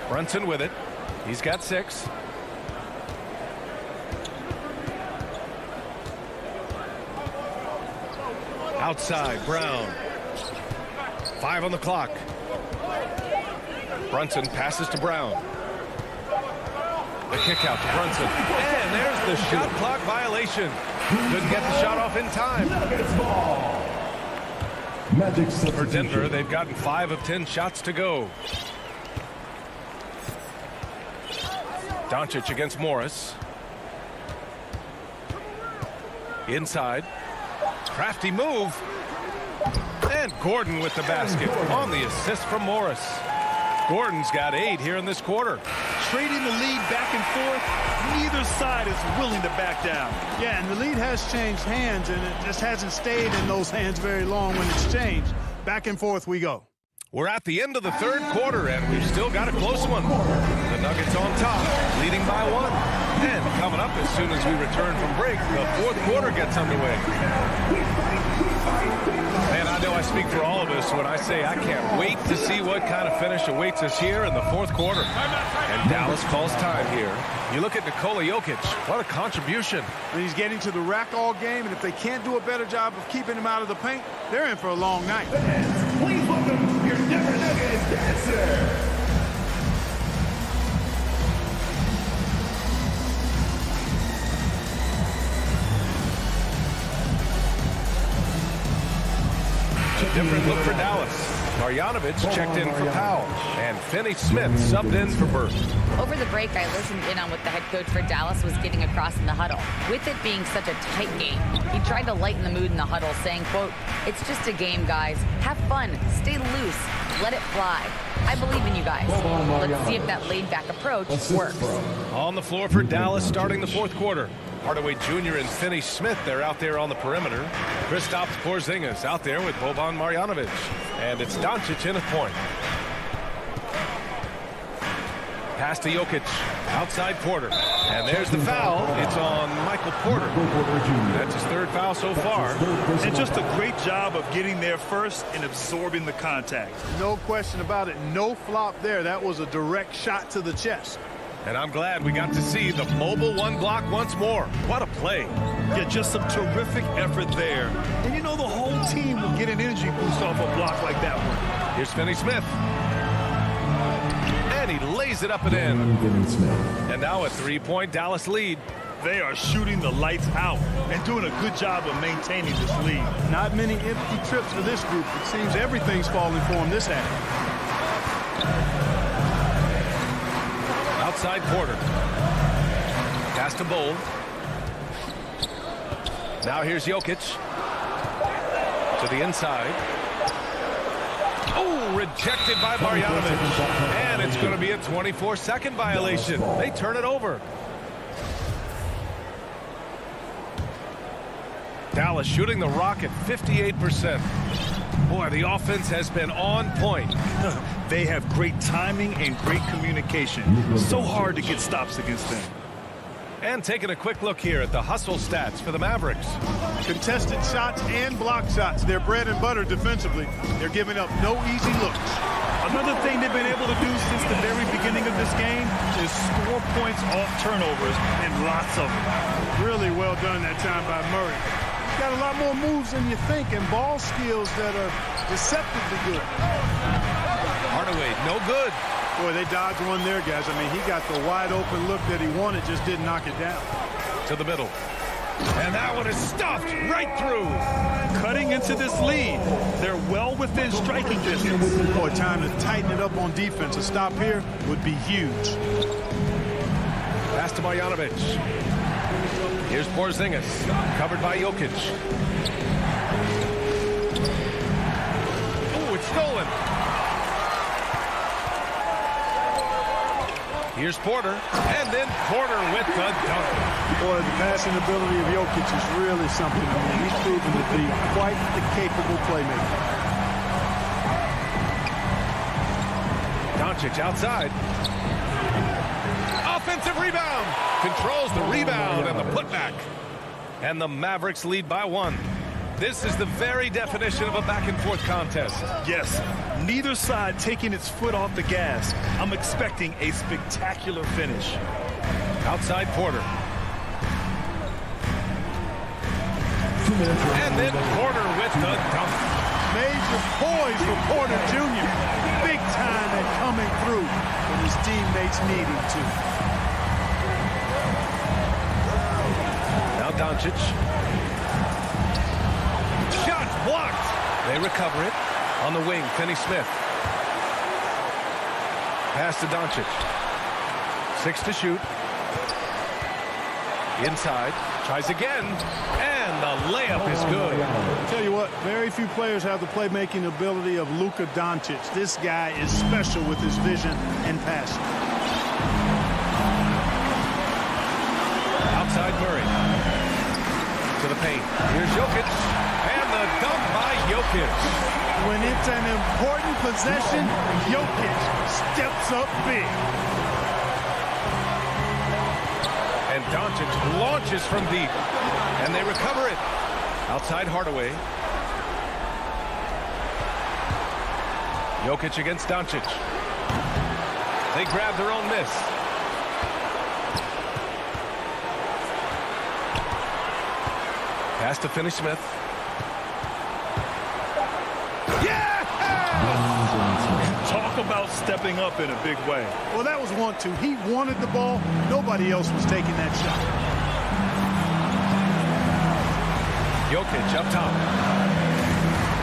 Brunson with it. He's got 6. Outside, Brown. 5 on the clock. Brunson passes to Brown. The kick out to Brunson. And there's the shot clock violation. Couldn't get the shot off in time. For Denver, they've gotten 5 of 10 shots to go. Doncic against Morris. Inside. Crafty move. And Gordon with the basket on the assist from Morris. Gordon's got 8 here in this quarter. Trading the lead back and forth, neither side is willing to back down. Yeah, and the lead has changed hands, and it just hasn't stayed in those hands very long when it's changed. Back and forth we go. We're at the end of the third quarter, and we've still got a close one. The Nuggets on top, leading by 1. And coming up as soon as we return from break, the fourth quarter gets underway. Man, I know I speak for all of us when I say I can't wait to see what kind of finish awaits us here in the fourth quarter. And Dallas calls time here. You look at Nikola Jokic, what a contribution. And he's getting to the rack all game, and if they can't do a better job of keeping him out of the paint, they're in for a long night. Please welcome your Denver Nuggets dancer. Different look for Dallas. Marjanovic checked in for Powell. And Finney Smith subbed in for Burke. Over the break, I listened in on what the head coach for Dallas was getting across in the huddle. With it being such a tight game, he tried to lighten the mood in the huddle, saying, quote, "It's just a game, guys. Have fun. Stay loose. Let it fly. I believe in you guys. Let's see if that laid-back approach works." On the floor for Dallas starting the fourth quarter. Hardaway Jr. and Finney Smith, they're out there on the perimeter. Kristaps Porzingis out there with Boban Marjanovic. And it's Doncic in a point. Pass to Jokic. Outside Porter. And there's the foul. It's on Michael Porter. That's his third foul so far. And just a great job of getting there first and absorbing the contact. No question about it. No flop there. That was a direct shot to the chest. And I'm glad we got to see the mobile one block once more. What a play. Yeah, just some terrific effort there. And you know the whole team will get an energy boost off a block like that one. Here's Finney Smith. And he lays it up and in. And now a three-point Dallas lead. They are shooting the lights out and doing a good job of maintaining this lead. Not many empty trips for this group. It seems everything's falling for them this half. Outside Porter. Pass to Bowl. Now here's Jokic. To the inside. Oh, rejected by Marjanovic. And it's going to be a 24-second violation. They turn it over. Dallas shooting the rock at 58%. Boy, the offense has been on point. They have great timing and great communication. So hard to get stops against them. And taking a quick look here at the hustle stats for the Mavericks. Contested shots and block shots. They're bread and butter defensively. They're giving up no easy looks. Another thing they've been able to do since the very beginning of this game is score points off turnovers, and lots of them. Really well done that time by Murray. He's got a lot more moves than you think and ball skills that are deceptively good. Hardaway, no good. Boy, they dodged one there, guys. I mean, he got the wide open look that he wanted, just didn't knock it down. To the middle. And that one is stuffed right through. Cutting into this lead. They're well within striking distance. Boy, time to tighten it up on defense. A stop here would be huge. Pass to Marjanovic. Here's Porzingis. Covered by Jokic. Oh, it's stolen. Here's Porter, and then Porter with the dunk. Boy, the passing ability of Jokic is really something. I mean, he's proven to be quite the capable playmaker. Doncic outside. Offensive rebound. Controls the rebound and the putback. And the Mavericks lead by one. This is the very definition of a back-and-forth contest. Yes, neither side taking its foot off the gas. I'm expecting a spectacular finish. Outside Porter. And then Porter with the dunk. Major poise for Porter Jr. Big time at coming through when his teammates need him to. Now Doncic. Blocked. They recover it. On the wing, Finney Smith. Pass to Doncic. 6 to shoot. Inside. Tries again. And the layup is good. I'll tell you what, very few players have the playmaking ability of Luka Doncic. This guy is special with his vision and passion. Outside Murray. To the paint. Here's Jokic. And the dunk by Jokic. When it's an important possession, Jokic steps up big. And Doncic launches from deep. And they recover it. Outside Hardaway. Jokic against Doncic. They grab their own miss. Pass to Finney Smith. Talk about stepping up in a big way. Well, that was 1-2. He wanted the ball. Nobody else was taking that shot. Jokic up top.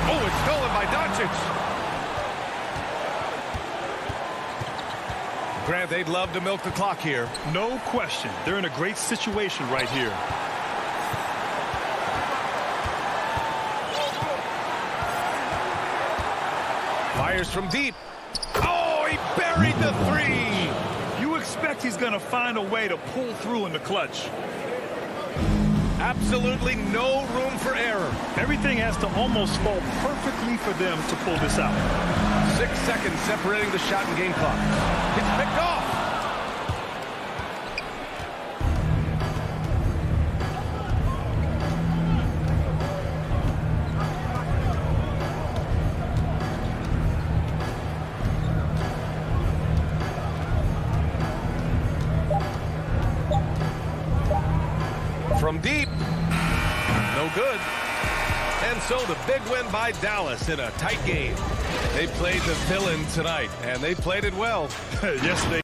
Oh, it's stolen by Doncic. Grant, they'd love to milk the clock here. No question. They're in a great situation right here. Fires from deep. Oh, he buried the three. You expect he's going to find a way to pull through in the clutch. Absolutely no room for error. Everything has to almost fall perfectly for them to pull this out. 6 seconds separating the shot and game clock. It's picked off. From deep. No good. And so the big win by Dallas in a tight game. They played the villain tonight, and they played it well. Yes, they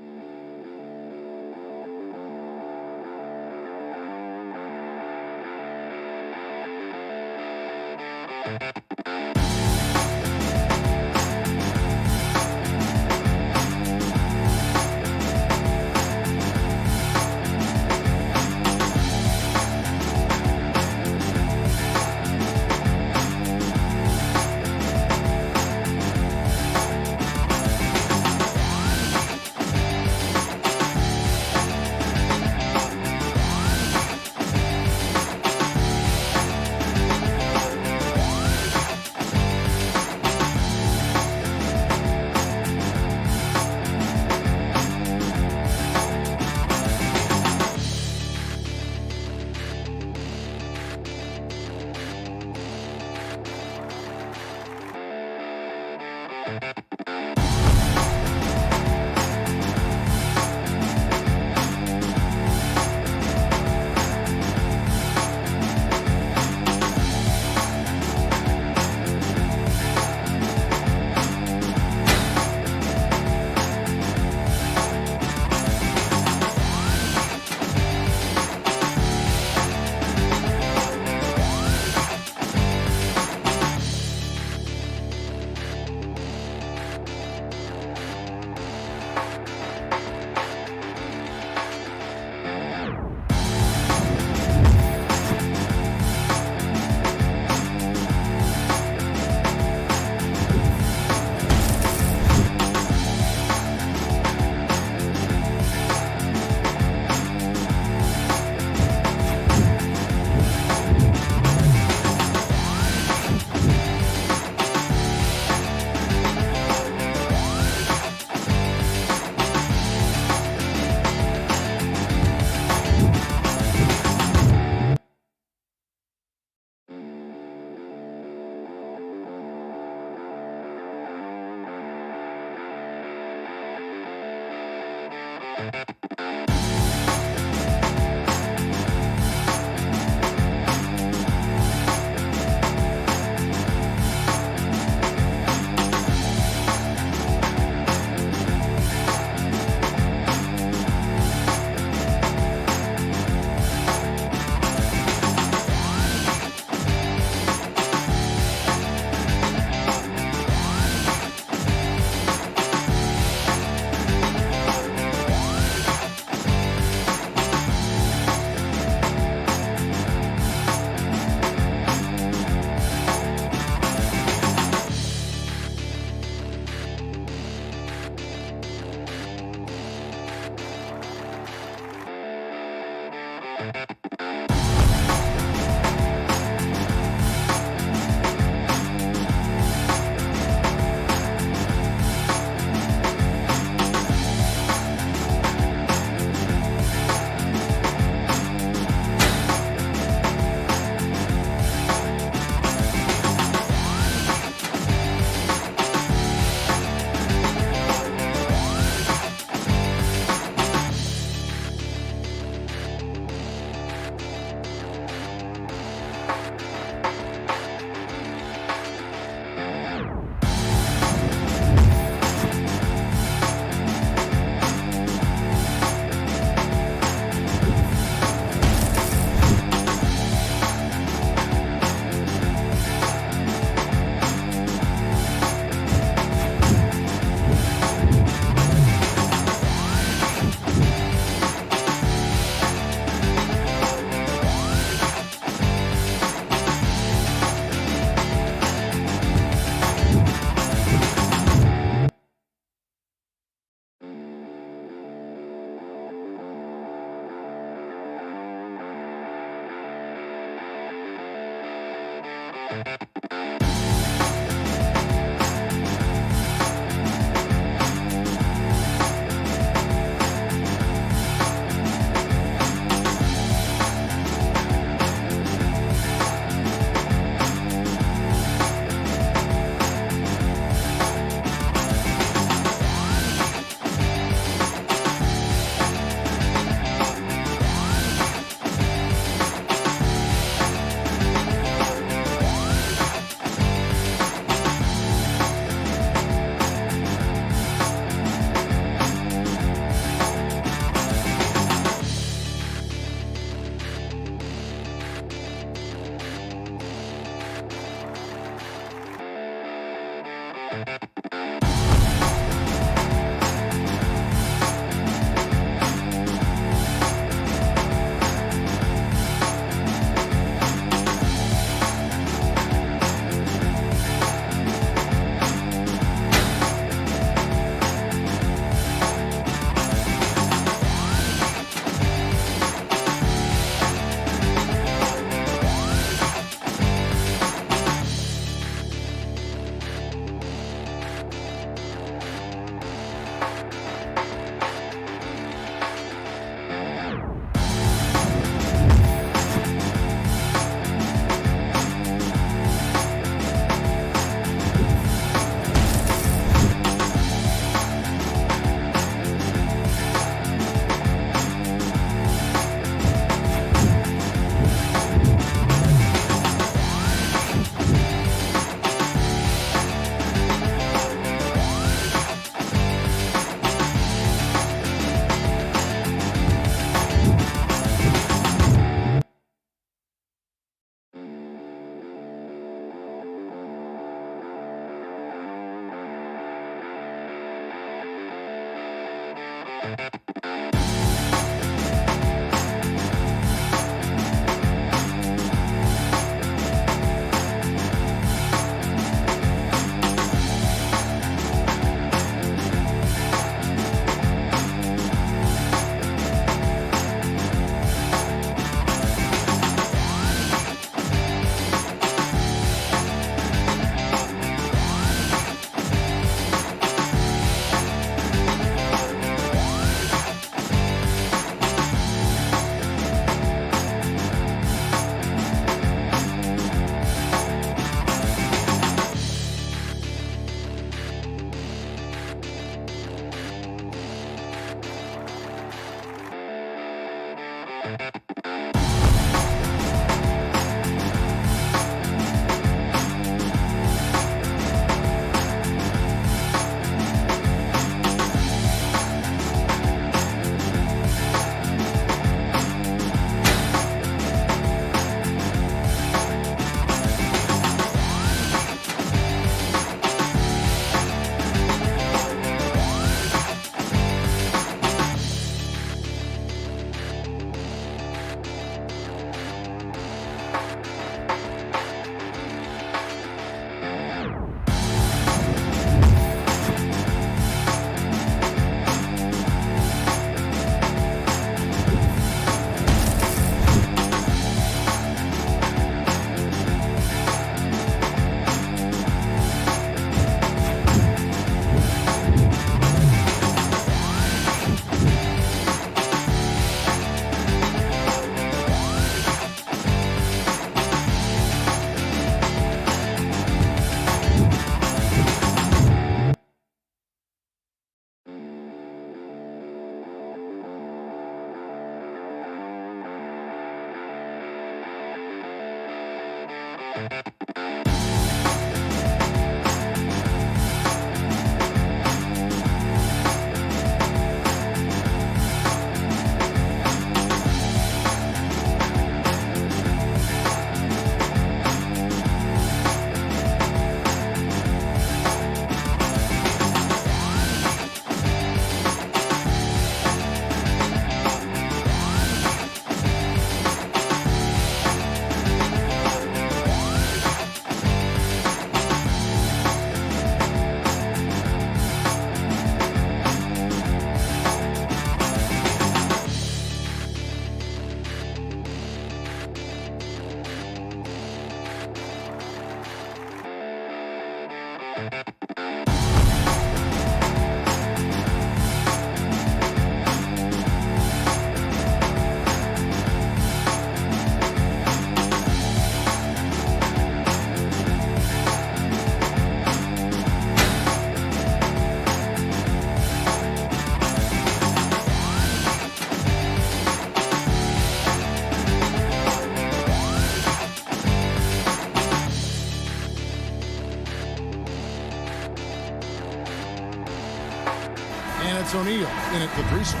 at the threesome.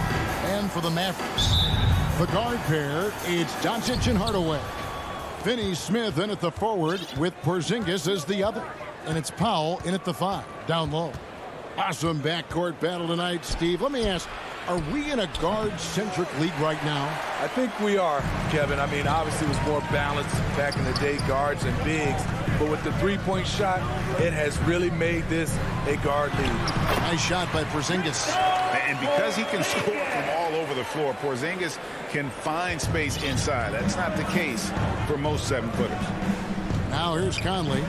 And for the Mavericks, the guard pair, it's Doncic and Hardaway. Finney-Smith in at the forward with Porzingis as the other. And it's Powell in at the 5, down low. Awesome backcourt battle tonight, Steve. Let me ask, are we in a guard-centric league right now? I think we are, Kevin. I mean, obviously it was more balanced back in the day, guards and bigs. But with the three-point shot, it has really made this a guard league. Nice shot by Porzingis. And because he can score from all over the floor, Porzingis can find space inside. That's not the case for most 7-footers. Now here's Conley.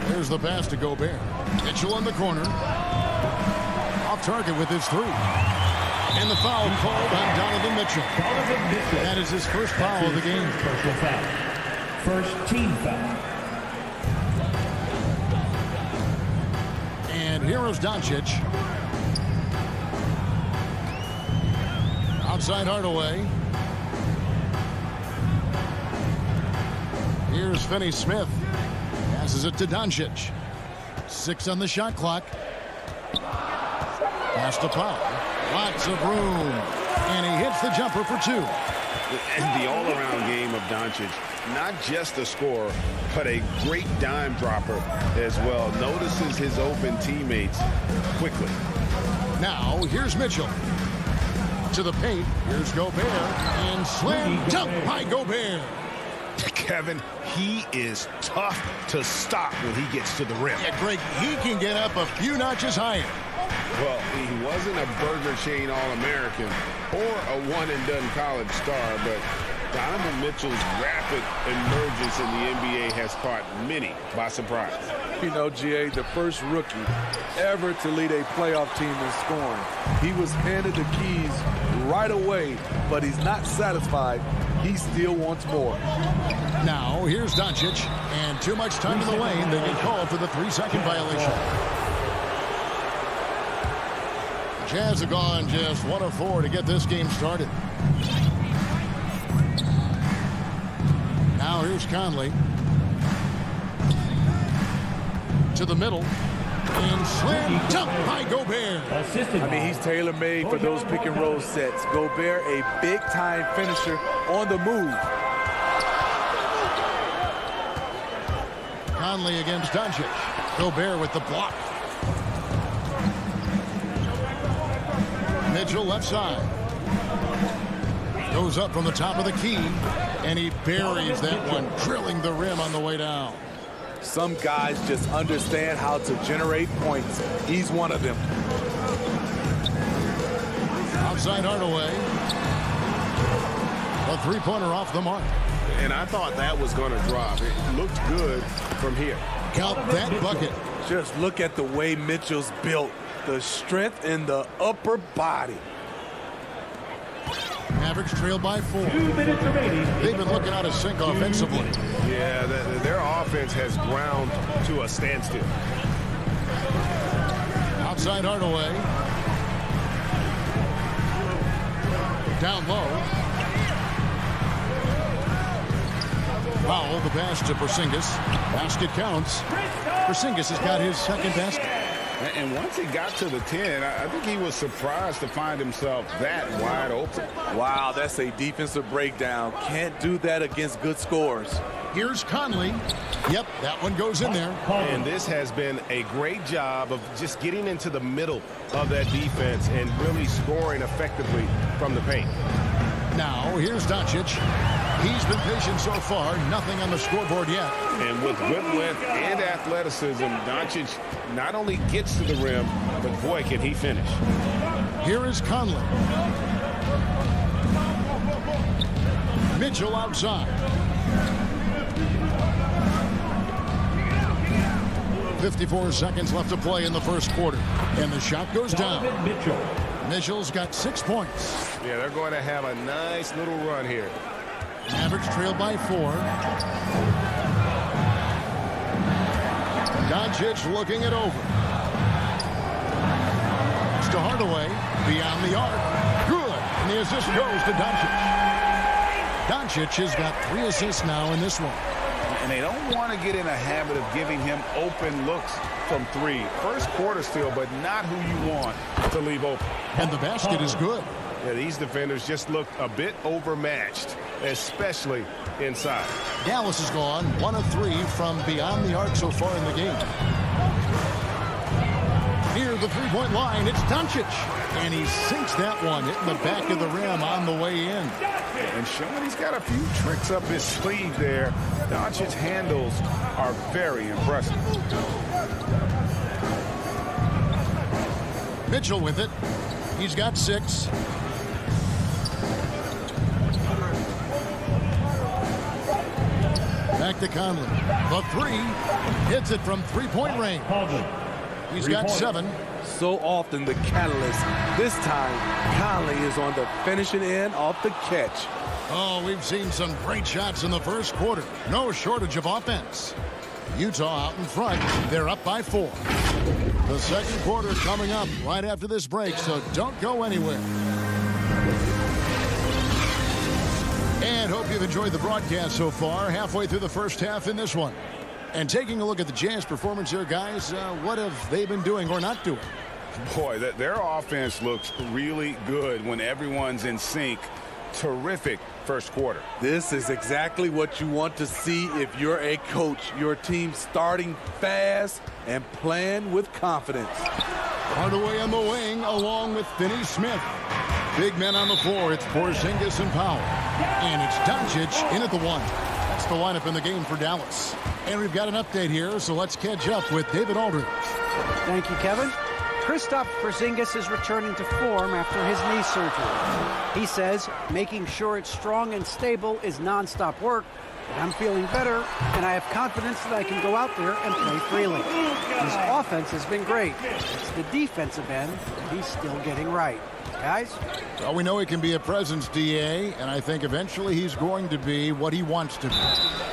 There's the pass to Gobert. Mitchell in the corner. Off target with his 3. And the foul called on Donovan Mitchell. That is his first foul of the game. Personal foul. First team foul. And here is Doncic. Outside Hardaway. Here's Finney-Smith. Passes it to Doncic. 6 on the shot clock. Pass to Powell. Lots of room. And he hits the jumper for 2. And the all-around game of Doncic, not just a scorer, but a great dime dropper as well. Notices his open teammates quickly. Now, here's Mitchell. To the paint. Here's Gobert. And slam dunk by Gobert. Kevin, he is tough to stop when he gets to the rim. Yeah, Greg, he can get up a few notches higher. Well, he wasn't a Burger Chain All-American or a one-and-done college star, but Donovan Mitchell's rapid emergence in the NBA has caught many by surprise. You know, GA, the first rookie ever to lead a playoff team in scoring. He was handed the keys right away, but he's not satisfied. He still wants more. Now, here's Doncic, and too much time in the lane. They get called for the 3-second violation. Jazz have gone just 1 of 4 to get this game started. Now here's Conley. To the middle. And slam dunk by Gobert. I mean, he's tailor-made for those pick-and-roll sets. Gobert, a big-time finisher on the move. Conley against Doncic. Gobert with the block. Mitchell left side. Goes up from the top of the key. And he buries that one, drilling the rim on the way down. Some guys just understand how to generate points. He's one of them. Outside Hardaway. A 3-pointer off the mark. And I thought that was going to drop. It looked good from here. Count that bucket. Just look at the way Mitchell's built. The strength in the upper body. Mavericks trail by 4. 2 minutes remaining. They've been looking out of sync offensively. Yeah, their offense has ground to a standstill. Outside Hardaway. Down low. Powell, the pass to Porzingis. Basket counts. Porzingis has got his second basket. And once he got to the 10, I think he was surprised to find himself that wide open. Wow, that's a defensive breakdown. Can't do that against good scores. Here's Conley. Yep, that one goes in there. And this has been a great job of just getting into the middle of that defense and really scoring effectively from the paint. Now, here's Doncic. He's been patient so far. Nothing on the scoreboard yet. And with good length and athleticism, Doncic not only gets to the rim, but boy, can he finish. Here is Conley. Mitchell outside. 54 seconds left to play in the first quarter. And the shot goes down. Mitchell's got 6 points. Yeah, they're going to have a nice little run here. Mavericks trail by 4. Doncic looking it over. It's to Hardaway. Beyond the arc. Good. And the assist goes to Doncic. Doncic has got 3 assists now in this one. and they don't want to get in a habit of giving him open looks from three. First quarter still, but not who you want to leave open. And the basket is good. Yeah, these defenders just look a bit overmatched, especially inside. Dallas has gone 1 of 3 from beyond the arc so far in the game. Near the three-point line, it's Doncic. And he sinks that one, hitting the back of the rim on the way in. And showing he's got a few tricks up his sleeve there. Doncic's handles are very impressive. Mitchell with it. He's got 6. Back to Conley. The 3. Hits it from three-point range. He's got 7. So often the catalyst. This time, Conley is on the finishing end off the catch. Oh, we've seen some great shots in the first quarter. No shortage of offense. Utah out in front. They're up by 4. The second quarter coming up right after this break, so don't go anywhere. And hope you've enjoyed the broadcast so far. Halfway through the first half in this one. And taking a look at the Jazz performance here, guys, what have they been doing or not doing? Boy, their offense looks really good when everyone's in sync. Terrific first quarter. This is exactly what you want to see if you're a coach. Your team starting fast and playing with confidence. Hardaway on the wing along with Finney Smith. Big men on the floor. It's Porzingis and Powell. And it's Doncic in at the 1. That's the lineup in the game for Dallas. And we've got an update here, so let's catch up with David Aldridge. Thank you, Kevin. Kristaps Porzingis is returning to form after his knee surgery. He says making sure it's strong and stable is nonstop work, but I'm feeling better, and I have confidence that I can go out there and play freely. His offense has been great. It's the defensive end that he's still getting right. Guys? Well, we know he can be a presence, D.A., and I think eventually he's going to be what he wants to be.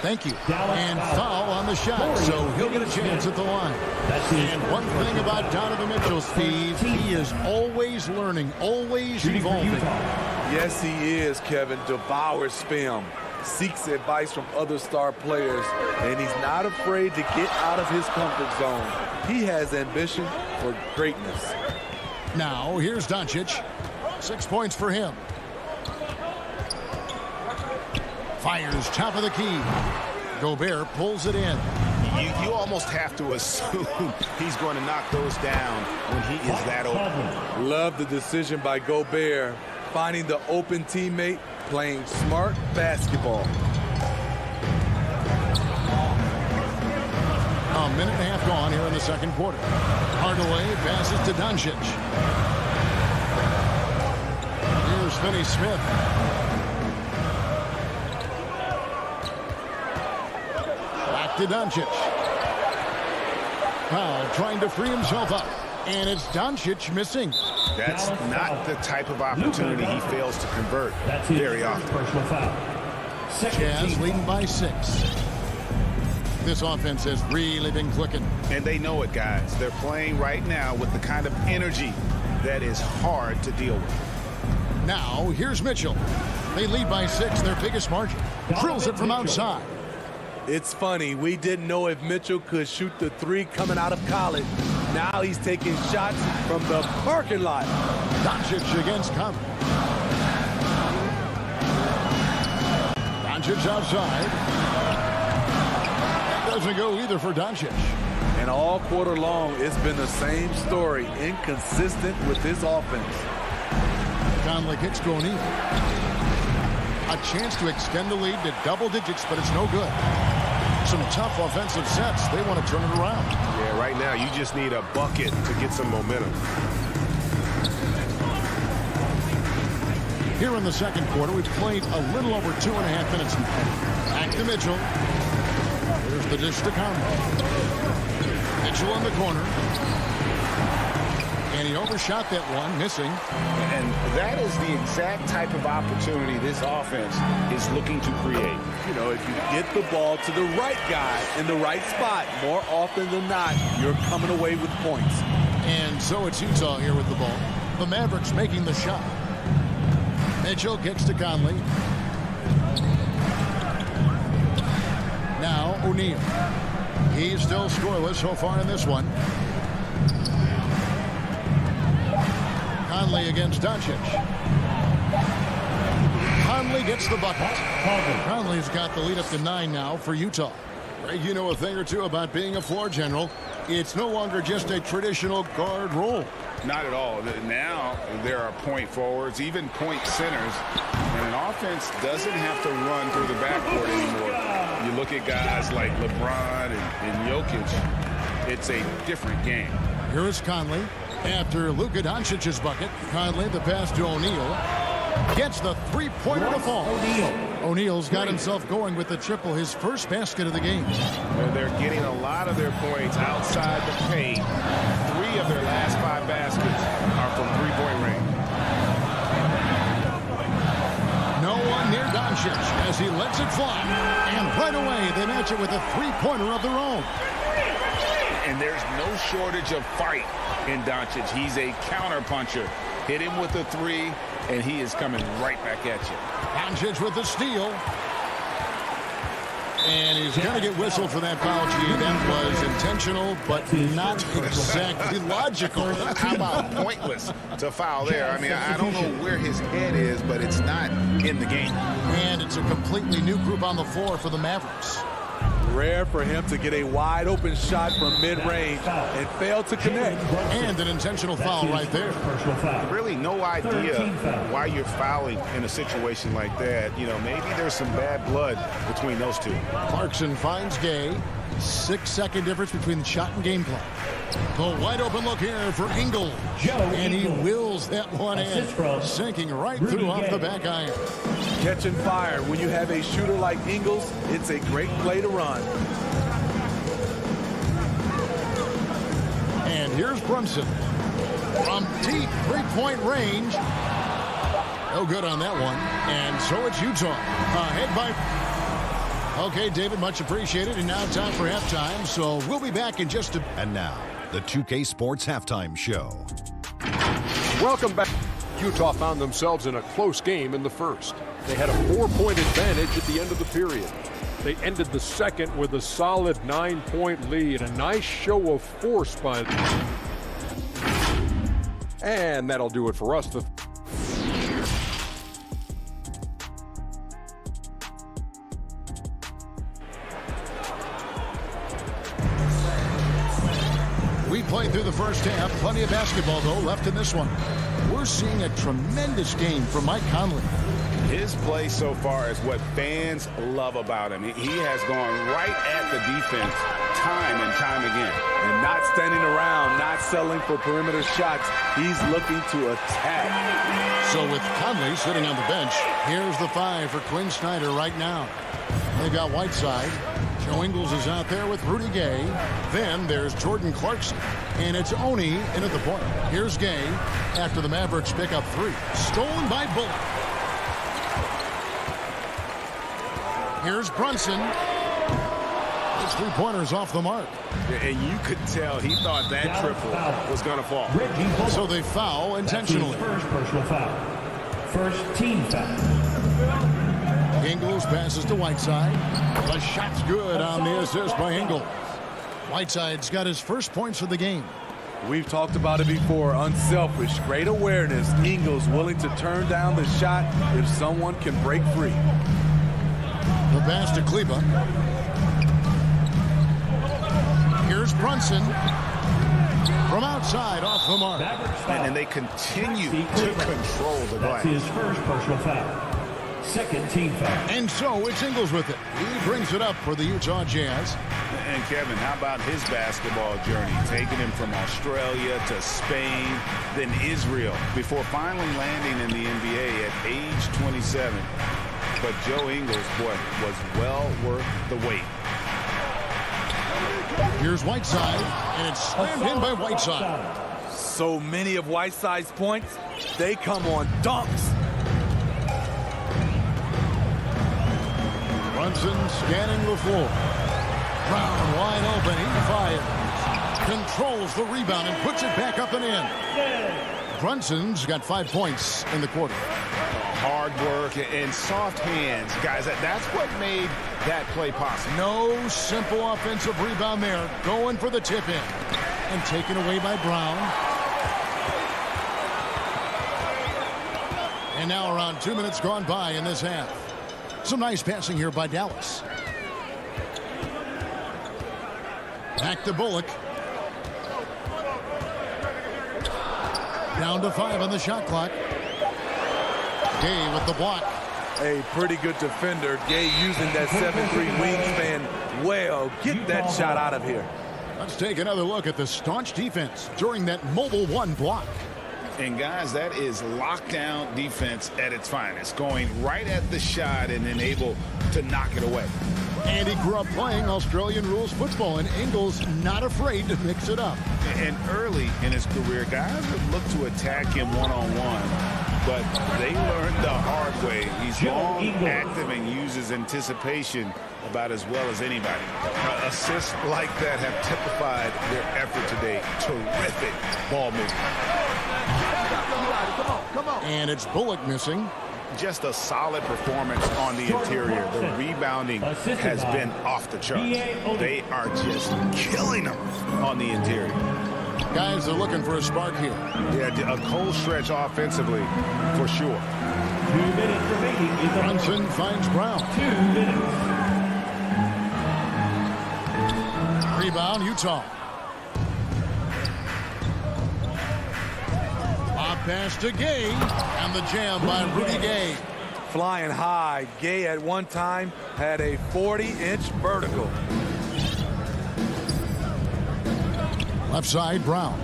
Thank you. And foul on the shot, so he'll get a chance at the line. And one thing about Donovan Mitchell, Steve, he is always learning, always evolving. Yes, he is, Kevin. Devours film, seeks advice from other star players, and he's not afraid to get out of his comfort zone. He has ambition for greatness. Now, here's Doncic. 6 points for him. Fires top of the key. Gobert pulls it in. You almost have to assume he's going to knock those down when he is that open. Love the decision by Gobert, finding the open teammate, playing smart basketball. A minute and a half gone here in the second quarter. Hardaway passes to Doncic. Here's Finney Smith. Back to Doncic. Powell trying to free himself up. And it's Doncic missing. That's not the type of opportunity he fails to convert very often. Jazz leading by 6. This offense has really been clicking. And they know it, guys. They're playing right now with the kind of energy that is hard to deal with. Now, here's Mitchell. They lead by 6, their biggest margin. Drills it from outside. It's funny, we didn't know if Mitchell could shoot the 3 coming out of college. Now he's taking shots from the parking lot. Doncic against Conley. Doncic outside. Doesn't go either for Doncic. And all quarter long, it's been the same story, inconsistent with his offense. Conley kicks to O'Neal. A chance to extend the lead to double digits, but it's no good. Some tough offensive sets. They want to turn it around. Yeah, right now you just need a bucket to get some momentum. Here in the second quarter, we've played a little over 2.5 minutes now. Back to Mitchell. Here's the dish to Conley. Mitchell in the corner. And he overshot that one, missing. And that is the exact type of opportunity this offense is looking to create. You know, if you get the ball to the right guy in the right spot, more often than not, you're coming away with points. And so it's Utah here with the ball. The Mavericks making the shot. Mitchell kicks to Conley. Now O'Neal. He's still scoreless so far in this one. Conley against Doncic. Conley gets the bucket. Conley's got the lead up to 9 now for Utah. Greg, you know a thing or two about being a floor general. It's no longer just a traditional guard role. Not at all. Now there are point forwards, even point centers, and an offense doesn't have to run through the backcourt anymore. You look at guys like LeBron and Jokic, it's a different game. Here is Conley. After Luka Doncic's bucket, Conley, the pass to O'Neal, gets the three-pointer to fall. O'Neal's got himself going with the triple, his first basket of the game. Well, they're getting a lot of their points outside the paint. 3 of their last 5 baskets are from three-point range. No one near Doncic as he lets it fly. And right away, they match it with a three-pointer of their own. And there's no shortage of fight in Doncic. He's a counter-puncher. Hit him with a 3, and he is coming right back at you. Doncic with the steal. And he's going to get whistled for that foul, G. That was intentional, but not exactly logical. How about pointless to foul there? I mean, I don't know where his head is, but it's not in the game. And it's a completely new group on the floor for the Mavericks. Rare for him to get a wide open shot from mid-range and fail to connect. And an intentional foul right there. Really no idea why you're fouling in a situation like that. You know, maybe there's some bad blood between those two. Clarkson finds Gay. 6-second difference between the shot and game clock. The wide open look here for Ingles. And he wills that one in, sinking right through off the back iron. Catching fire. When you have a shooter like Ingles, it's a great play to run. And here's Brunson. From deep three-point range. No good on that one. And so it's Utah. Ahead by... Okay, David, much appreciated. And now time for halftime. So we'll be back in just a... And now, the 2K Sports Halftime Show. Welcome back. Utah found themselves in a close game in the first. They had a 4-point advantage at the end of the period. They ended the second with a solid 9-point lead. A nice show of force by them. And that'll do it for us. We played through the first half. Plenty of basketball, though, left in this one. We're seeing a tremendous game from Mike Conley. His play so far is what fans love about him. He has gone right at the defense time and time again. And not standing around, not settling for perimeter shots. He's looking to attack. So with Conley sitting on the bench, here's the 5 for Quinn Snyder right now. They've got Whiteside. Joe Ingles is out there with Rudy Gay. Then there's Jordan Clarkson. And it's Oni in at the point. Here's Gay after the Mavericks pick up 3. Stolen by Bullock. Here's Brunson. His three-pointer's off the mark. And you could tell he thought that triple was going to fall. So they foul intentionally. First personal foul. First team foul. Ingles passes to Whiteside. The shot's good on the assist by Ingles. Whiteside's got his first points of the game. We've talked about it before. Unselfish, great awareness. Ingles willing to turn down the shot if someone can break free. The pass to Kleba. Here's Brunson. From outside, off the mark. And they continue to control the glass. That's his first personal foul. Second team foul. And so it's Ingles with it. He brings it up for the Utah Jazz. And Kevin, how about his basketball journey? Taking him from Australia to Spain, then Israel, before finally landing in the NBA at age 27. But Joe Ingles, boy, was well worth the wait. Here's Whiteside, and it's slammed in by Whiteside. So many of Whiteside's points, they come on dunks. Brunson scanning the floor. Brown wide open, he fires. Controls the rebound and puts it back up and in. Brunson's got 5 points in the quarter. Hard work and soft hands, guys. That's what made that play possible. No simple offensive rebound there. Going for the tip in. And taken away by Brown. And now around 2 minutes gone by in this half. Some nice passing here by Dallas. Back to Bullock. Down to 5 on the shot clock. Gay with the block. A pretty good defender. Gay using that 7'3" wingspan well. Get that shot out of here. Let's take another look at the staunch defense during that mobile 1 block. And guys, that is lockdown defense at its finest. Going right at the shot and then able to knock it away. And he grew up playing Australian rules football, and Ingles not afraid to mix it up. And early in his career, guys would look to attack him one-on-one, but they learned the hard way. He's long, active, and uses anticipation about as well as anybody. Assists like that have typified their effort today. Terrific ball movement. Come on. And it's Bullock missing. Just a solid performance on the interior. The rebounding has been off the charts. They are just killing them on the interior. Guys are looking for a spark here. Yeah, a cold stretch offensively for sure. 2 minutes remaining. Brunson finds Brown. 2 minutes. Rebound, Utah. Pass to Gay, and the jam by Rudy Gay. Flying high. Gay at one time had a 40-inch vertical. Left side, Brown.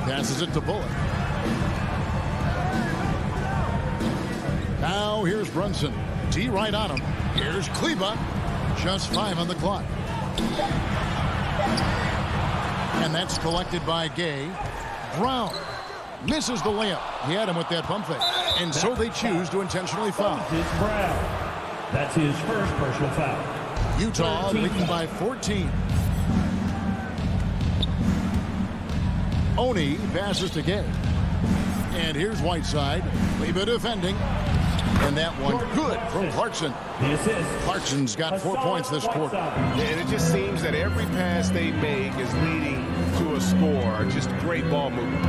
Passes it to Bullock. Now here's Brunson. D right on him. Here's Kleba. Just 5 on the clock. And that's collected by Gay. Brown misses the layup. He had him with that pump fake. And so they choose to intentionally foul. That's his first personal foul. Utah leading by 14. Oni passes to Gay. And here's Whiteside. Kleba defending. And that one good from Clarkson. Clarkson's got 4 points this quarter. And it just seems that every pass they make is leading to a score. Just great ball movement.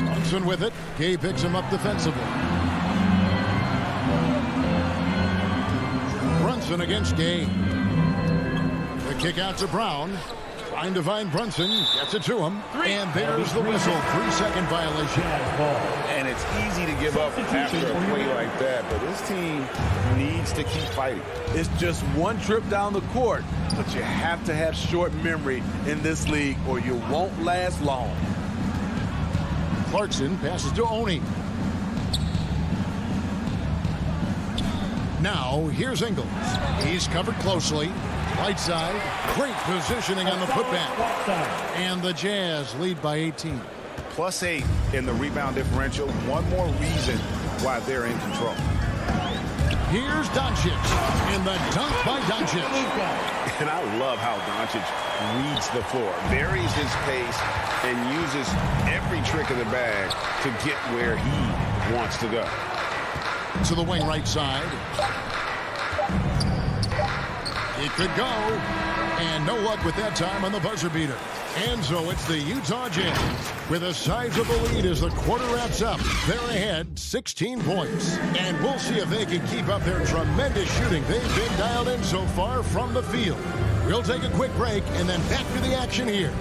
Clarkson with it. Gay picks him up defensively. Brunson against Gay. The kick out to Brown. Trying to find Brunson. Gets it to him. And there's the whistle. 3-second violation. And it's easy to give up after a play like that, but this team needs to keep fighting. It's just one trip down the court, but you have to have short memory in this league or you won't last long. Clarkson passes to Oni. Now, here's Ingles. He's covered closely. Right side, great positioning on the putback. And the Jazz lead by 18. +8 in the rebound differential. One more reason why they're in control. Here's Doncic. And the dunk by Doncic. And I love how Doncic reads the floor, varies his pace, and uses every trick of the bag to get where he wants to go. To the wing right side. It could go. And no luck with that time on the buzzer beater. And so it's the Utah Jazz with a sizable lead as the quarter wraps up. They're ahead 16 points. And we'll see if they can keep up their tremendous shooting they've been dialed in so far from the field. We'll take a quick break and then back to the action here.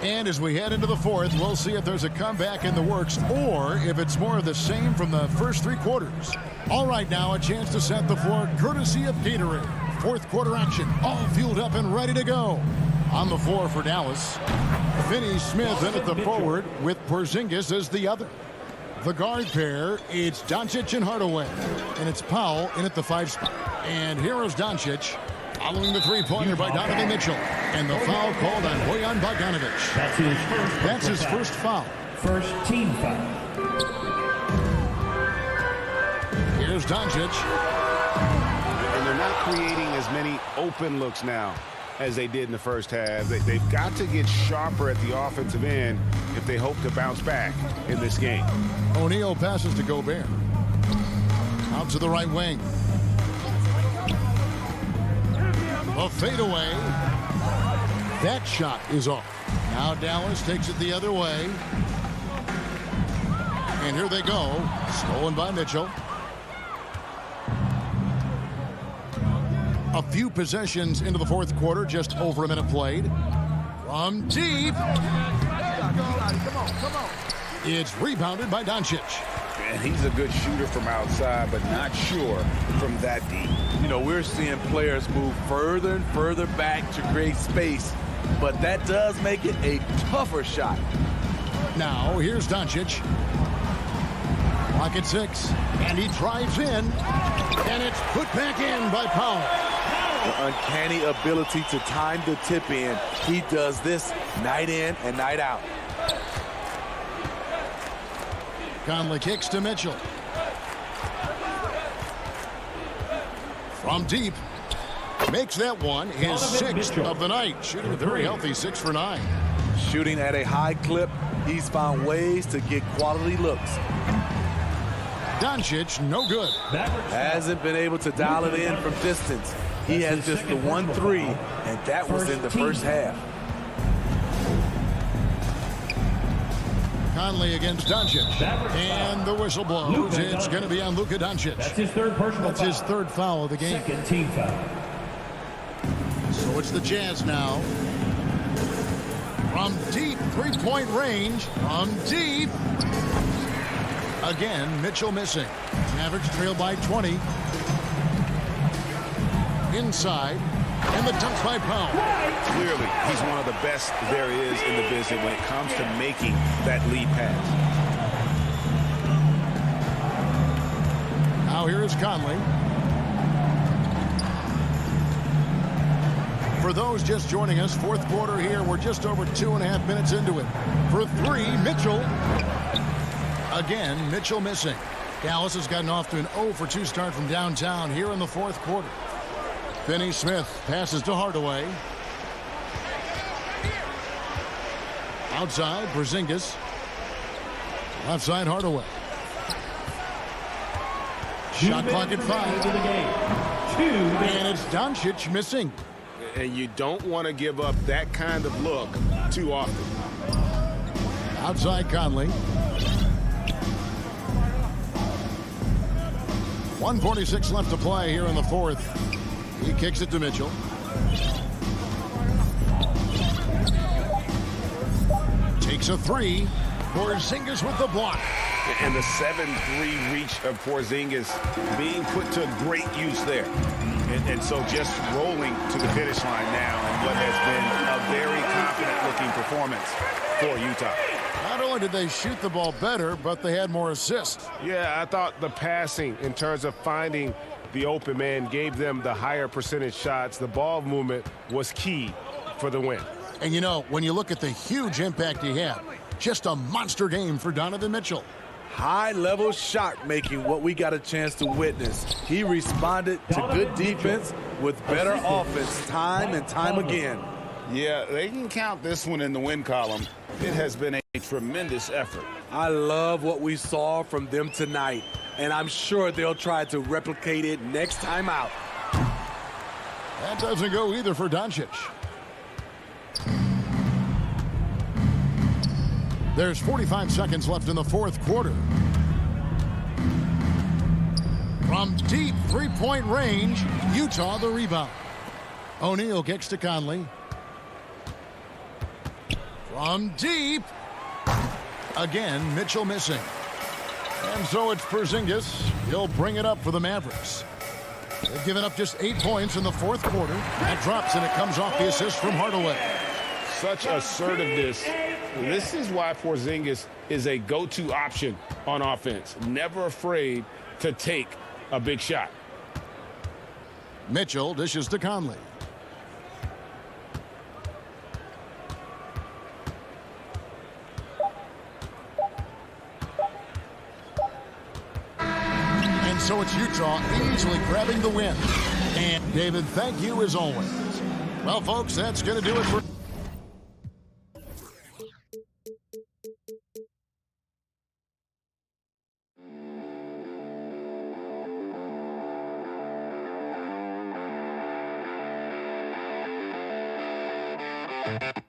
And as we head into the fourth, we'll see if there's a comeback in the works or if it's more of the same from the first 3 quarters. All right, now a chance to set the floor courtesy of Gatorade. Fourth quarter action, all fueled up and ready to go. On the floor for Dallas, Finney-Smith in at the forward with Porzingis as the other. The guard pair, it's Doncic and Hardaway. And it's Powell in at the 5 spot. And here is Doncic following the three-pointer by Donovan Mitchell. And the foul called on Bojan Bogdanovic. That's his first foul. First team foul. Here's Doncic. And they're not creating as many open looks now. as they did in the first half. They've got to get sharper at the offensive end if they hope to bounce back in this game. O'Neal passes to Gobert. Out to the right wing. A fadeaway. That shot is off. Now Dallas takes it the other way. And here they go. Stolen by Mitchell. A few possessions into the fourth quarter. Just over a minute played. From deep. It's rebounded by Doncic. And he's a good shooter from outside, but not sure from that deep. You know, we're seeing players move further and further back to create space, but that does make it a tougher shot. Now, here's Doncic. Clock at 6, and he drives in, and it's put back in by Powell. The uncanny ability to time the tip in. He does this night in and night out. Conley kicks to Mitchell. From deep. Makes that one his sixth of the night. Shooting a very healthy 6 for 9. Shooting at a high clip, he's found ways to get quality looks. Doncic, no good. Hasn't been able to dial it in from distance. He has just the 1-3, and that was in the first half. Conley against Doncic. And the whistle blows. It's going to be on Luka Doncic. That's his third personal That's his third foul of the game. Second team foul. So it's the Jazz now. From deep three-point range. From deep. Again, Mitchell missing. Mavericks trail by 20. Inside. And the dunks by Powell. Clearly, he's one of the best there is in the business when it comes to making that lead pass. Now here is Conley. For those just joining us, fourth quarter here. We're just over 2.5 minutes into it. For 3, Mitchell. Again, Mitchell missing. Dallas has gotten off to an 0-for-2 start from downtown here in the fourth quarter. Finney Smith passes to Hardaway. Outside, Porzingis. Left side, Hardaway. Shot clock at 5. And it's Doncic missing. And you don't want to give up that kind of look too often. Outside, Conley. 1:46 left to play here in the fourth. He kicks it to Mitchell. Takes a 3. Porzingis with the block. And the 7-3 reach of Porzingis being put to great use there. And so just rolling to the finish line now in what has been a very confident-looking performance for Utah. Not only did they shoot the ball better, but they had more assists. Yeah, I thought the passing in terms of finding the open man gave them the higher percentage shots. The ball movement was key for the win. And you know, when you look at the huge impact he had, just a monster game for Donovan Mitchell. High-level shot making, what we got a chance to witness. He responded to good defense with better offense time and time again. Yeah, they can count this one in the win column. It has been a tremendous effort. I love what we saw from them tonight, and I'm sure they'll try to replicate it next time out. That doesn't go either for Doncic. There's 45 seconds left in the fourth quarter. From deep three-point range, Utah the rebound. O'Neal kicks to Conley. From deep. Again, Mitchell missing. And so it's Porzingis. He'll bring it up for the Mavericks. They've given up just 8 points in the fourth quarter. That drops and it comes off the assist from Hardaway. Such assertiveness. This is why Porzingis is a go-to option on offense. Never afraid to take a big shot. Mitchell dishes to Conley. And so it's Utah easily grabbing the win. And David, thank you as always. Well, folks, that's going to do it for... Thank you.